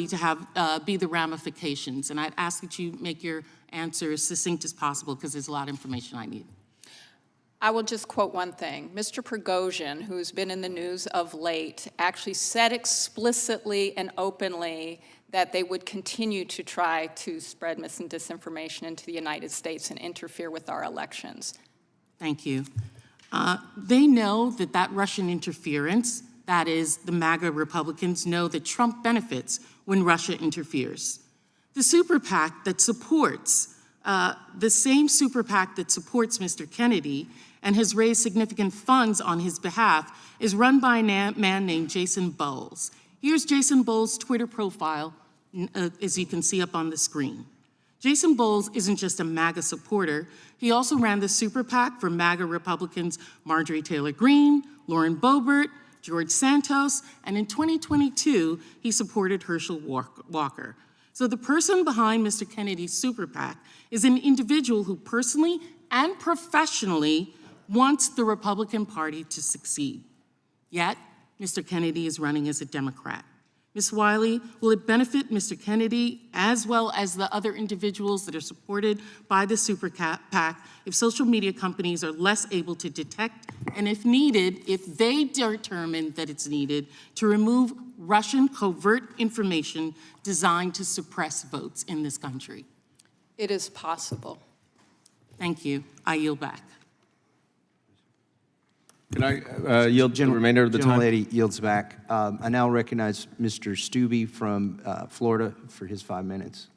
to have be the ramifications? And I'd ask that you make your answer as succinct as possible because there's a lot of information I need. I will just quote one thing. Mr. Prigozhin, who's been in the news of late, actually said explicitly and openly that they would continue to try to spread mis and disinformation into the United States and interfere with our elections. Thank you. They know that Russian interference That is, the MAGA Republicans know that Trump benefits when Russia interferes. The super PAC that supports, the same super PAC that supports Mr. Kennedy and has raised significant funds on his behalf is run by a man named Jason Bowles. Here's Jason Bowles' Twitter profile, as you can see up on the screen. Jason Bowles isn't just a MAGA supporter, he also ran the super PAC for MAGA Republicans Marjorie Taylor Greene, Lauren Boebert, George Santos, and in 2022, he supported Herschel Walker. So the person behind Mr. Kennedy's super PAC is an individual who personally and professionally wants the Republican Party to succeed. Yet, Mr. Kennedy is running as a Democrat. Ms. Wiley, will it benefit Mr. Kennedy as well as the other individuals that are supported by the super PAC if social media companies are less able to detect and, if needed, if they determine that it's needed, to remove Russian covert information designed to suppress votes in this country? It is possible. Thank you. I yield back. Can I yield the remainder of the time? Gentlelady yields back. I now recognize Mr. Stubbe from Florida for his 5 minutes.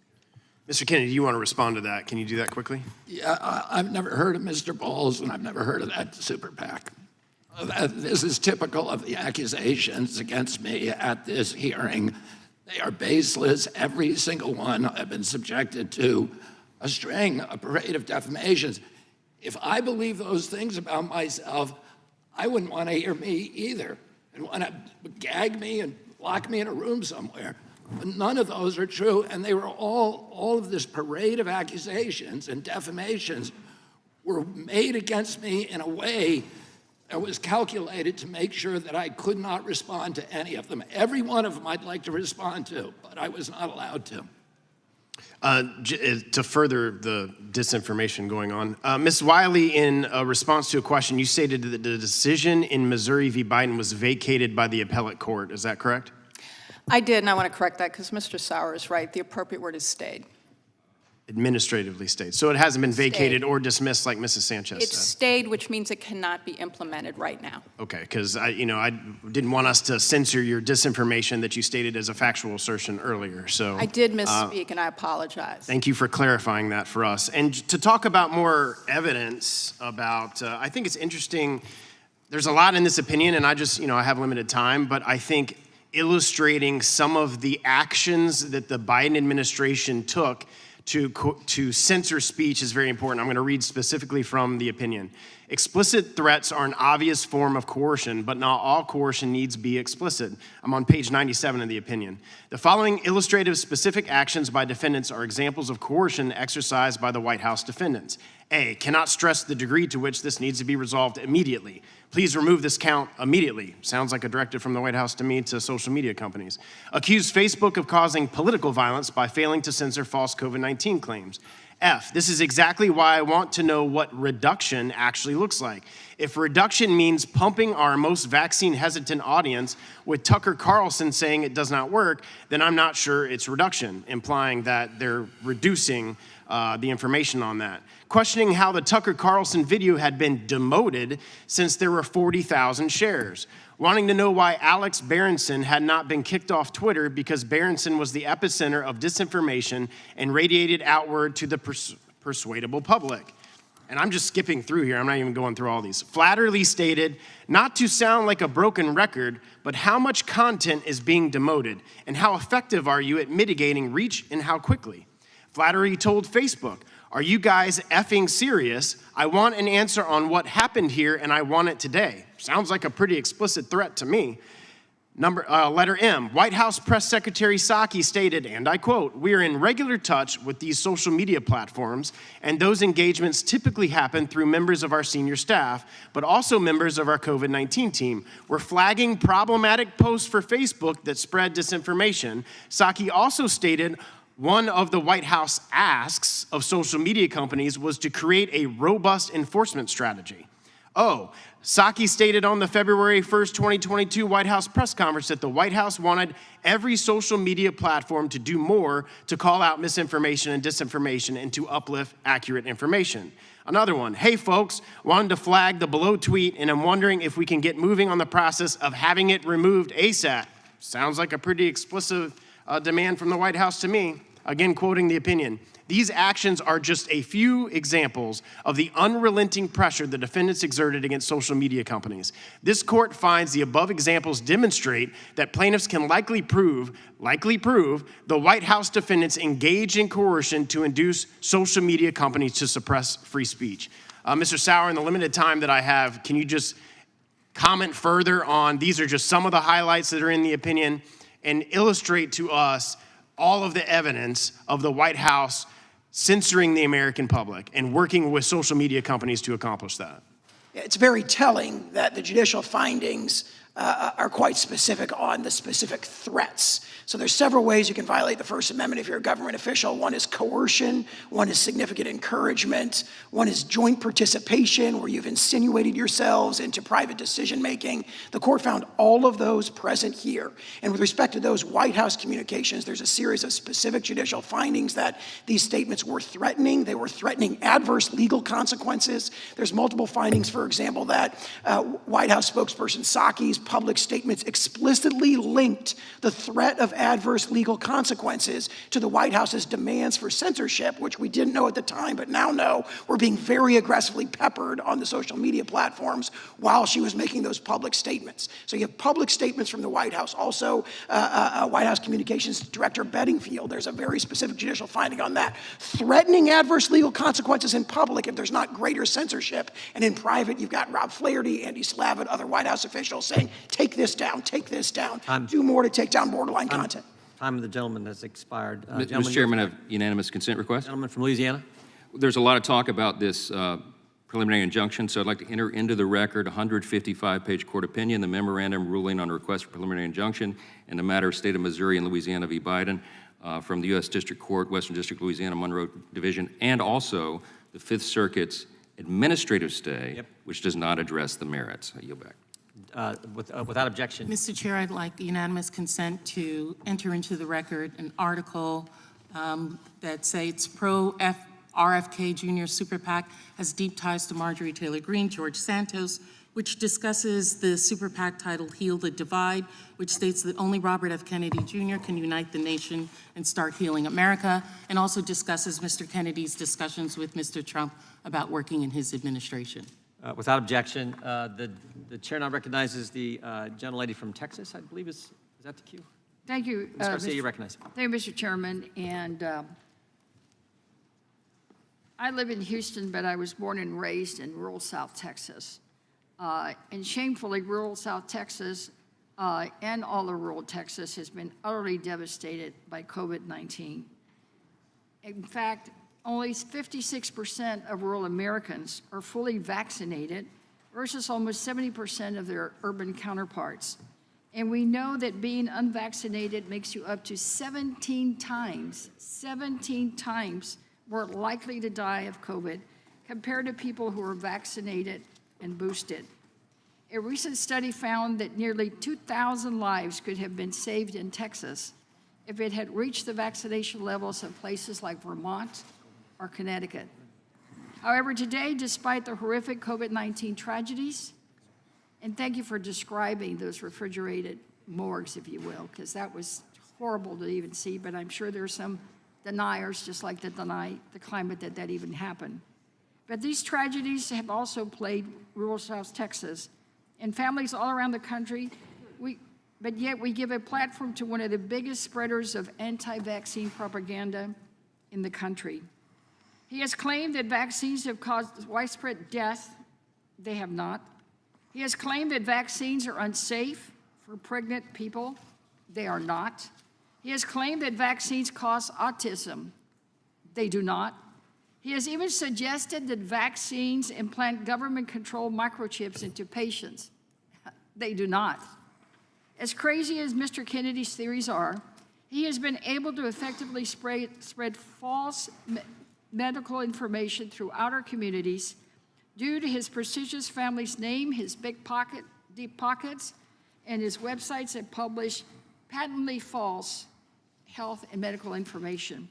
Mr. Kennedy, do you want to respond to that? Can you do that quickly? Yeah, I've never heard of Mr. Bowles, and I've never heard of that super PAC. This is typical of the accusations against me at this hearing. They are baseless. Every single one I've been subjected to a parade of defamations. If I believe those things about myself, I wouldn't want to hear me either and want to gag me and lock me in a room somewhere. But none of those are true, and they were all of this parade of accusations and defamations were made against me in a way that was calculated to make sure that I could not respond to any of them. Every one of them I'd like to respond to, but I was not allowed to. To further the disinformation going on, Ms. Wiley, in a response to a question, you stated that the decision in Missouri v. Biden was vacated by the appellate court. Is that correct? I did, and I want to correct that because Mr. Sauer is right. The appropriate word is stayed. Administratively stayed. So it hasn't been vacated or dismissed like Mrs. Sanchez It's said. stayed, which means it cannot be implemented right now. Okay, because I didn't want us to censor your disinformation that you stated as a factual assertion earlier. So I did misspeak, and I apologize. Thank you for clarifying that for us. And to talk about more evidence about, I think it's interesting. There's a lot in this opinion, and I have limited time, but I think illustrating some of the actions that the Biden administration took to censor speech is very important. I'm going to read specifically from the opinion. Explicit threats are an obvious form of coercion, but not all coercion needs be explicit. I'm on page 97 of the opinion. The following illustrative specific actions by defendants are examples of coercion exercised by the White House defendants. A, cannot stress the degree to which this needs to be resolved immediately. Please remove this count immediately. Sounds like a directive from the White House to me to social media companies. Accuse Facebook of causing political violence by failing to censor false COVID-19 claims. F, this is exactly why I want to know what reduction actually looks like. If reduction means pumping our most vaccine-hesitant audience with Tucker Carlson saying it does not work, then I'm not sure it's reduction, implying that they're reducing the information on that. Questioning how the Tucker Carlson video had been demoted since there were 40,000 shares. Wanting to know why Alex Berenson had not been kicked off Twitter because Berenson was the epicenter of disinformation and radiated outward to the persuadable public. And I'm just skipping through here. I'm not even going through all these. Flatteringly stated, not to sound like a broken record, but how much content is being demoted and how effective are you at mitigating reach and how quickly? Flattery told Facebook, are you guys effing serious? I want an answer on what happened here and I want it today. Sounds like a pretty explicit threat to me. Letter M, White House Press Secretary Psaki stated, and I quote, we are in regular touch with these social media platforms, and those engagements typically happen through members of our senior staff, but also members of our COVID-19 team. We're flagging problematic posts for Facebook that spread disinformation. Psaki also stated, one of the White House asks of social media companies was to create a robust enforcement strategy. Oh, Psaki stated on the February 1st, 2022 White House press conference that the White House wanted every social media platform to do more to call out misinformation and disinformation and to uplift accurate information. Another one, hey folks, wanted to flag the below tweet and I'm wondering if we can get moving on the process of having it removed ASAP. Sounds like a pretty explicit demand from the White House to me. Again, quoting the opinion. These actions are just a few examples of the unrelenting pressure the defendants exerted against social media companies. This court finds the above examples demonstrate that plaintiffs can likely prove the White House defendants engaged in coercion to induce social media companies to suppress free speech. Mr. Sauer, in the limited time that I have, can you just comment further on, these are just some of the highlights that are in the opinion, and illustrate to us all of the evidence of the White House censoring the American public and working with social media companies to accomplish that? It's very telling that the judicial findings are quite specific on the specific threats. So there's several ways you can violate the First Amendment if you're a government official. One is coercion, one is significant encouragement, one is joint participation where you've insinuated yourselves into private decision-making. The court found all of those present here. And with respect to those White House communications, there's a series of specific judicial findings that these statements were threatening. They were threatening adverse legal consequences. There's multiple findings, for example, that White House spokesperson Psaki's public statements explicitly linked the threat of adverse legal consequences to the White House's demands for censorship, which we didn't know at the time, but now know were being very aggressively peppered on the social media platforms while she was making those public statements. So you have public statements from the White House. Also, White House Communications Director Bedingfield, there's a very specific judicial finding on that. Threatening adverse legal consequences in public if there's not greater censorship. And in private, you've got Rob Flaherty, Andy Slavitt, other White House officials saying, take this down, do more to take down borderline content. Time of the gentleman has expired. Mr. Chairman, I have unanimous consent request. Gentleman from Louisiana. There's a lot of talk about this preliminary injunction, so I'd like to enter into the record a 155-page court opinion, the memorandum ruling on a request for preliminary injunction in the matter of State of Missouri and Louisiana v. Biden from the U.S. District Court, Western District, Louisiana, Monroe Division, and also the Fifth Circuit's administrative stay, which does not address the merits. I yield back. Without objection. Mr. Chair, I'd like unanimous consent to enter into the record an article that states RFK Jr. Super PAC has deep ties to Marjorie Taylor Greene, George Santos, which discusses the Super PAC titled Heal the Divide, which states that only Robert F. Kennedy Jr. can unite the nation and start healing America, and also discusses Mr. Kennedy's discussions with Mr. Trump about working in his administration. Without objection, the chair now recognizes the gentlelady from Texas, I believe is that the cue? Thank you. Ms. Garcia, you recognize. Thank you, Mr. Chairman. And I live in Houston, but I was born and raised in rural South Texas. And shamefully, rural South Texas and all of rural Texas has been utterly devastated by COVID-19. In fact, only 56% of rural Americans are fully vaccinated versus almost 70% of their urban counterparts. And we know that being unvaccinated makes you up to 17 times more likely to die of COVID compared to people who are vaccinated and boosted. A recent study found that nearly 2,000 lives could have been saved in Texas if it had reached the vaccination levels of places like Vermont or Connecticut. However, today, despite the horrific COVID-19 tragedies, and thank you for describing those refrigerated morgues, if you will, because that was horrible to even see, but I'm sure there are some deniers, just like that deny the climate that even happened. But these tragedies have also plagued rural South Texas, and families all around the country, but yet we give a platform to one of the biggest spreaders of anti-vaccine propaganda in the country. He has claimed that vaccines have caused widespread death. They have not. He has claimed that vaccines are unsafe for pregnant people. They are not. He has claimed that vaccines cause autism. They do not. He has even suggested that vaccines implant government-controlled microchips into patients. They do not. As crazy as Mr. Kennedy's theories are, he has been able to effectively spread false medical information throughout our communities, due to his prestigious family's name, his deep pockets, and his websites that publish patently false health and medical information.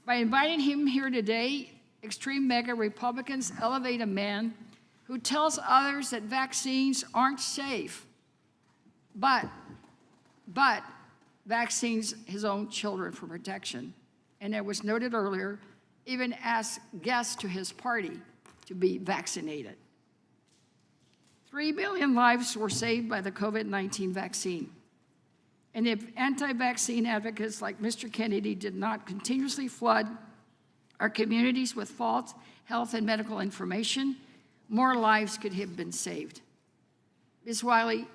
By inviting him here today, extreme MAGA Republicans elevate a man who tells others that vaccines aren't safe, but vaccines his own children for protection. And it was noted earlier, even asked guests to his party to be vaccinated. 3 billion lives were saved by the COVID-19 vaccine. And if anti-vaccine advocates like Mr. Kennedy did not continuously flood our communities with false health and medical information, more lives could have been saved. Ms. Wiley,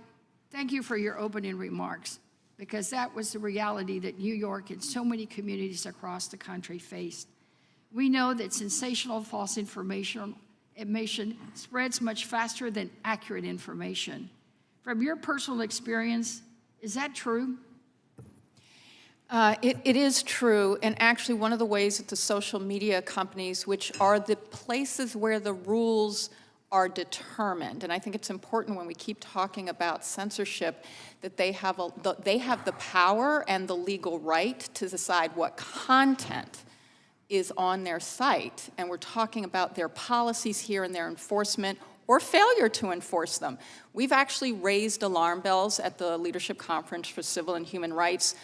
thank you for your opening remarks, because that was the reality that New York and so many communities across the country faced. We know that sensational false information spreads much faster than accurate information. From your personal experience, is that true? It is true, and actually one of the ways that the social media companies, which are the places where the rules are determined, and I think it's important when we keep talking about censorship that they have the power and the legal right to decide what content is on their site, and we're talking about their policies here and their enforcement or failure to enforce them. We've actually raised alarm bells at the Leadership Conference for Civil and Human Rights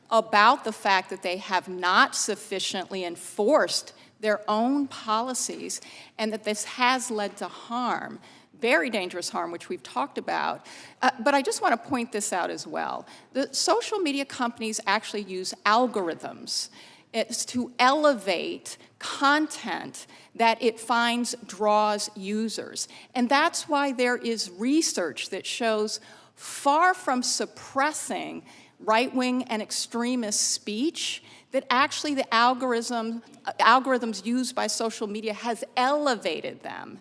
about the fact that they have not sufficiently enforced their own policies and that this has led to harm, very dangerous harm, which we've talked about. But I just want to point this out as well. The social media companies actually use algorithms. It's to elevate content that it finds draws users. And that's why there is research that shows, far from suppressing right-wing and extremist speech, that actually the algorithms used by social media has elevated them.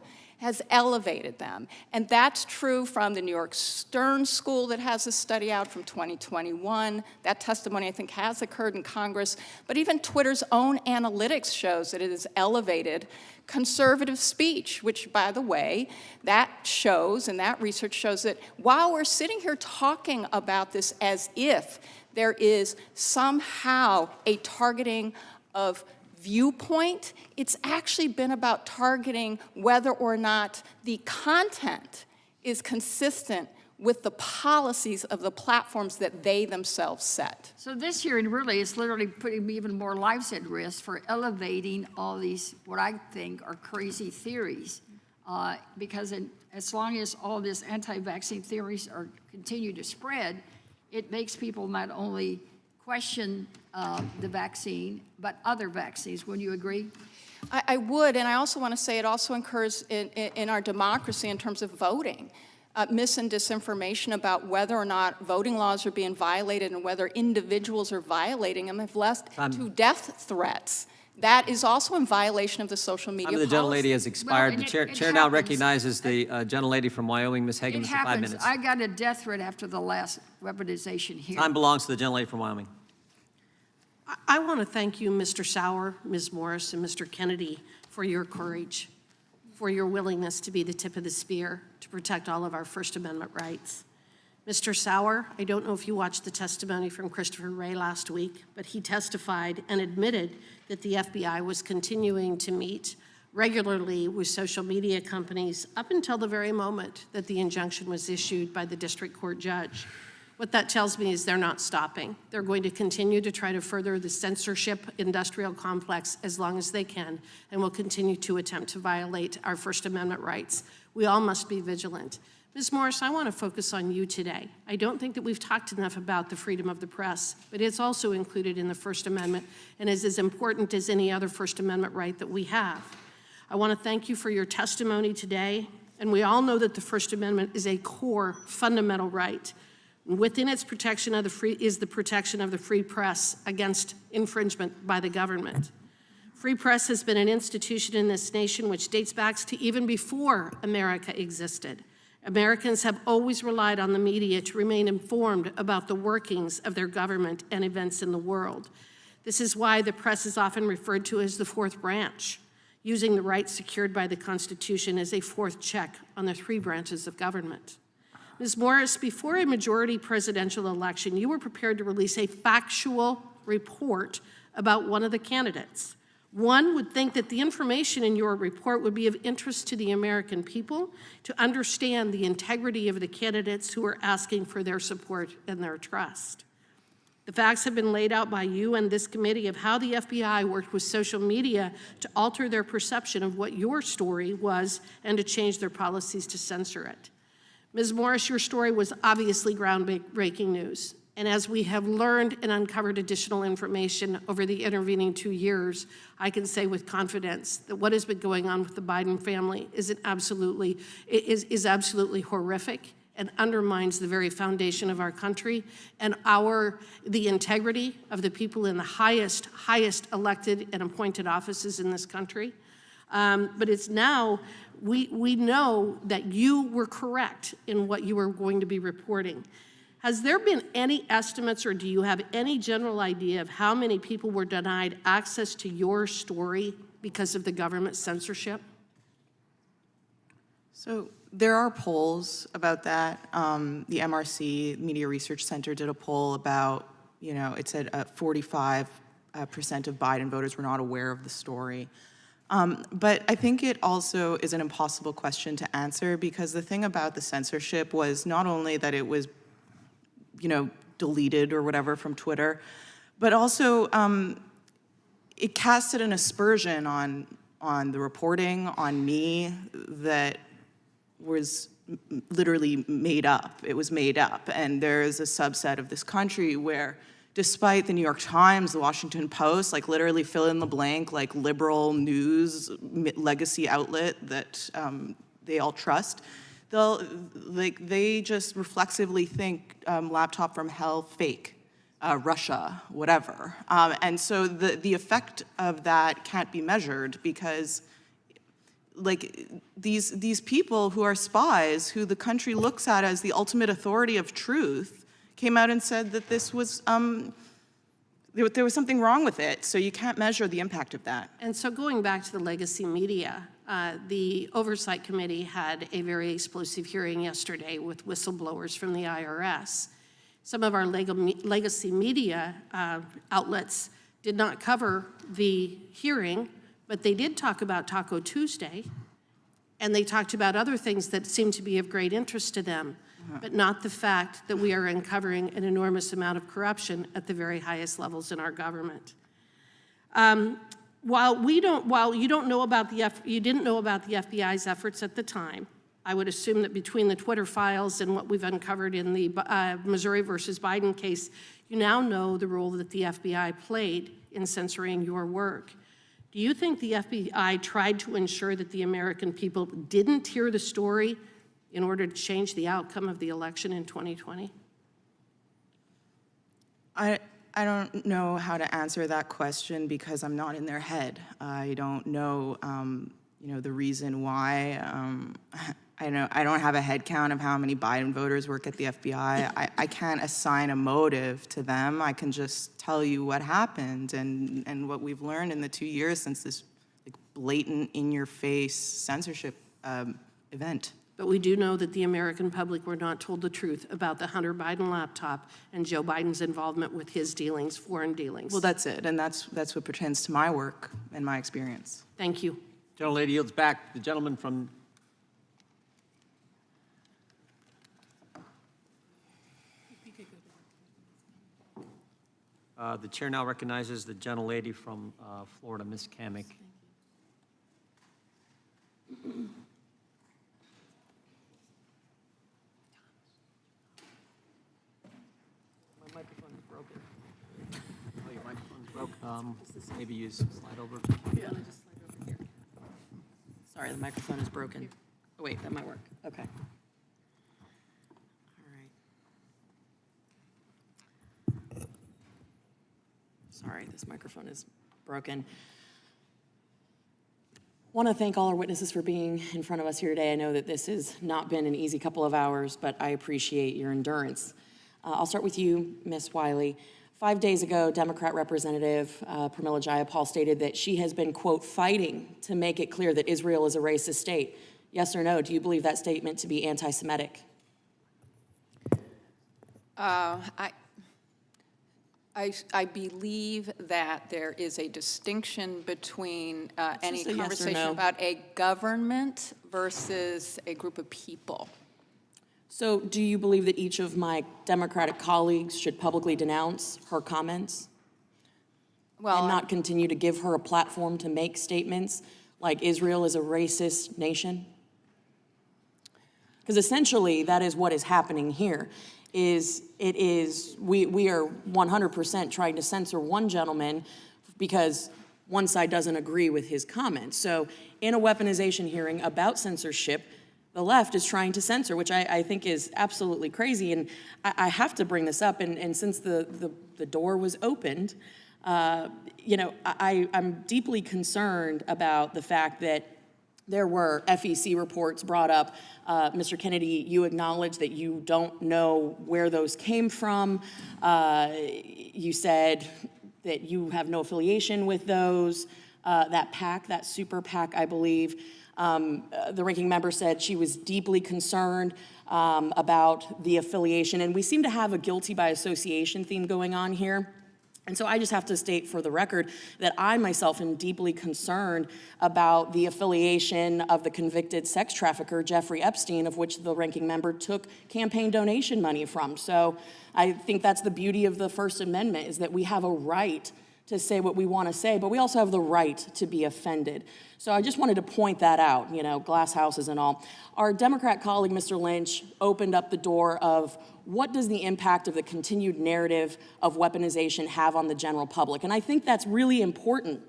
And that's true from the New York Stern School that has a study out from 2021. That testimony, I think, has occurred in Congress. But even Twitter's own analytics shows that it has elevated conservative speech, which, by the way, that shows, and that research shows that while we're sitting here talking about this as if there is somehow a targeting of viewpoint, it's actually been about targeting whether or not the content is consistent with the policies of the platforms that they themselves set. So this hearing really is literally putting even more lives at risk for elevating all these, what I think are crazy theories, because as long as all these anti-vaccine theories continue to spread, it makes people not only question the vaccine, but other vaccines. Wouldn't you agree? I would, and I also want to say it also occurs in our democracy in terms of voting. Mis and disinformation about whether or not voting laws are being violated and whether individuals are violating them have led to death threats. That is also in violation of the social media policy. The gentlelady has expired. The chair now recognizes the gentlelady from Wyoming, Ms. Hagan, for 5 minutes. I got a death threat after the last weaponization hearing. Time belongs to the gentlelady from Wyoming. I want to thank you, Mr. Sauer, Ms. Morris, and Mr. Kennedy, for your courage, for your willingness to be the tip of the spear to protect all of our First Amendment rights. Mr. Sauer, I don't know if you watched the testimony from Christopher Wray last week, but he testified and admitted that the FBI was continuing to meet regularly with social media companies up until the very moment that the injunction was issued by the district court judge. What that tells me is they're not stopping. They're going to continue to try to further the censorship industrial complex as long as they can, and will continue to attempt to violate our First Amendment rights. We all must be vigilant. Ms. Morris, I want to focus on you today. I don't think that we've talked enough about the freedom of the press, but it's also included in the First Amendment and is as important as any other First Amendment right that we have. I want to thank you for your testimony today, and we all know that the First Amendment is a core fundamental right. Within its protection of the protection of the free press against infringement by the government. Free press has been an institution in this nation which dates back to even before America existed. Americans have always relied on the media to remain informed about the workings of their government and events in the world. This is why the press is often referred to as the fourth branch. using the rights secured by the Constitution as a fourth check on the three branches of government. Ms. Morris, before a majority presidential election, you were prepared to release a factual report about one of the candidates. One would think that the information in your report would be of interest to the American people to understand the integrity of the candidates who are asking for their support and their trust. The facts have been laid out by you and this committee of how the FBI worked with social media to alter their perception of what your story was and to change their policies to censor it. Ms. Morris, your story was obviously groundbreaking news. And as we have learned and uncovered additional information over the intervening 2 years, I can say with confidence that what has been going on with the Biden family is absolutely horrific and undermines the very foundation of our country and the integrity of the people in the highest elected and appointed offices in this country. But it's now, we know that you were correct in what you were going to be reporting. Has there been any estimates, or do you have any general idea of how many people were denied access to your story because of the government censorship? So there are polls about that. The MRC, Media Research Center, did a poll about, it said 45% of Biden voters were not aware of the story. But I think it also is an impossible question to answer, because the thing about the censorship was not only that it was deleted or whatever from Twitter, but also it casted an aspersion on the reporting, on me, that was literally made up. It was made up. And there is a subset of this country where, despite the New York Times, the Washington Post, literally fill in the blank, liberal news legacy outlet that they all trust, they just reflexively think laptop from hell, fake, Russia, whatever. And so the effect of that can't be measured, because these people who are spies, who the country looks at as the ultimate authority of truth, came out and said that this was, there was something wrong with it, so you can't measure the impact of that. And so going back to the legacy media, the Oversight Committee had a very explosive hearing yesterday with whistleblowers from the IRS. Some of our legacy media outlets did not cover the hearing, but they did talk about Taco Tuesday, and they talked about other things that seemed to be of great interest to them, but not the fact that we are uncovering an enormous amount of corruption at the very highest levels in our government. While you didn't know about the FBI's efforts at the time, I would assume that between the Twitter files and what we've uncovered in the Missouri versus Biden case, you now know the role that the FBI played in censoring your work. Do you think the FBI tried to ensure that the American people didn't hear the story in order to change the outcome of the election in 2020? I don't know how to answer that question, because I'm not in their head. I don't know, the reason why. I don't have a head count of how many Biden voters work at the FBI. I can't assign a motive to them. I can just tell you what happened and what we've learned in the 2 years since this blatant, in-your-face censorship event. But we do know that the American public were not told the truth about the Hunter Biden laptop and Joe Biden's involvement with his dealings, foreign dealings. Well, that's it, and that's what pertains to my work and my experience. Thank you. Gentlelady yields back. The gentleman from the chair now recognizes the gentlelady from Florida, Ms. Kamick. My microphone is broken. Oh, your microphone's broken. Maybe you slide over. Yeah. Just slide over here. Sorry, the microphone is broken. Oh, wait, that might work. Okay. Sorry, this microphone is broken. Want to thank all our witnesses for being in front of us here today. I know that this has not been an easy couple of hours, but I appreciate your endurance. I'll start with you, Ms. Wiley. 5 days ago, Democrat Representative Pramila Jayapal stated that she has been, quote, fighting to make it clear that Israel is a racist state. Yes or no? Do you believe that statement to be anti-Semitic? I believe that there is a distinction between any just a yes or conversation no. about a government versus a group of people. So do you believe that each of my Democratic colleagues should publicly denounce her comments? Well, and not continue to give her a platform to make statements like Israel is a racist nation? Because essentially that is what is happening here. We are 100% trying to censor one gentleman because one side doesn't agree with his comments. So in a weaponization hearing about censorship, the left is trying to censor, which I think is absolutely crazy. And I have to bring this up. And since the door was opened, I'm deeply concerned about the fact that there were FEC reports brought up. Mr. Kennedy, you acknowledged that you don't know where those came from. You said that you have no affiliation with those. That PAC, that super PAC, I believe. The ranking member said she was deeply concerned about the affiliation. And we seem to have a guilty by association theme going on here. And so I just have to state for the record that I myself am deeply concerned about the affiliation of the convicted sex trafficker, Jeffrey Epstein, of which the ranking member took campaign donation money from. So I think that's the beauty of the First Amendment, is that we have a right to say what we want to say, but we also have the right to be offended. So I just wanted to point that out, glass houses and all. Our Democrat colleague, Mr. Lynch, opened up the door of what does the impact of the continued narrative of weaponization have on the general public? And I think that's really important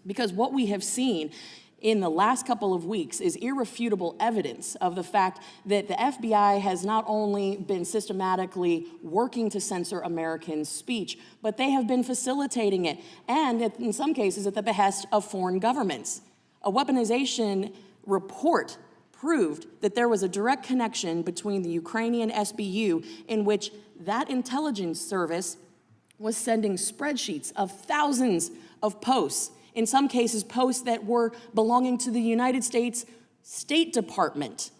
because what we have seen in the last couple of weeks is irrefutable evidence of the fact that the FBI has not only been systematically working to censor American speech, but they have been facilitating it, and in some cases at the behest of foreign governments. A weaponization report proved that there was a direct connection between the Ukrainian SBU, in which that intelligence service was sending spreadsheets of thousands of posts, in some cases posts that were belonging to the United States State Department.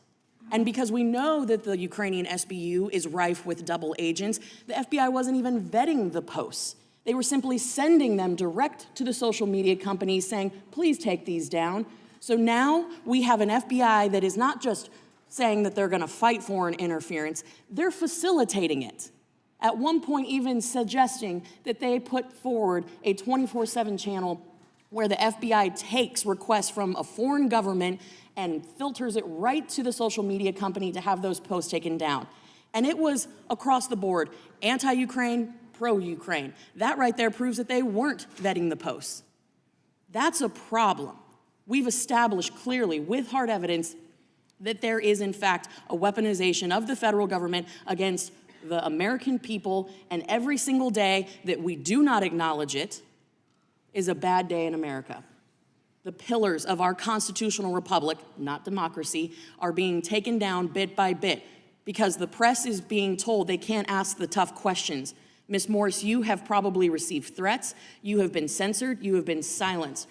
And because we know that the Ukrainian SBU is rife with double agents, the FBI wasn't even vetting the posts. They were simply sending them direct to the social media companies saying, please take these down. So now we have an FBI that is not just saying that they're going to fight foreign interference, they're facilitating it. At one point even suggesting that they put forward a 24/7 channel where the FBI takes requests from a foreign government and filters it right to the social media company to have those posts taken down. And it was across the board, anti-Ukraine, pro-Ukraine. That right there proves that they weren't vetting the posts. That's a problem. We've established clearly with hard evidence that there is in fact a weaponization of the federal government against the American people, and every single day that we do not acknowledge it is a bad day in America. The pillars of our constitutional republic, not democracy, are being taken down bit by bit because the press is being told they can't ask the tough questions. Ms. Morris, you have probably received threats, you have been censored, you have been silenced.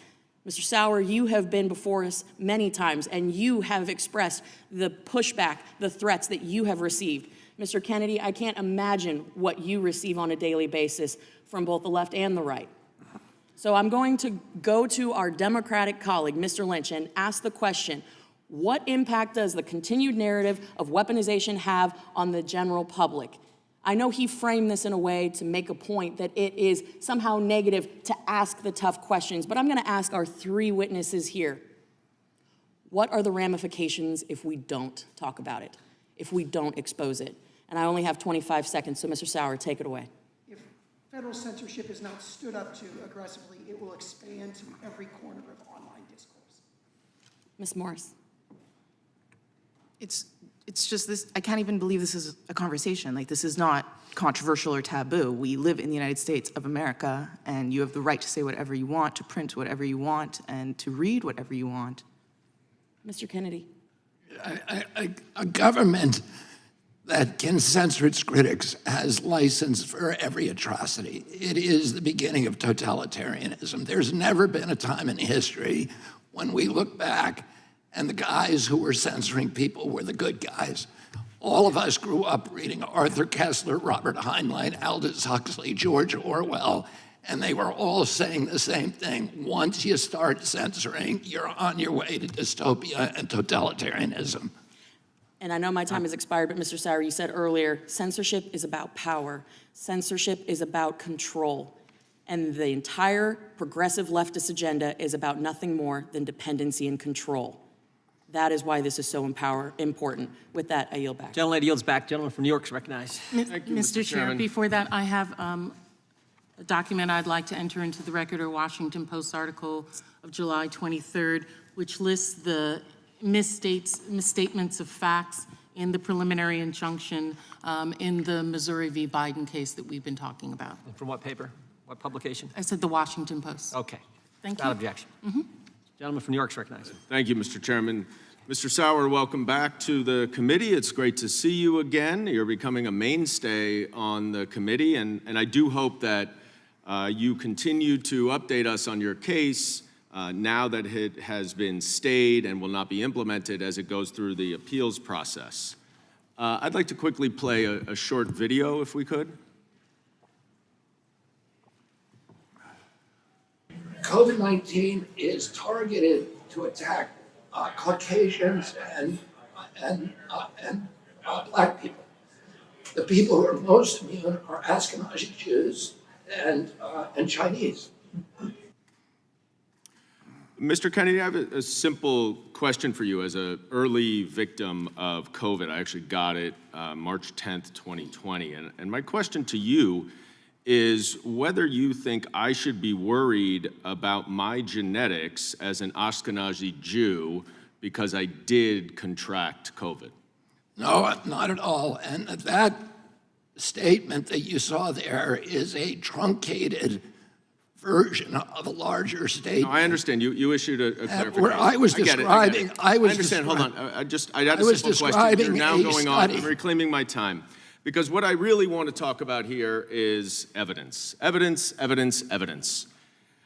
Mr. Sauer, you have been before us many times, and you have expressed the pushback, the threats that you have received. Mr. Kennedy, I can't imagine what you receive on a daily basis from both the left and the right. So I'm going to go to our Democratic colleague, Mr. Lynch, and ask the question, what impact does the continued narrative of weaponization have on the general public? I know he framed this in a way to make a point that it is somehow negative to ask the tough questions, but I'm going to ask our three witnesses here. What are the ramifications if we don't talk about it, if we don't expose it? And I only have 25 seconds, so Mr. Sauer, take it away. If federal censorship is not stood up to aggressively, it will expand to every corner of online discourse. Ms. Morris. It's just this, I can't even believe this is a conversation. Like, this is not controversial or taboo. We live in the United States of America, and you have the right to say whatever you want, to print whatever you want, and to read whatever you want. Mr. Kennedy. A government that can censor its critics has license for every atrocity. It is the beginning of totalitarianism. There's never been a time in history when we look back and the guys who were censoring people were the good guys. All of us grew up reading Arthur Koestler, Robert Heinlein, Aldous Huxley, George Orwell, and they were all saying the same thing. Once you start censoring, you're on your way to dystopia and totalitarianism. And I know my time has expired, but Mr. Sauer, you said earlier, censorship is about power. Censorship is about control. And the entire progressive leftist agenda is about nothing more than dependency and control. That is why this is so important. With that, I yield back. Gentlelady yields back. Gentleman from New York is recognized. Thank you, Mr. Chair, Chairman. before that, I have a document I'd like to enter into the record, a Washington Post article of July 23rd, which lists the misstatements of facts in the preliminary injunction in the Missouri v. Biden case that we've been talking about. From what paper? What publication? I said the Washington Post. Okay. Thank Without you. objection. Mm-hmm. Gentleman from New York is recognized. Thank you, Mr. Chairman. Mr. Sauer, welcome back to the committee. It's great to see you again. You're becoming a mainstay on the committee, and I do hope that you continue to update us on your case now that it has been stayed and will not be implemented as it goes through the appeals process. I'd like to quickly play a short video, if we could. COVID-19 is targeted to attack Caucasians and black people. The people who are most immune are Ashkenazi Jews and Chinese. Mr. Kennedy, I have a simple question for you as an early victim of COVID. I actually got it March 10th, 2020. And my question to you is whether you think I should be worried about my genetics as an Ashkenazi Jew because I did contract COVID. No, not at all. And that statement that you saw there is a truncated version of a larger statement. No, I understand. You issued a clarification. Where I was describing, I was understand. Hold on. I had a was simple question. You're describing now a going on study. and reclaiming my time. Because what I really want to talk about here is evidence. Evidence, evidence, evidence.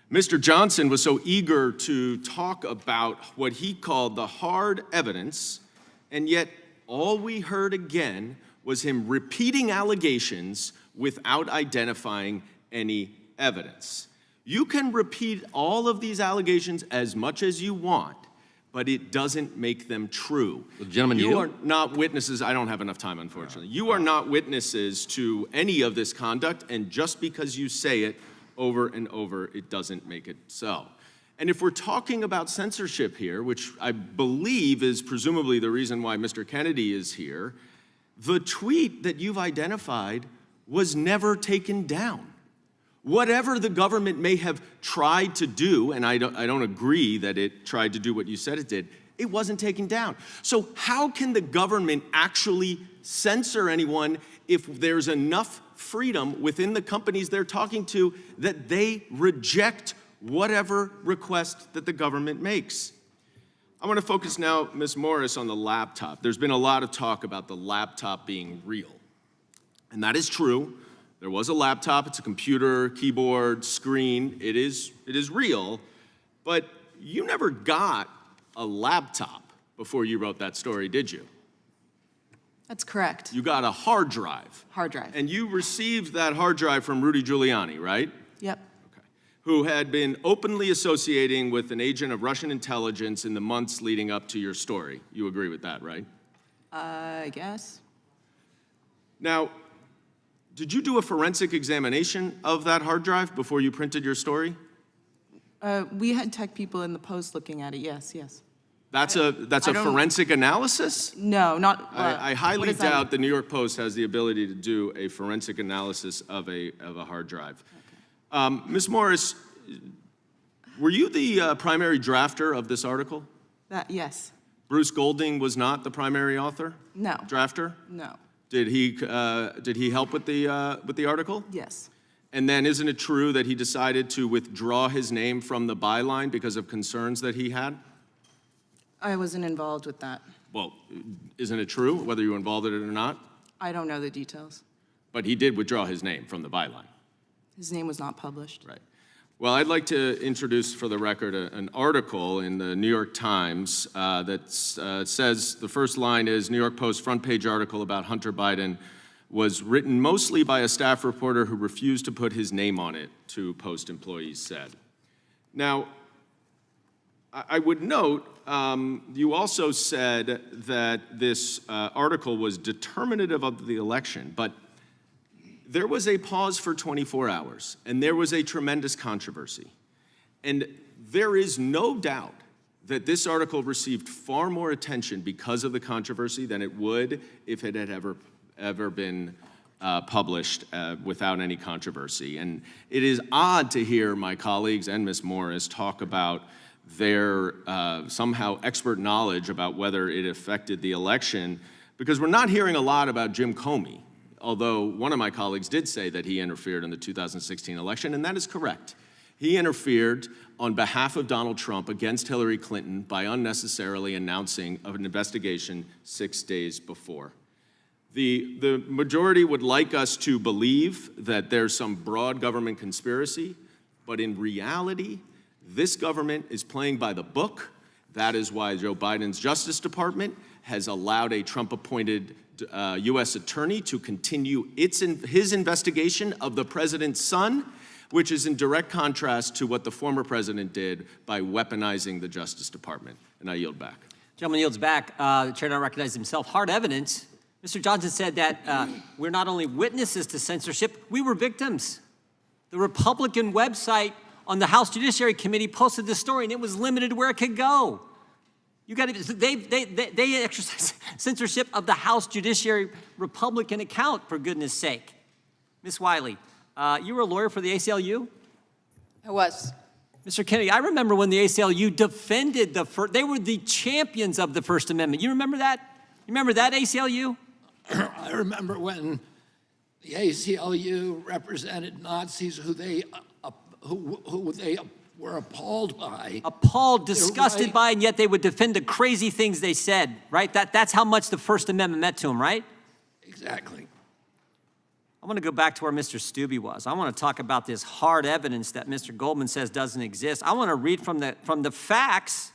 Mr. Johnson was so eager to talk about what he called the hard evidence, and yet all we heard again was him repeating allegations without identifying any evidence. You can repeat all of these allegations as much as you want, but it doesn't make them true. Well, gentlemen, you are not witnesses. I don't have enough time, unfortunately. You are not witnesses to any of this conduct, and just because you say it over and over, it doesn't make it so. And if we're talking about censorship here, which I believe is presumably the reason why Mr. Kennedy is here, the tweet that you've identified was never taken down. Whatever the government may have tried to do, and I don't agree that it tried to do what you said it did, it wasn't taken down. So how can the government actually censor anyone if there's enough freedom within the companies they're talking to that they reject whatever request that the government makes? I want to focus now, Ms. Morris, on the laptop. There's been a lot of talk about the laptop being real, and that is true. There was a laptop, it's a computer, keyboard, screen. It is real, but you never got a laptop before you wrote that story, did you? That's correct. You got a hard drive. Hard drive. And you received that hard drive from Rudy Giuliani, right? Yep. Who had been openly associating with an agent of Russian intelligence in the months leading up to your story. You agree with that, right? I guess. Now, did you do a forensic examination of that hard drive before you printed your story? We had tech people in the Post looking at it, yes. That's a don't- forensic analysis? No, not. I highly what is that? doubt the New York Post has the ability to do a forensic analysis of a hard drive. Ms. Morris, were you the primary drafter of this article? Yes. Bruce Golding was not the primary author? No. Drafter? No. Did he help with the article? Yes. And then isn't it true that he decided to withdraw his name from the byline because of concerns that he had? I wasn't involved with that. Well, isn't it true, whether you were involved in it or not? I don't know the details. But he did withdraw his name from the byline. His name was not published. Right. Well, I'd like to introduce for the record an article in the New York Times that says, the first line is, New York Post front page article about Hunter Biden was written mostly by a staff reporter who refused to put his name on it, two Post employees said. Now, I would note, you also said that this article was determinative of the election, but there was a pause for 24 hours, and there was a tremendous controversy. And there is no doubt that this article received far more attention because of the controversy than it would if it had ever been published without any controversy. And it is odd to hear my colleagues and Ms. Morris talk about their somehow expert knowledge about whether it affected the election, because we're not hearing a lot about Jim Comey, although one of my colleagues did say that he interfered in the 2016 election, and that is correct. He interfered on behalf of Donald Trump against Hillary Clinton by unnecessarily announcing an investigation 6 days before. The majority would like us to believe that there's some broad government conspiracy, but in reality, this government is playing by the book. That is why Joe Biden's Justice Department has allowed a Trump-appointed U.S. attorney to continue his investigation of the president's son, which is in direct contrast to what the former president did by weaponizing the Justice Department. And I yield back. Gentleman yields back. The chair now recognizes himself. Hard evidence. Mr. Johnson said that we're not only witnesses to censorship, we were victims. The Republican website on the House Judiciary Committee posted this story, and it was limited where it could go. You got to. They exercise censorship of the House Judiciary Republican account, for goodness sake. Ms. Wiley, you were a lawyer for the ACLU? I was. Mr. Kennedy, I remember when the ACLU defended they were the champions of the First Amendment. You remember that? You remember that, ACLU? I remember when the ACLU represented Nazis who they were appalled by. Appalled, disgusted by, and yet they would defend the crazy things they said, right? That's how much the First Amendment meant to them, right? Exactly. I want to go back to where Mr. Stubbe was. I want to talk about this hard evidence that Mr. Goldman says doesn't exist. I want to read from the facts.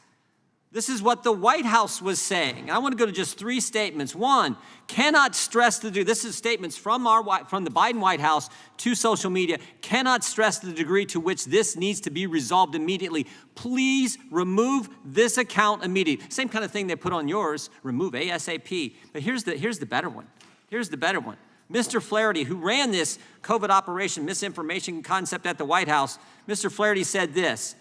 This is what the White House was saying. I want to go to just 3 statements. One, cannot stress this is statements from the Biden White House to social media, cannot stress the degree to which this needs to be resolved immediately. Please remove this account immediately. Same kind of thing they put on yours, remove ASAP. But here's the better one. Here's the better one. Mr. Flaherty, who ran this COVID operation misinformation concept at the White House, Mr. Flaherty said this,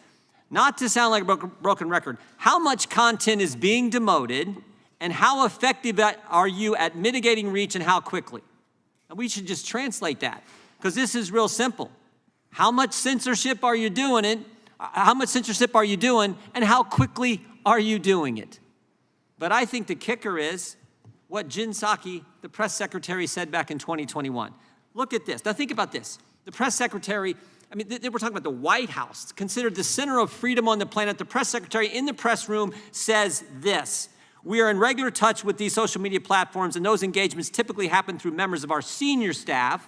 not to sound like a broken record, how much content is being demoted and how effective are you at mitigating reach and how quickly? And we should just translate that because this is real simple. How much censorship are you doing How much censorship are you doing and how quickly are you doing it? But I think the kicker is what Jen Psaki, the press secretary, said back in 2021. Look at this. Now think about this. The press secretary, we're talking about the White House, considered the center of freedom on the planet. The press secretary in the press room says this, we are in regular touch with these social media platforms, and those engagements typically happen through members of our senior staff,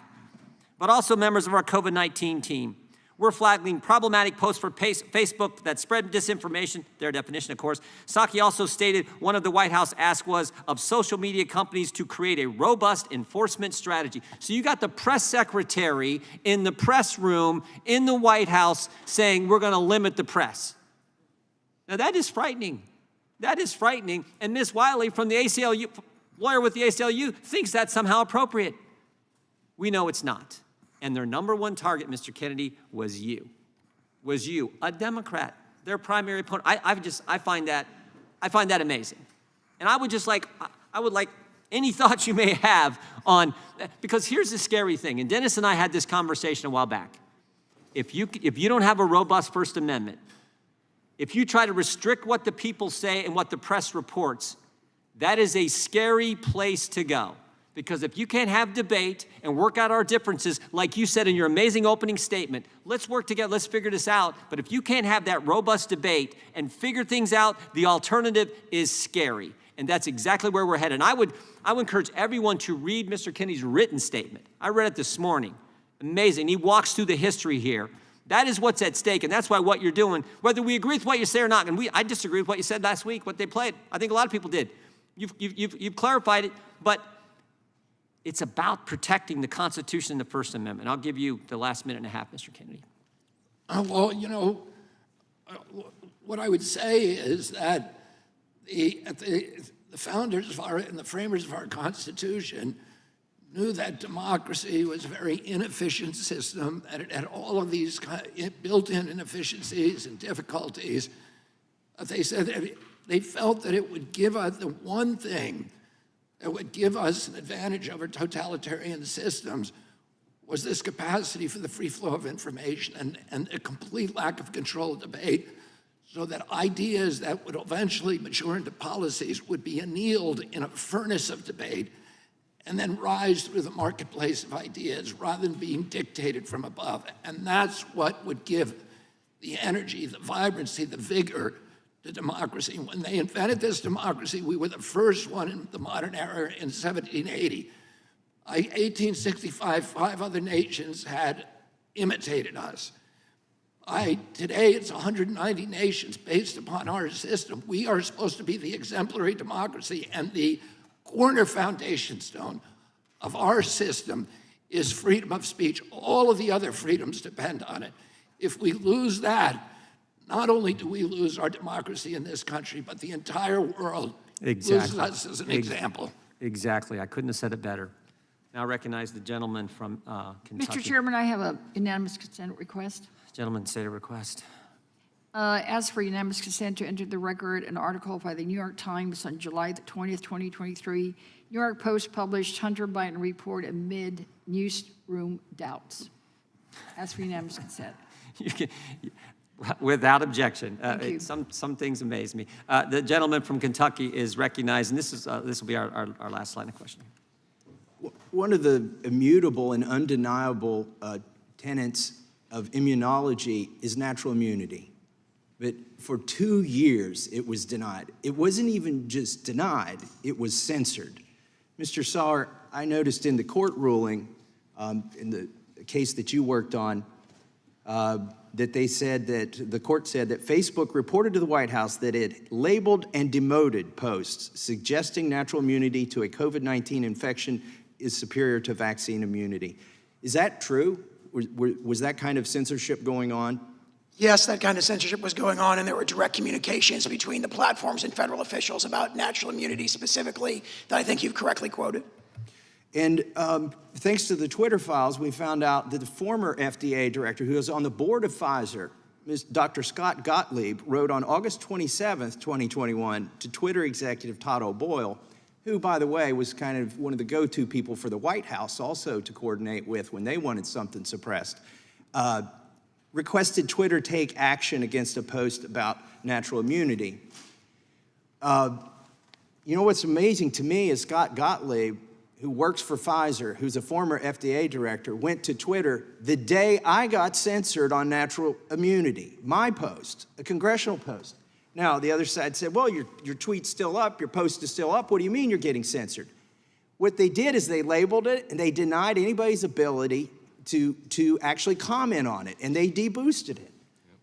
but also members of our COVID-19 team. We're flagging problematic posts for Facebook that spread disinformation, their definition, of course. Psaki also stated one of the White House asks was of social media companies to create a robust enforcement strategy. So you got the press secretary in the press room in the White House saying we're going to limit the press. Now that is frightening. That is frightening. And Ms. Wiley from the ACLU, lawyer with the ACLU, thinks that's somehow appropriate. We know it's not. And their number one target, Mr. Kennedy, was you, a Democrat, their primary opponent. I find that amazing. And I would like any thoughts you may have on, because here's the scary thing, and Dennis and I had this conversation a while back. If you don't have a robust First Amendment, if you try to restrict what the people say and what the press reports, that is a scary place to go. Because if you can't have debate and work out our differences, like you said in your amazing opening statement, let's work together, let's figure this out. But if you can't have that robust debate and figure things out, the alternative is scary. And that's exactly where we're headed. And I would encourage everyone to read Mr. Kennedy's written statement. I read it this morning. Amazing. He walks through the history here. That is what's at stake, and that's why what you're doing, whether we agree with what you say or not, and I disagree with what you said last week, what they played. I think a lot of people did. You've clarified it, but it's about protecting the Constitution and the First Amendment. I'll give you the last minute and a half, Mr. Kennedy. Well, you know, what I would say is that the founders and the framers of our Constitution knew that democracy was a very inefficient system, that it had all of these built-in inefficiencies and difficulties. They said that they felt that it would give us the one thing that would give us an advantage over totalitarian systems was this capacity for the free flow of information and a complete lack of control of debate, so that ideas that would eventually mature into policies would be annealed in a furnace of debate and then rise through the marketplace of ideas rather than being dictated from above. And that's what would give the energy, the vibrancy, the vigor to democracy. When they invented this democracy, we were the first one in the modern era in 1780. By 1865, 5 other nations had imitated us. Today, it's 190 nations based upon our system. We are supposed to be the exemplary democracy, and the corner foundation stone of our system is freedom of speech. All of the other freedoms depend on it. If we lose that, not only do we lose our democracy in this country, but the entire world loses us as an example. Exactly. I couldn't have said it better. Now I recognize the gentleman from Kentucky. Mr. Chairman, I have a unanimous consent request. Gentleman, state a request. Ask for unanimous consent to enter the record an article by the New York Times on July the 20th, 2023. New York Post published Hunter Biden report amid newsroom doubts. Ask for unanimous consent. You can, without objection. Thank you. Some things amaze me. The gentleman from Kentucky is recognized, and this will be our last line of questioning. One of the immutable and undeniable tenets of immunology is natural immunity. But for 2 years, it was denied. It wasn't even just denied, it was censored. Mr. Sauer, I noticed in the court ruling, in the case that you worked on, that they said that, the court said that Facebook reported to the White House that it labeled and demoted posts suggesting natural immunity to a COVID-19 infection is superior to vaccine immunity. Is that true? Was that kind of censorship going on? Yes, that kind of censorship was going on, and there were direct communications between the platforms and federal officials about natural immunity specifically that I think you've correctly quoted. And thanks to the Twitter files, we found out that the former FDA director, who was on the board of Pfizer, Dr. Scott Gottlieb, wrote on August 27th, 2021, to Twitter executive Todd O'Boyle, who, by the way, was kind of one of the go-to people for the White House also to coordinate with when they wanted something suppressed, requested Twitter take action against a post about natural immunity. You know what's amazing to me is Scott Gottlieb, who works for Pfizer, who's a former FDA director, went to Twitter the day I got censored on natural immunity, my post, a congressional post. Now, the other side said, well, your tweet's still up, your post is still up. What do you mean you're getting censored? What they did is they labeled it and they denied anybody's ability to actually comment on it, and they deboosted it.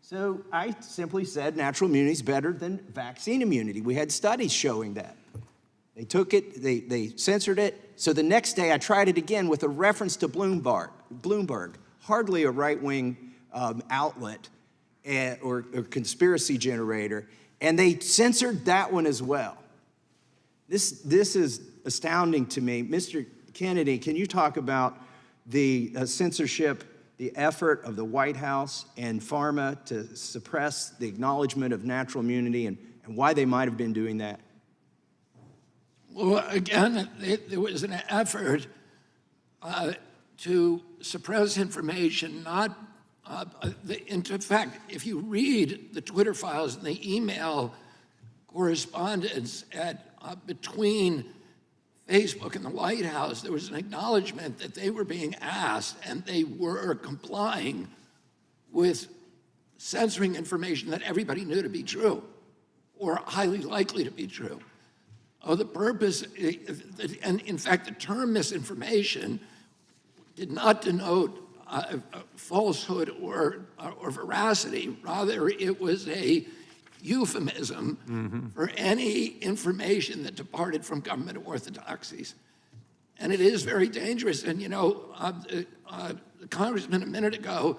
So I simply said natural immunity is better than vaccine immunity. We had studies showing that. They took it, they censored it. So the next day I tried it again with a reference to Bloomberg, hardly a right-wing outlet or conspiracy generator, and they censored that one as well. This is astounding to me. Mr. Kennedy, can you talk about the censorship, the effort of the White House and pharma to suppress the acknowledgement of natural immunity and why they might have been doing that? Well, again, there was an effort to suppress information, not, in fact, if you read the Twitter files and the email correspondence between Facebook and the White House, there was an acknowledgement that they were being asked and they were complying with censoring information that everybody knew to be true or highly likely to be true. The purpose, and in fact, the term misinformation did not denote falsehood or veracity. Rather, it was a euphemism for any information that departed from government orthodoxies. And it is very dangerous. And, you know, the congressman a minute ago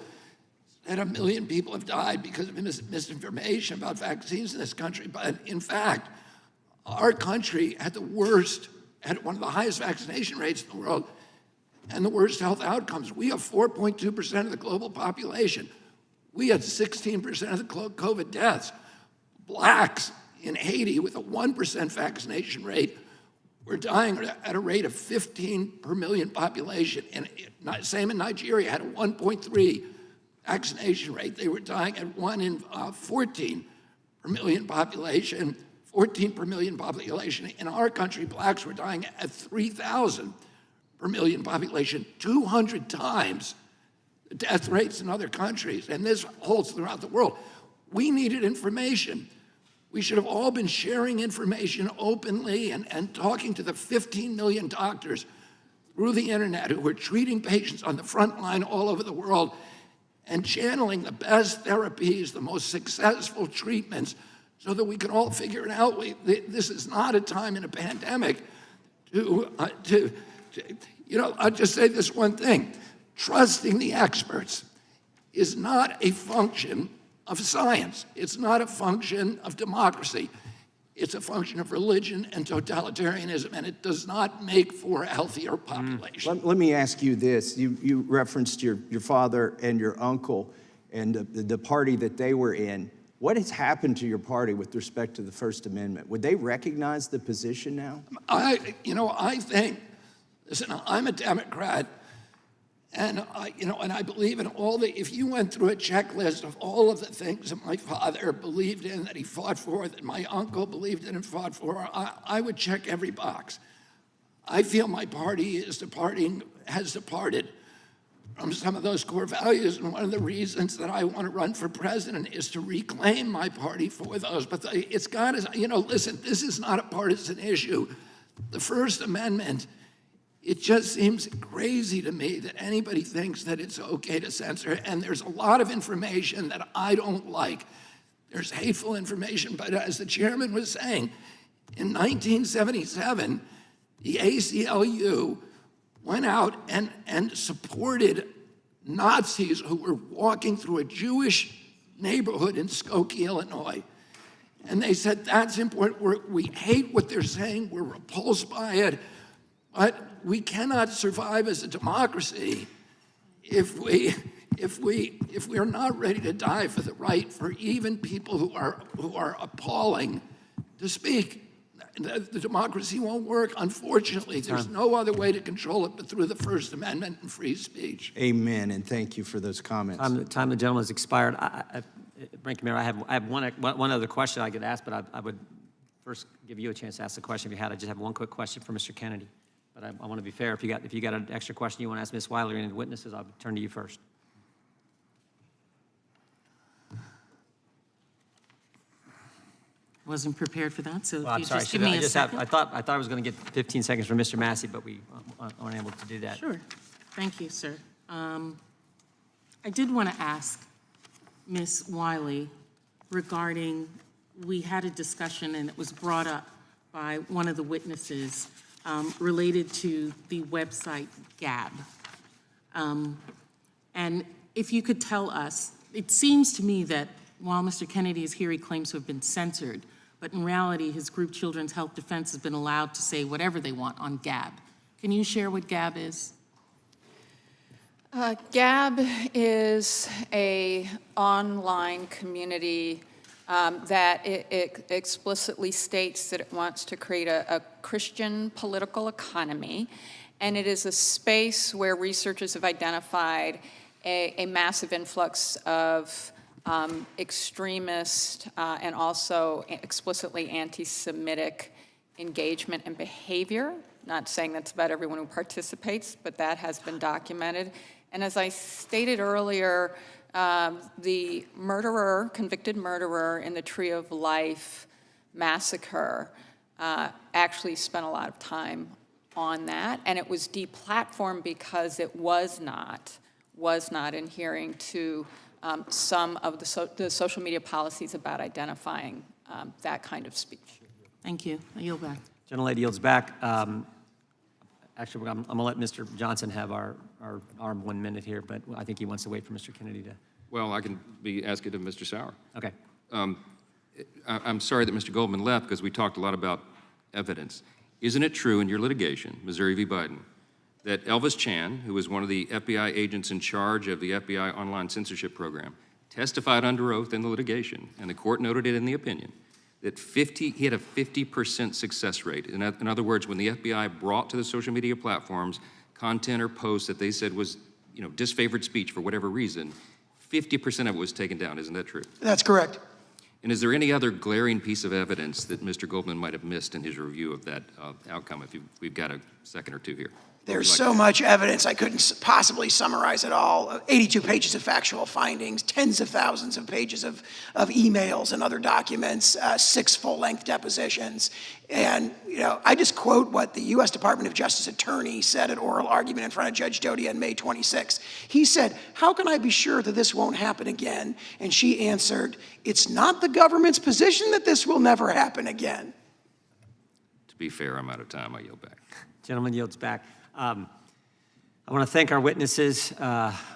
said 1 million people have died because of misinformation about vaccines in this country. But in fact, our country had one of the highest vaccination rates in the world and the worst health outcomes. We have 4.2% of the global population. We had 16% of the COVID deaths. Blacks in Haiti with a 1% vaccination rate were dying at a rate of 15 per million population. And same in Nigeria, had a 1.3 vaccination rate. They were dying at 1 in 14 per million population, 14 per million population. In our country, blacks were dying at 3,000 per million population, 200 times the death rates in other countries. And this holds throughout the world. We needed information. We should have all been sharing information openly and talking to the 15 million doctors through the internet who were treating patients on the front line all over the world and channeling the best therapies, the most successful treatments, so that we can all figure it out. This is not a time in a pandemic to you know, I'll just say this one thing. Trusting the experts is not a function of science. It's not a function of democracy. It's a function of religion and totalitarianism, and it does not make for a healthier population. Let me ask you this. You referenced your father and your uncle and the party that they were in. What has happened to your party with respect to the First Amendment? Would they recognize the position now? I think, listen, I'm a Democrat, and I believe in if you went through a checklist of all of the things that my father believed in, that he fought for, that my uncle believed in and fought for, I would check every box. I feel my party has departed from some of those core values, and one of the reasons that I want to run for president is to reclaim my party for those. But it's got to, listen, this is not a partisan issue. The First Amendment, it just seems crazy to me that anybody thinks that it's okay to censor, and there's a lot of information that I don't like. There's hateful information, but as the chairman was saying, in 1977, the ACLU went out and supported Nazis who were walking through a Jewish neighborhood in Skokie, Illinois. And they said, that's important. We hate what they're saying. We're repulsed by it. But we cannot survive as a democracy if we are not ready to die for the right for even people who are appalling to speak. The democracy won't work. Unfortunately, there's no other way to control it but through the First Amendment and free speech. Amen, and thank you for those comments. Time the gentleman has expired. Ranking Mayor, I have one other question I could ask, but I would first give you a chance to ask the question if you had. I just have one quick question for Mr. Kennedy. But I want to be fair. If you got an extra question you want to ask Ms. Wiley or any of the witnesses, I'll turn to you first. Wasn't prepared for that, so Well, if you I'm sorry. just give me a second. I thought I was going to get 15 seconds from Mr. Massey, but we aren't able to do that. Sure. Thank you, sir. I did want to ask Ms. Wiley regarding, we had a discussion and it was brought up by one of the witnesses related to the website Gab. And if you could tell us, it seems to me that while Mr. Kennedy is here, he claims to have been censored, but in reality, his group Children's Health Defense has been allowed to say whatever they want on Gab. Can you share what Gab is? Gab is an online community that it explicitly states that it wants to create a Christian political economy, and it is a space where researchers have identified a massive influx of extremist and also explicitly anti-Semitic engagement and behavior Not saying that's about everyone who participates, but that has been documented. And as I stated earlier, the murderer, convicted murderer in the Tree of Life massacre actually spent a lot of time on that, and it was deplatformed because it was not adhering to some of the social media policies about identifying that kind of speech. Thank you. I yield back. Gentlelady yields back. Actually, I'm going to let Mr. Johnson have our 1 minute here, but I think he wants to wait for Mr. Kennedy to. Well, I can be asking of Mr. Sauer. Okay. I'm sorry that Mr. Goldman left because we talked a lot about evidence. Isn't it true in your litigation, Missouri v. Biden, that Elvis Chan, who was one of the FBI agents in charge of the FBI online censorship program, testified under oath in the litigation, and the court noted it in the opinion, that he had a 50% success rate. In other words, when the FBI brought to the social media platforms content or posts that they said was, disfavored speech for whatever reason, 50% of it was taken down. Isn't that true? That's correct. And is there any other glaring piece of evidence that Mr. Goldman might have missed in his review of that outcome? We've got a second or two here. There's so much evidence, I couldn't possibly summarize it all. 82 pages of factual findings, tens of thousands of pages of emails and other documents, 6 full-length depositions. And, I just quote what the U.S. Department of Justice attorney said at oral argument in front of Judge Doty on May 26. He said, "How can I be sure that this won't happen again?" And she answered, "It's not the government's position that this will never happen again." To be fair, I'm out of time. I yield back. Gentleman yields back. I want to thank our witnesses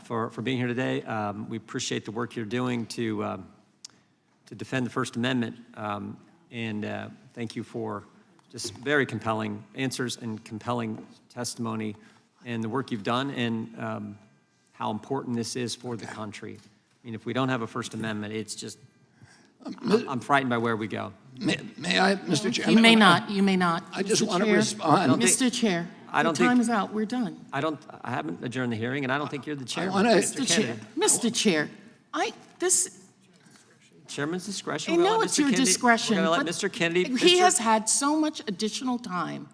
for being here today. We appreciate the work you're doing to defend the First Amendment, and thank you for just very compelling answers and compelling testimony and the work you've done and how important this is for the country. I mean, if we don't have a First Amendment, it's just, I'm frightened by where we go. May I, Mr. Chairman? You may not. You may not. I just Mr. want to Chair. respond. Mr. Chair, the time is out. We're done. I haven't adjourned the hearing, and I don't think you're the chair. Mr. Chair, Chairman's discretion. I know it's your discretion. We're going to let but Mr. Kennedy. He has had so much additional time.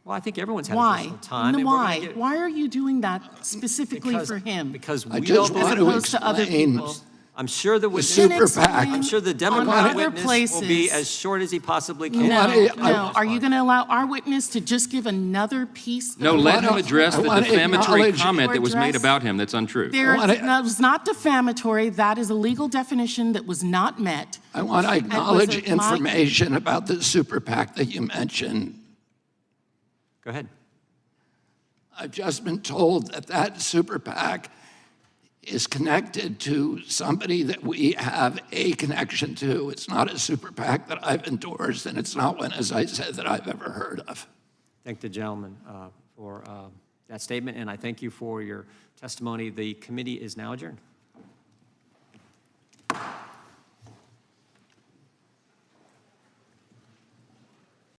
Well, I think everyone's had Why? additional time. and Why? Why are you doing that specifically for him? Because we I just don't, want as to opposed to other explain people. I'm sure the witness, super PAC. I'm sure the on Democrat other witness will be places. as short as he possibly can. No. Are you going to allow our witness to just give another piece? No, let him address the defamatory comment that was made address- about him that's untrue. That was not defamatory. That is a legal definition that was not met. I want to acknowledge information about the super PAC that you mentioned. Go ahead. I've just been told that that super PAC is connected to somebody that we have a connection to. It's not a super PAC that I've endorsed, and it's not one, as I said, that I've ever heard of. Thank the gentleman for that statement, and I thank you for your testimony. The committee is now adjourned.